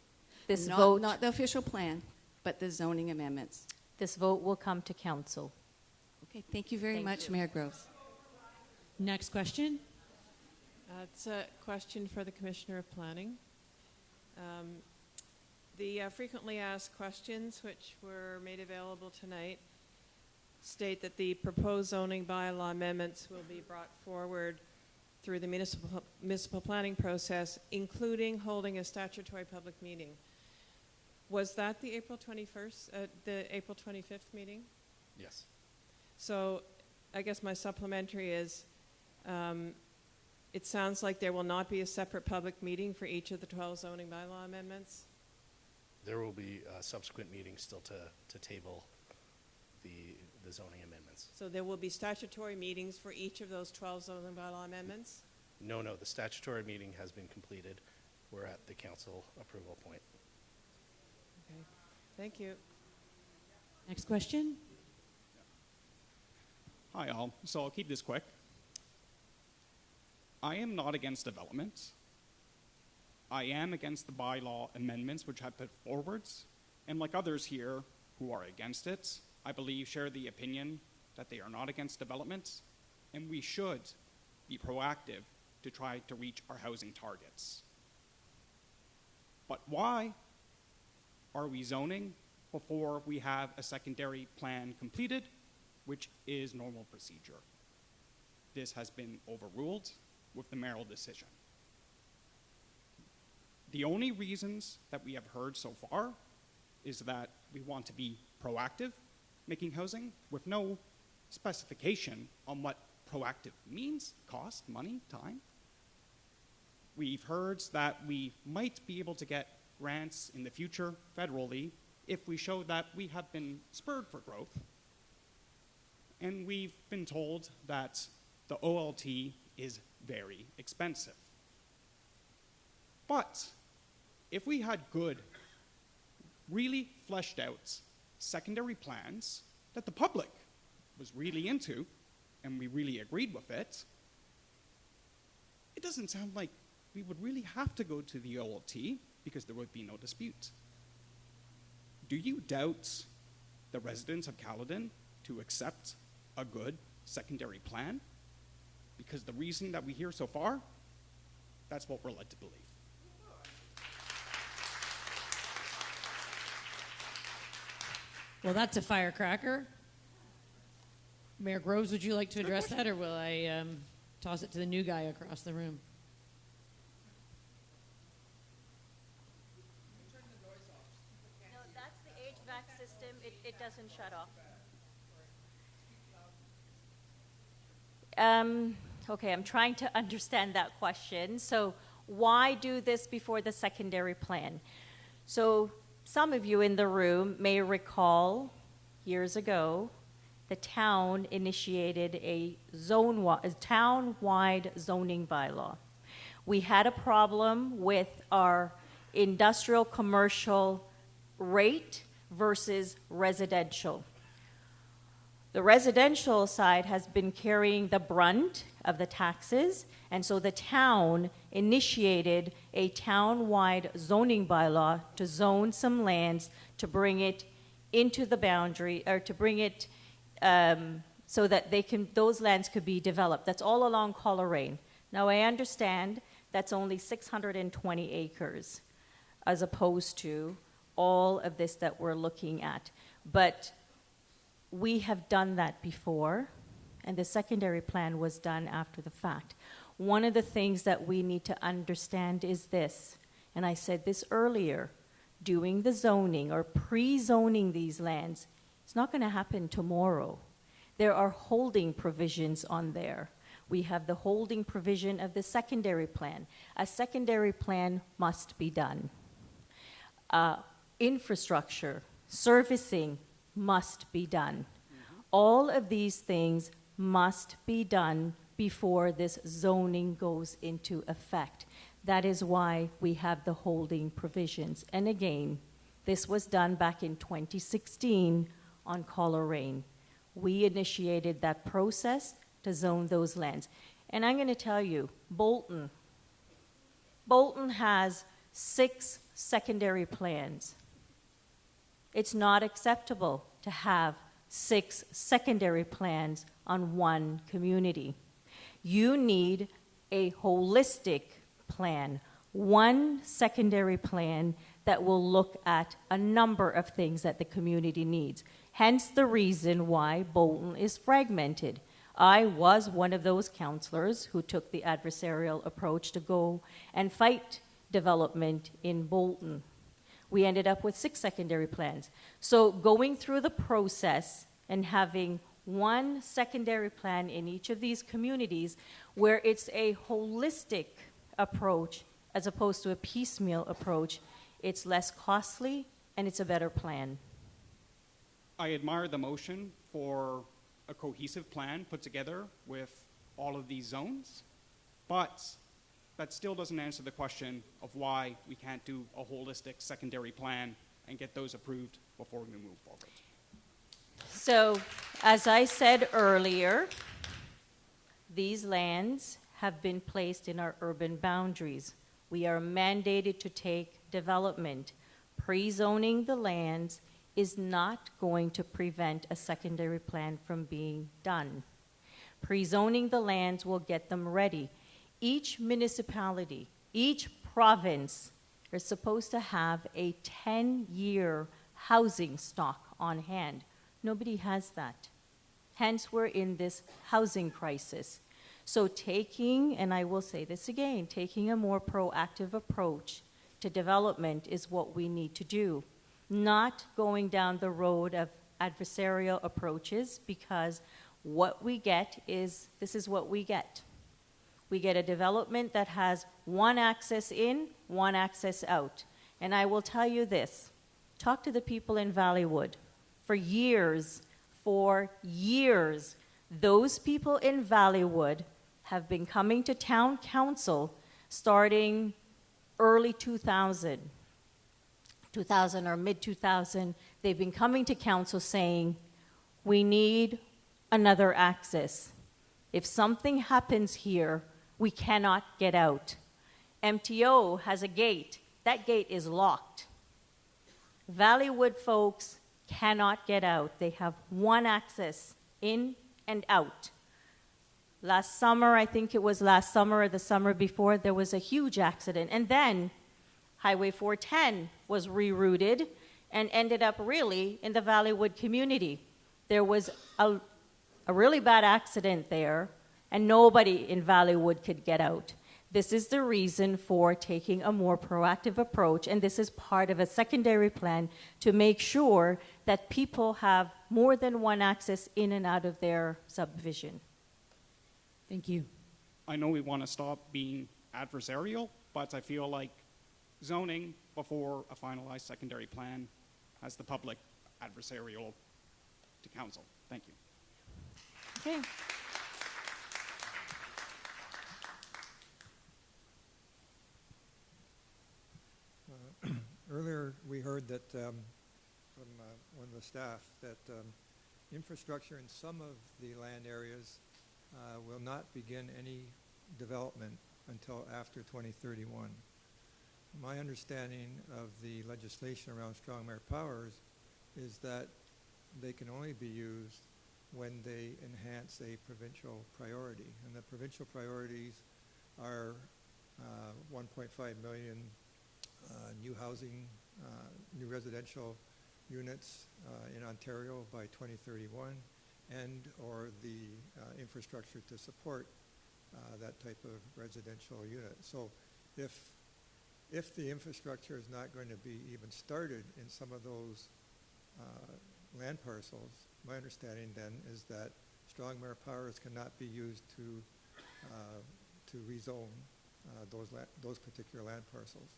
S2: This
S13: not,
S2: vote,
S13: not the official plan, but the zoning amendments?
S2: this vote will come to council.
S13: Okay, thank you very
S2: Thank
S13: much,
S2: you.
S13: Mayor Groves.
S8: Next question.
S14: It's a question for the Commissioner of Planning. The frequently asked questions, which were made available tonight, state that the proposed zoning bylaw amendments will be brought forward through the municipal planning process, including holding a statutory public meeting. Was that the April 21st, the April 25th meeting?
S3: Yes.
S14: So I guess my supplementary is, it sounds like there will not be a separate public meeting for each of the 12 zoning bylaw amendments.
S3: There will be subsequent meetings still to table the zoning amendments.
S14: So there will be statutory meetings for each of those 12 zoning bylaw amendments?
S3: No, the statutory meeting has been completed. We're at the council approval point.
S14: Okay, thank you.
S8: Next question.
S15: Hi all, so I'll keep this quick. I am not against development. I am against the bylaw amendments which have put forwards, and like others here who are against it, I believe share the opinion that they are not against development, and we should be proactive to try to reach our housing targets. But why are we zoning before we have a secondary plan completed, which is normal procedure? This has been overruled with the mayoral decision. The only reasons that we have heard so far is that we want to be proactive, making housing, with no specification on what proactive means: cost, money, time. We've heard that we might be able to get grants in the future federally if we show that we have been spurred for growth. And we've been told that the OLT is very expensive. But if we had good, really fleshed out secondary plans that the public was really into, and we really agreed with it, it doesn't sound like we would really have to go to the OLT because there would be no dispute. Do you doubt the residents of Caledon to accept a good secondary plan? Because the reason that we hear so far, that's what we're led to believe.
S8: Well, that's a firecracker. Mayor Groves, would you like to address that, or will I toss it to the new guy across the room?
S2: No, that's the HVAC system. It doesn't shut off. Okay, I'm trying to understand that question. So why do this before the secondary plan? So some of you in the room may recall years ago, the town initiated a town-wide zoning bylaw. We had a problem with our industrial commercial rate versus residential. The residential side has been carrying the brunt of the taxes, and so the town initiated a town-wide zoning bylaw to zone some lands to bring it into the boundary, or to bring it so that those lands could be developed. That's all along Coleraine. Now I understand that's only 620 acres as opposed to all of this that we're looking at. But we have done that before, and the secondary plan was done after the fact. One of the things that we need to understand is this, and I said this earlier, doing the zoning or pre-zoning these lands, it's not going to happen tomorrow. There are holding provisions on there. We have the holding provision of the secondary plan. A secondary plan must be done. Infrastructure, servicing must be done. All of these things must be done before this zoning goes into effect. That is why we have the holding provisions. And again, this was done back in 2016 on Coleraine. We initiated that process to zone those lands. And I'm going to tell you, Bolton has 6 secondary plans. It's not acceptable to have 6 secondary plans on one community. You need a holistic plan, one secondary plan that will look at a number of things that the community needs. Hence the reason why Bolton is fragmented. I was one of those councillors who took the adversarial approach to go and fight development in Bolton. We ended up with 6 secondary plans. So going through the process and having one secondary plan in each of these communities where it's a holistic approach as opposed to a piecemeal approach, it's less costly and it's a better plan.
S15: I admire the motion for a cohesive plan put together with all of these zones, but that still doesn't answer the question of why we can't do a holistic secondary plan and get those approved before we move forward.
S2: So, as I said earlier, these lands have been placed in our urban boundaries. We are mandated to take development. Pre-zoning the lands is not going to prevent a secondary plan from being done. Pre-zoning the lands will get them ready. Each municipality, each province is supposed to have a 10-year housing stock on hand. Nobody has that. Hence, we're in this housing crisis. So taking, and I will say this again, taking a more proactive approach to development is what we need to do. Not going down the road of adversarial approaches, because what we get is, this is what we get. We get a development that has one access in, one access out. And I will tell you this, talk to the people in Valleywood. For years, those people in Valleywood have been coming to town council starting early 2000 or mid-2000. They've been coming to council saying, we need another access. If something happens here, we cannot get out. MTO has a gate. That gate is locked. Valleywood folks cannot get out. They have one access, in and out. Last summer, I think it was last summer or the summer before, there was a huge accident. And then Highway 410 was rerouted and ended up really in the Valleywood community. There was a really bad accident there, and nobody in Valleywood could get out. This is the reason for taking a more proactive approach, and this is part of a secondary plan to make sure that people have more than one access in and out of their subdivision.
S8: Thank you.
S15: I know we want to stop being adversarial, but I feel like zoning before a finalized secondary plan has the public adversarial to council. Thank you.
S2: Okay.
S16: Earlier, we heard that from one of the staff that infrastructure in some of the land areas will not begin any development until after 2031. My understanding of the legislation around strong mare powers is that they can only be used when they enhance a provincial priority. And the provincial priorities are 1.5 million new housing, new residential units in Ontario by 2031, and or the infrastructure to support that type of residential unit. So if the infrastructure is not going to be even started in some of those land parcels, my understanding then is that strong mare powers cannot be used to rezone those particular land parcels.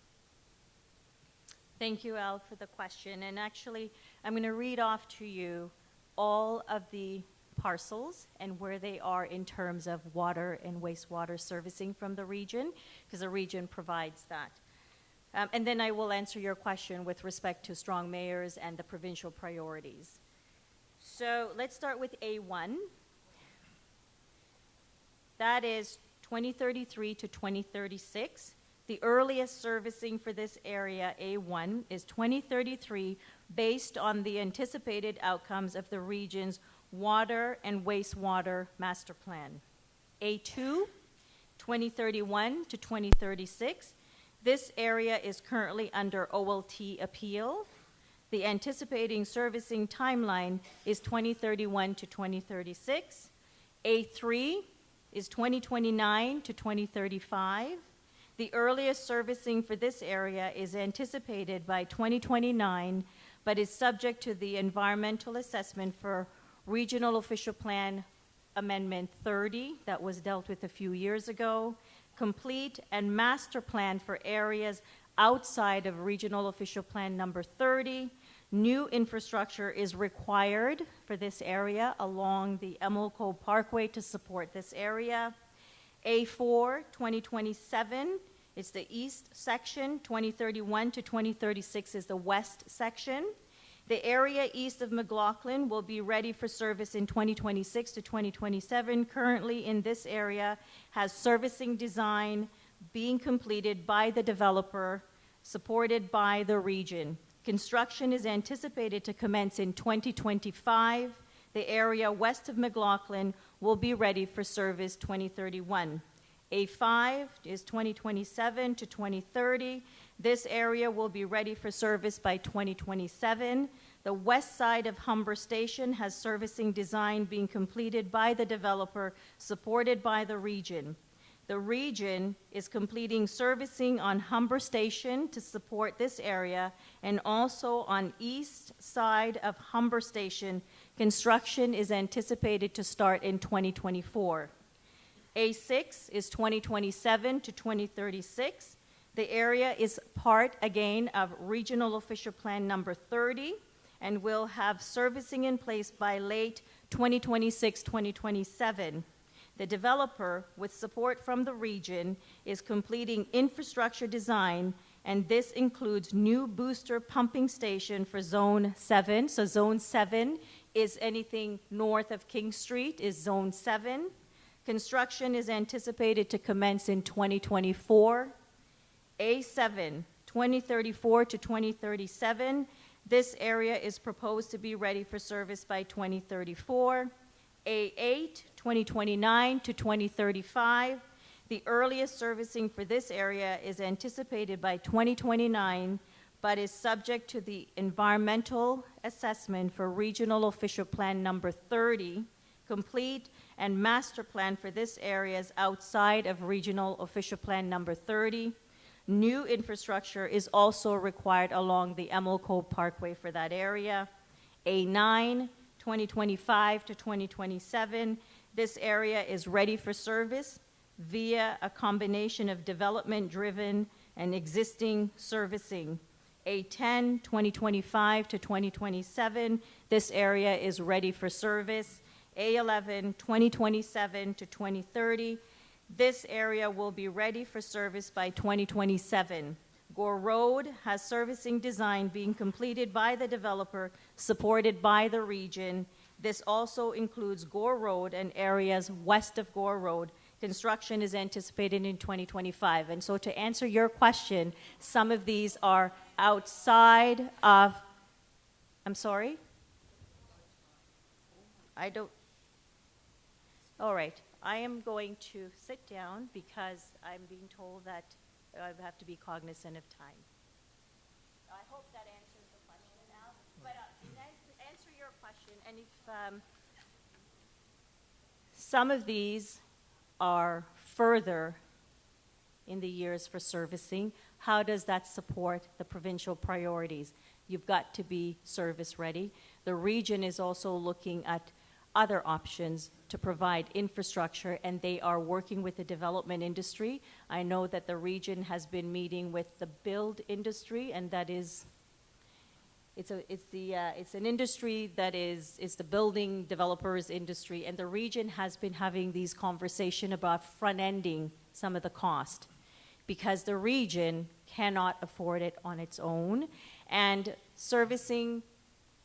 S2: Thank you, Al, for the question. And actually, I'm going to read off to you all of the parcels and where they are in terms of water and wastewater servicing from the region, because the region provides that. And then I will answer your question with respect to strong mayors and the provincial priorities. So let's start with A1. That is 2033 to 2036. The earliest servicing for this area, A1, is 2033, based on the anticipated outcomes of the region's water and wastewater master plan. A2, 2031 to 2036. This area is currently under OLT appeal. The anticipating servicing timeline is 2031 to 2036. A3 is 2029 to 2035. The earliest servicing for this area is anticipated by 2029, but is subject to the environmental assessment for Regional Official Plan Amendment 30 that was dealt with a few years ago, complete and master plan for areas outside of Regional Official Plan number 30. New infrastructure is required for this area along the Emilco Parkway to support this area. A4, 2027 is the east section. 2031 to 2036 is the west section. The area east of McLaughlin will be ready for service in 2026 to 2027. Currently in this area has servicing design being completed by the developer, supported by the region. Construction is anticipated to commence in 2025. The area west of McLaughlin will be ready for service 2031. A5 is 2027 to 2030. This area will be ready for service by 2027. The west side of Humber Station has servicing design being completed by the developer, supported by the region. The region is completing servicing on Humber Station to support this area, and also on east side of Humber Station, construction is anticipated to start in 2024. A6 is 2027 to 2036. The area is part, again, of Regional Official Plan number 30, and will have servicing in place by late 2026-2027. The developer, with support from the region, is completing infrastructure design, and this includes new booster pumping station for Zone 7. So Zone 7 is anything north of King Street, is Zone 7. Construction is anticipated to commence in 2024. A7, 2034 to 2037. This area is proposed to be ready for service by 2034. A8, 2029 to 2035. The earliest servicing for this area is anticipated by 2029, but is subject to the environmental assessment for Regional Official Plan number 30, complete and master plan for this area is outside of Regional Official Plan number 30. New infrastructure is also required along the Emilco Parkway for that area. A9, 2025 to 2027. This area is ready for service via a combination of development-driven and existing servicing. A10, 2025 to 2027. This area is ready for service. A11, 2027 to 2030. This area will be ready for service by 2027. Gore Road has servicing design being completed by the developer, supported by the region. This also includes Gore Road and areas west of Gore Road. Construction is anticipated in 2025. And so to answer your question, some of these are outside of, I'm sorry? I don't, all right. I am going to sit down because I'm being told that I have to be cognizant of time. I hope that answers the question, Al. But to answer your question, and if some of these are further in the years for servicing, how does that support the provincial priorities? You've got to be service ready. The region is also looking at other options to provide infrastructure, and they are working with the development industry. I know that the region has been meeting with the build industry, and that is, it's an industry that is the building developers industry, and the region has been having these conversations about front-ending some of the cost because the region cannot afford it on its own, and servicing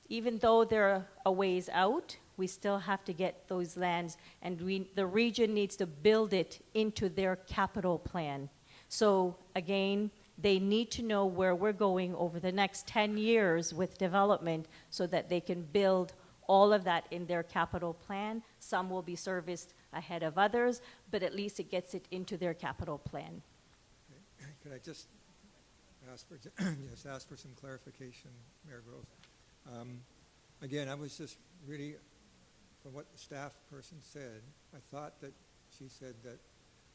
S2: even though they're a ways out, we still have to get those lands, and the region needs to build it into their capital plan. So again, they need to know where we're going over the next 10 years with development so that they can build all of that in their capital plan. Some will be serviced ahead of others, but at least it gets it into their capital plan.
S16: Okay. Could I just ask for some clarification, Mayor Gross? Again, I was just really, from what the staff person said, I thought that she said that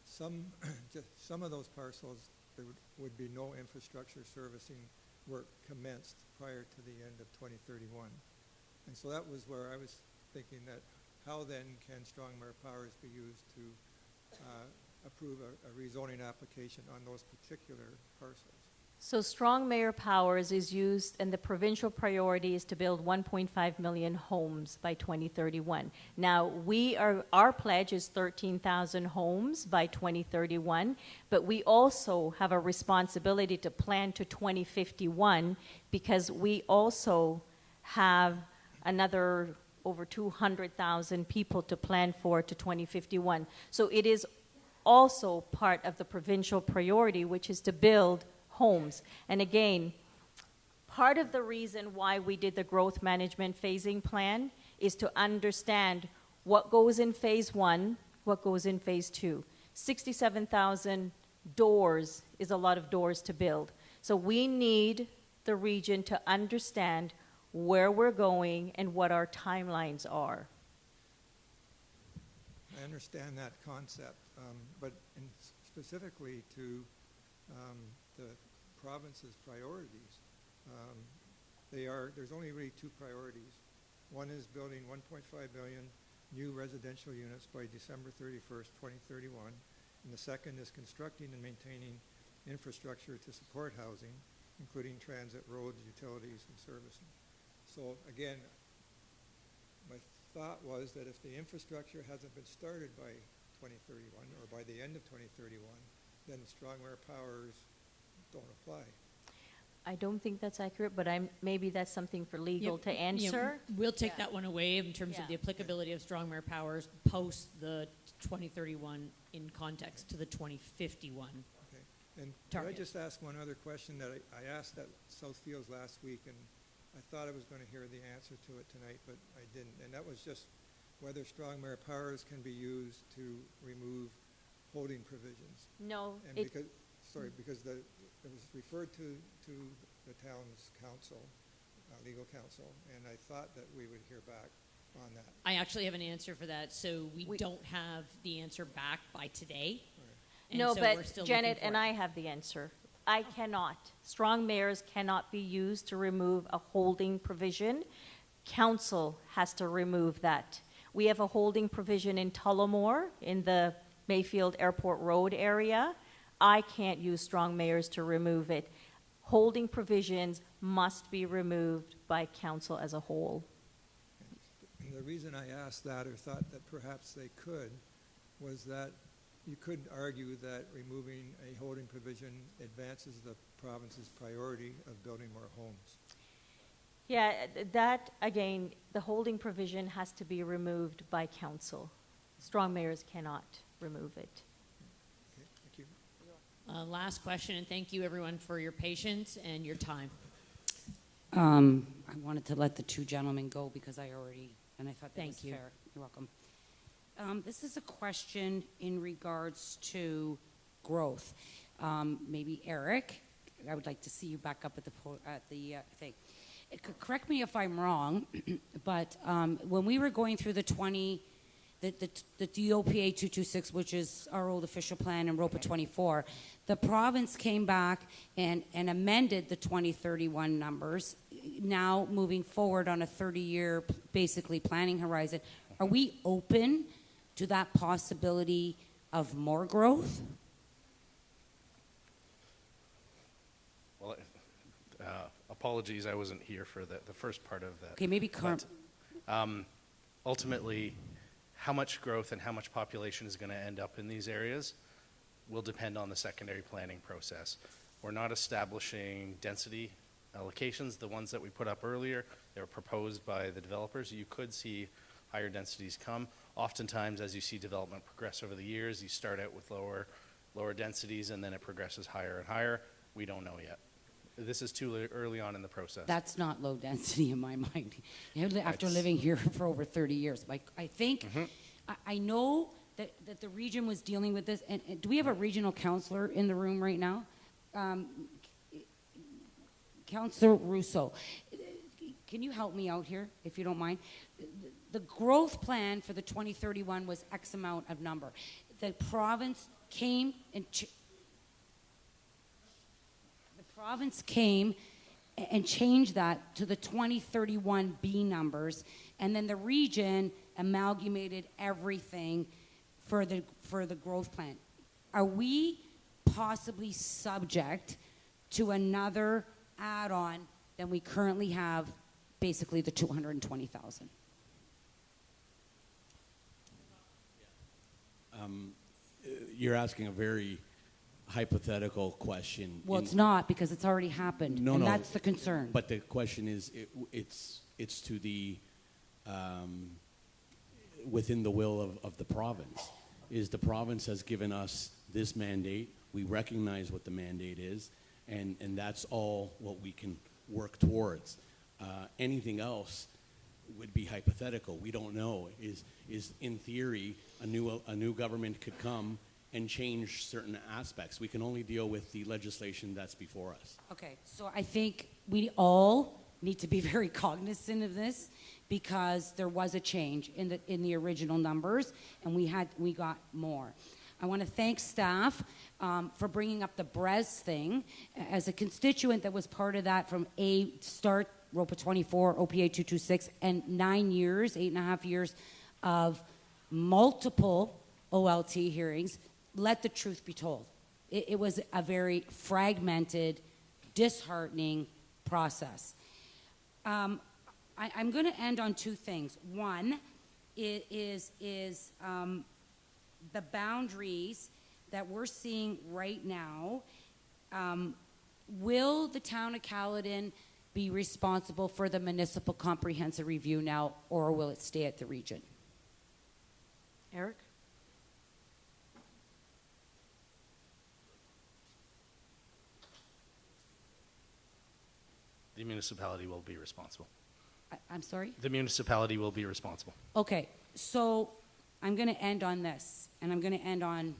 S16: some of those parcels, there would be no infrastructure servicing work commenced prior to the end of 2031. And so that was where I was thinking that how then can Strong-Mare Powers be used to approve a rezoning application on those particular parcels?
S2: So Strong-Mare Powers is used, and the provincial priority is to build 1.5 million homes by 2031. Now, our pledge is 13,000 homes by 2031, but we also have a responsibility to plan to 2051 because we also have another over 200,000 people to plan for to 2051. So it is also part of the provincial priority, which is to build homes. And again, part of the reason why we did the growth management phasing plan is to understand what goes in phase 1, what goes in phase 2. 67,000 doors is a lot of doors to build. So we need the region to understand where we're going and what our timelines are.
S16: I understand that concept, but specifically to the province's priorities, there's only really two priorities. One is building 1.5 million new residential units by December 31st, 2031, and the second is constructing and maintaining infrastructure to support housing, including transit, roads, utilities, and servicing. So again, my thought was that if the infrastructure hasn't been started by 2031 or by the end of 2031, then Strong-Mare Powers don't apply.
S2: I don't think that's accurate, but maybe that's something for legal to answer.
S8: We'll take that one away in terms of the applicability of Strong-Mare Powers post the 2031 in context to the 2051.
S16: Okay. And could I just ask one other question that I asked at Southfields last week, and I thought I was going to hear the answer to it tonight, but I didn't. And that was just whether Strong-Mare Powers can be used to remove holding provisions.
S2: No.
S16: And because it was referred to the town's council, legal counsel, and I thought that we would hear back on that.
S8: I actually have an answer for that, so we don't have the answer back by today.
S16: Right.
S2: No, so but Janet and I have the answer. I cannot. Strong mayors cannot be used to remove a holding provision. Council has to remove that. We have a holding provision in Tullamore in the Mayfield Airport Road area. I can't use strong mayors to remove it. Holding provisions must be removed by council as a whole.
S16: And the reason I asked that, or thought that perhaps they could, was that you could argue that removing a holding provision advances the province's priority of building more homes.
S2: Yeah, that, again, the holding provision has to be removed by council. Strong mayors cannot remove it.
S16: Okay, thank you.
S8: Last question, and thank you everyone for your patience and your time.
S10: I wanted to let the two gentlemen go because I thought that was fair. You're welcome. This is a question in regards to growth. Maybe Eric, I would like to see you back up at the thing. Correct me if I'm wrong, but when we were going through the DOPA 226, which is our old official plan, and ROPA 24, the province came back and amended the 2031 numbers, now moving forward on a 30-year, basically, planning horizon. Are we open to that possibility of more growth?
S3: Well, apologies, I wasn't here for the first part of that.
S10: Okay, maybe current.
S3: Ultimately, how much growth and how much population is going to end up in these areas will depend on the secondary planning process. We're not establishing density allocations. The ones that we put up earlier, they were proposed by the developers. You could see higher densities come. Oftentimes, as you see development progress over the years, you start out with lower densities, and then it progresses higher and higher. We don't know yet. This is too early on in the process.
S10: That's not low density in my mind. After living here for over 30 years, I think, I know that the region was dealing with this. And do we have a regional councillor in the room right now? Councillor Russo, can you help me out here, if you don't mind? The growth plan for the 2031 was X amount of number. The province came and changed that to the 2031 B numbers, and then the region amalgamated everything for the growth plan. Are we possibly subject to another add-on than we currently have, basically the 220,000?
S17: You're asking a very hypothetical question.
S10: Well, it's not, because it's already happened,
S17: No,
S10: and
S17: no.
S10: that's the concern.
S17: But the question is, it's to the within the will of the province. Is the province has given us this mandate. We recognize what the mandate is, and that's all what we can work towards. Anything else would be hypothetical. We don't know. Is in theory a new government could come and change certain aspects. We can only deal with the legislation that's before us.
S10: Okay, so I think we all need to be very cognizant of this, because there was a change in the original numbers, and we got more. I want to thank staff for bringing up the BRES thing. As a constituent that was part of that from start, ROPA 24, OPA 226, and 8.5 years of multiple OLT hearings, let the truth be told. It was a very fragmented, disheartening process. I'm going to end on two things. One is the boundaries that we're seeing right now. Will the town of Caledon be responsible for the municipal comprehensive review now, or will it stay at the region? Eric?
S3: The municipality will be responsible.
S10: I'm sorry?
S3: The municipality will be responsible.
S10: Okay, so I'm going to end on this, and I'm going to end on,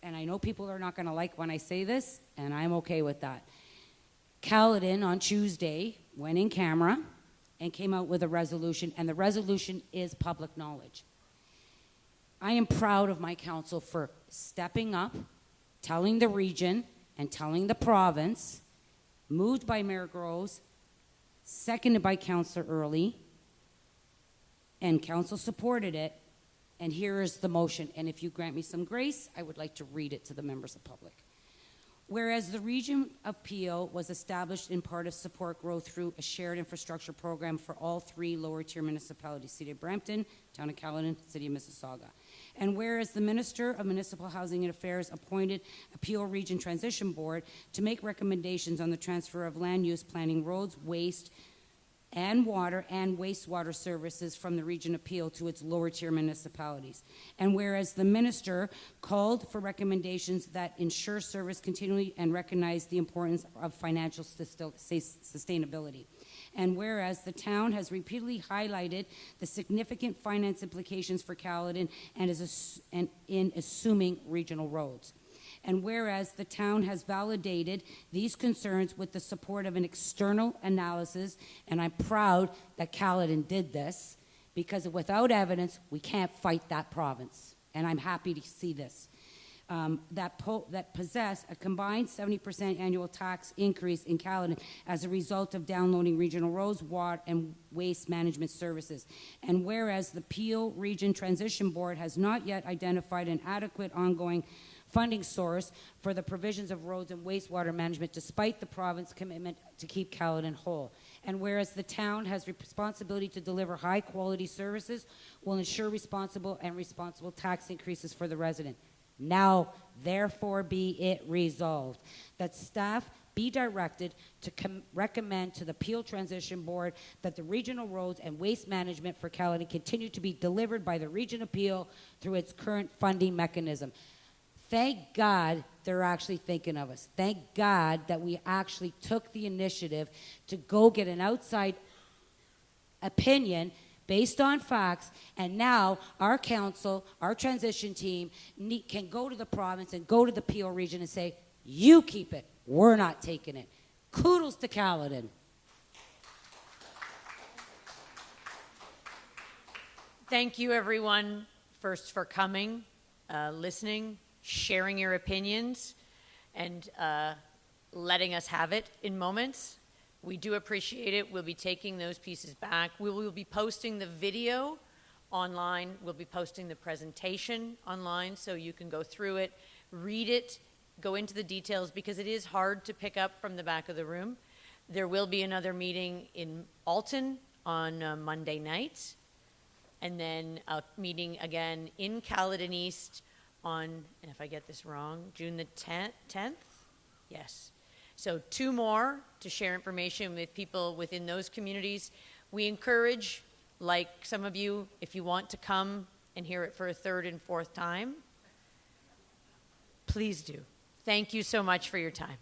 S10: and I know people are not going to like when I say this, and I'm okay with that. Caledon on Tuesday went in camera and came out with a resolution, and the resolution is public knowledge. I am proud of my council for stepping up, telling the region and telling the province, moved by Mayor Groves, seconded by Councillor Early, and council supported it, and here is the motion. And if you grant me some grace, I would like to read it to the members of the public. Whereas the region of Peel was established in part of support growth through a shared infrastructure program for all three lower tier municipalities, City of Brampton, Town of Caledon, City of Mississauga. And whereas the Minister of Municipal Housing and Affairs appointed a Peel Region Transition Board to make recommendations on the transfer of land use planning, roads, waste, and water and wastewater services from the region of Peel to its lower tier municipalities. And whereas the minister called for recommendations that ensure service continuity and recognize the importance of financial sustainability. And whereas the town has repeatedly highlighted the significant finance implications for Caledon and in assuming regional roads. And whereas the town has validated these concerns with the support of an external analysis, and I'm proud that Caledon did this, because without evidence, we can't fight that province. And I'm happy to see this. That possess a combined 70% annual tax increase in Caledon as a result of downloading regional roads, water, and waste management services. And whereas the Peel Region Transition Board has not yet identified an adequate ongoing funding source for the provisions of roads and wastewater management, despite the province's commitment to keep Caledon whole. And whereas the town has responsibility to deliver high-quality services, will ensure responsible tax increases for the resident. Now, therefore, be it resolved that staff be directed to recommend to the Peel Transition Board that the regional roads and waste management for Caledon continue to be delivered by the Region of Peel through its current funding mechanism. Thank God they're actually thinking of us. Thank God that we actually took the initiative to go get an outside opinion based on facts, and now our council, our transition team, can go to the province and go to the Peel region and say, you keep it, we're not taking it. Kudos to Caledon.
S1: Thank you, everyone, first for coming, listening, sharing your opinions, and letting us have it in moments. We do appreciate it. We'll be taking those pieces back. We will be posting the video online. We'll be posting the presentation online so you can go through it, read it, go into the details, because it is hard to pick up from the back of the room. There will be another meeting in Alton on Monday night, and then a meeting again in Caledon East on, and if I get this wrong, June the 10th? Yes. So 2 more to share information with people within those communities. We encourage, like some of you, if you want to come and hear it for a 3rd and 4th time, please do. Thank you so much for your time.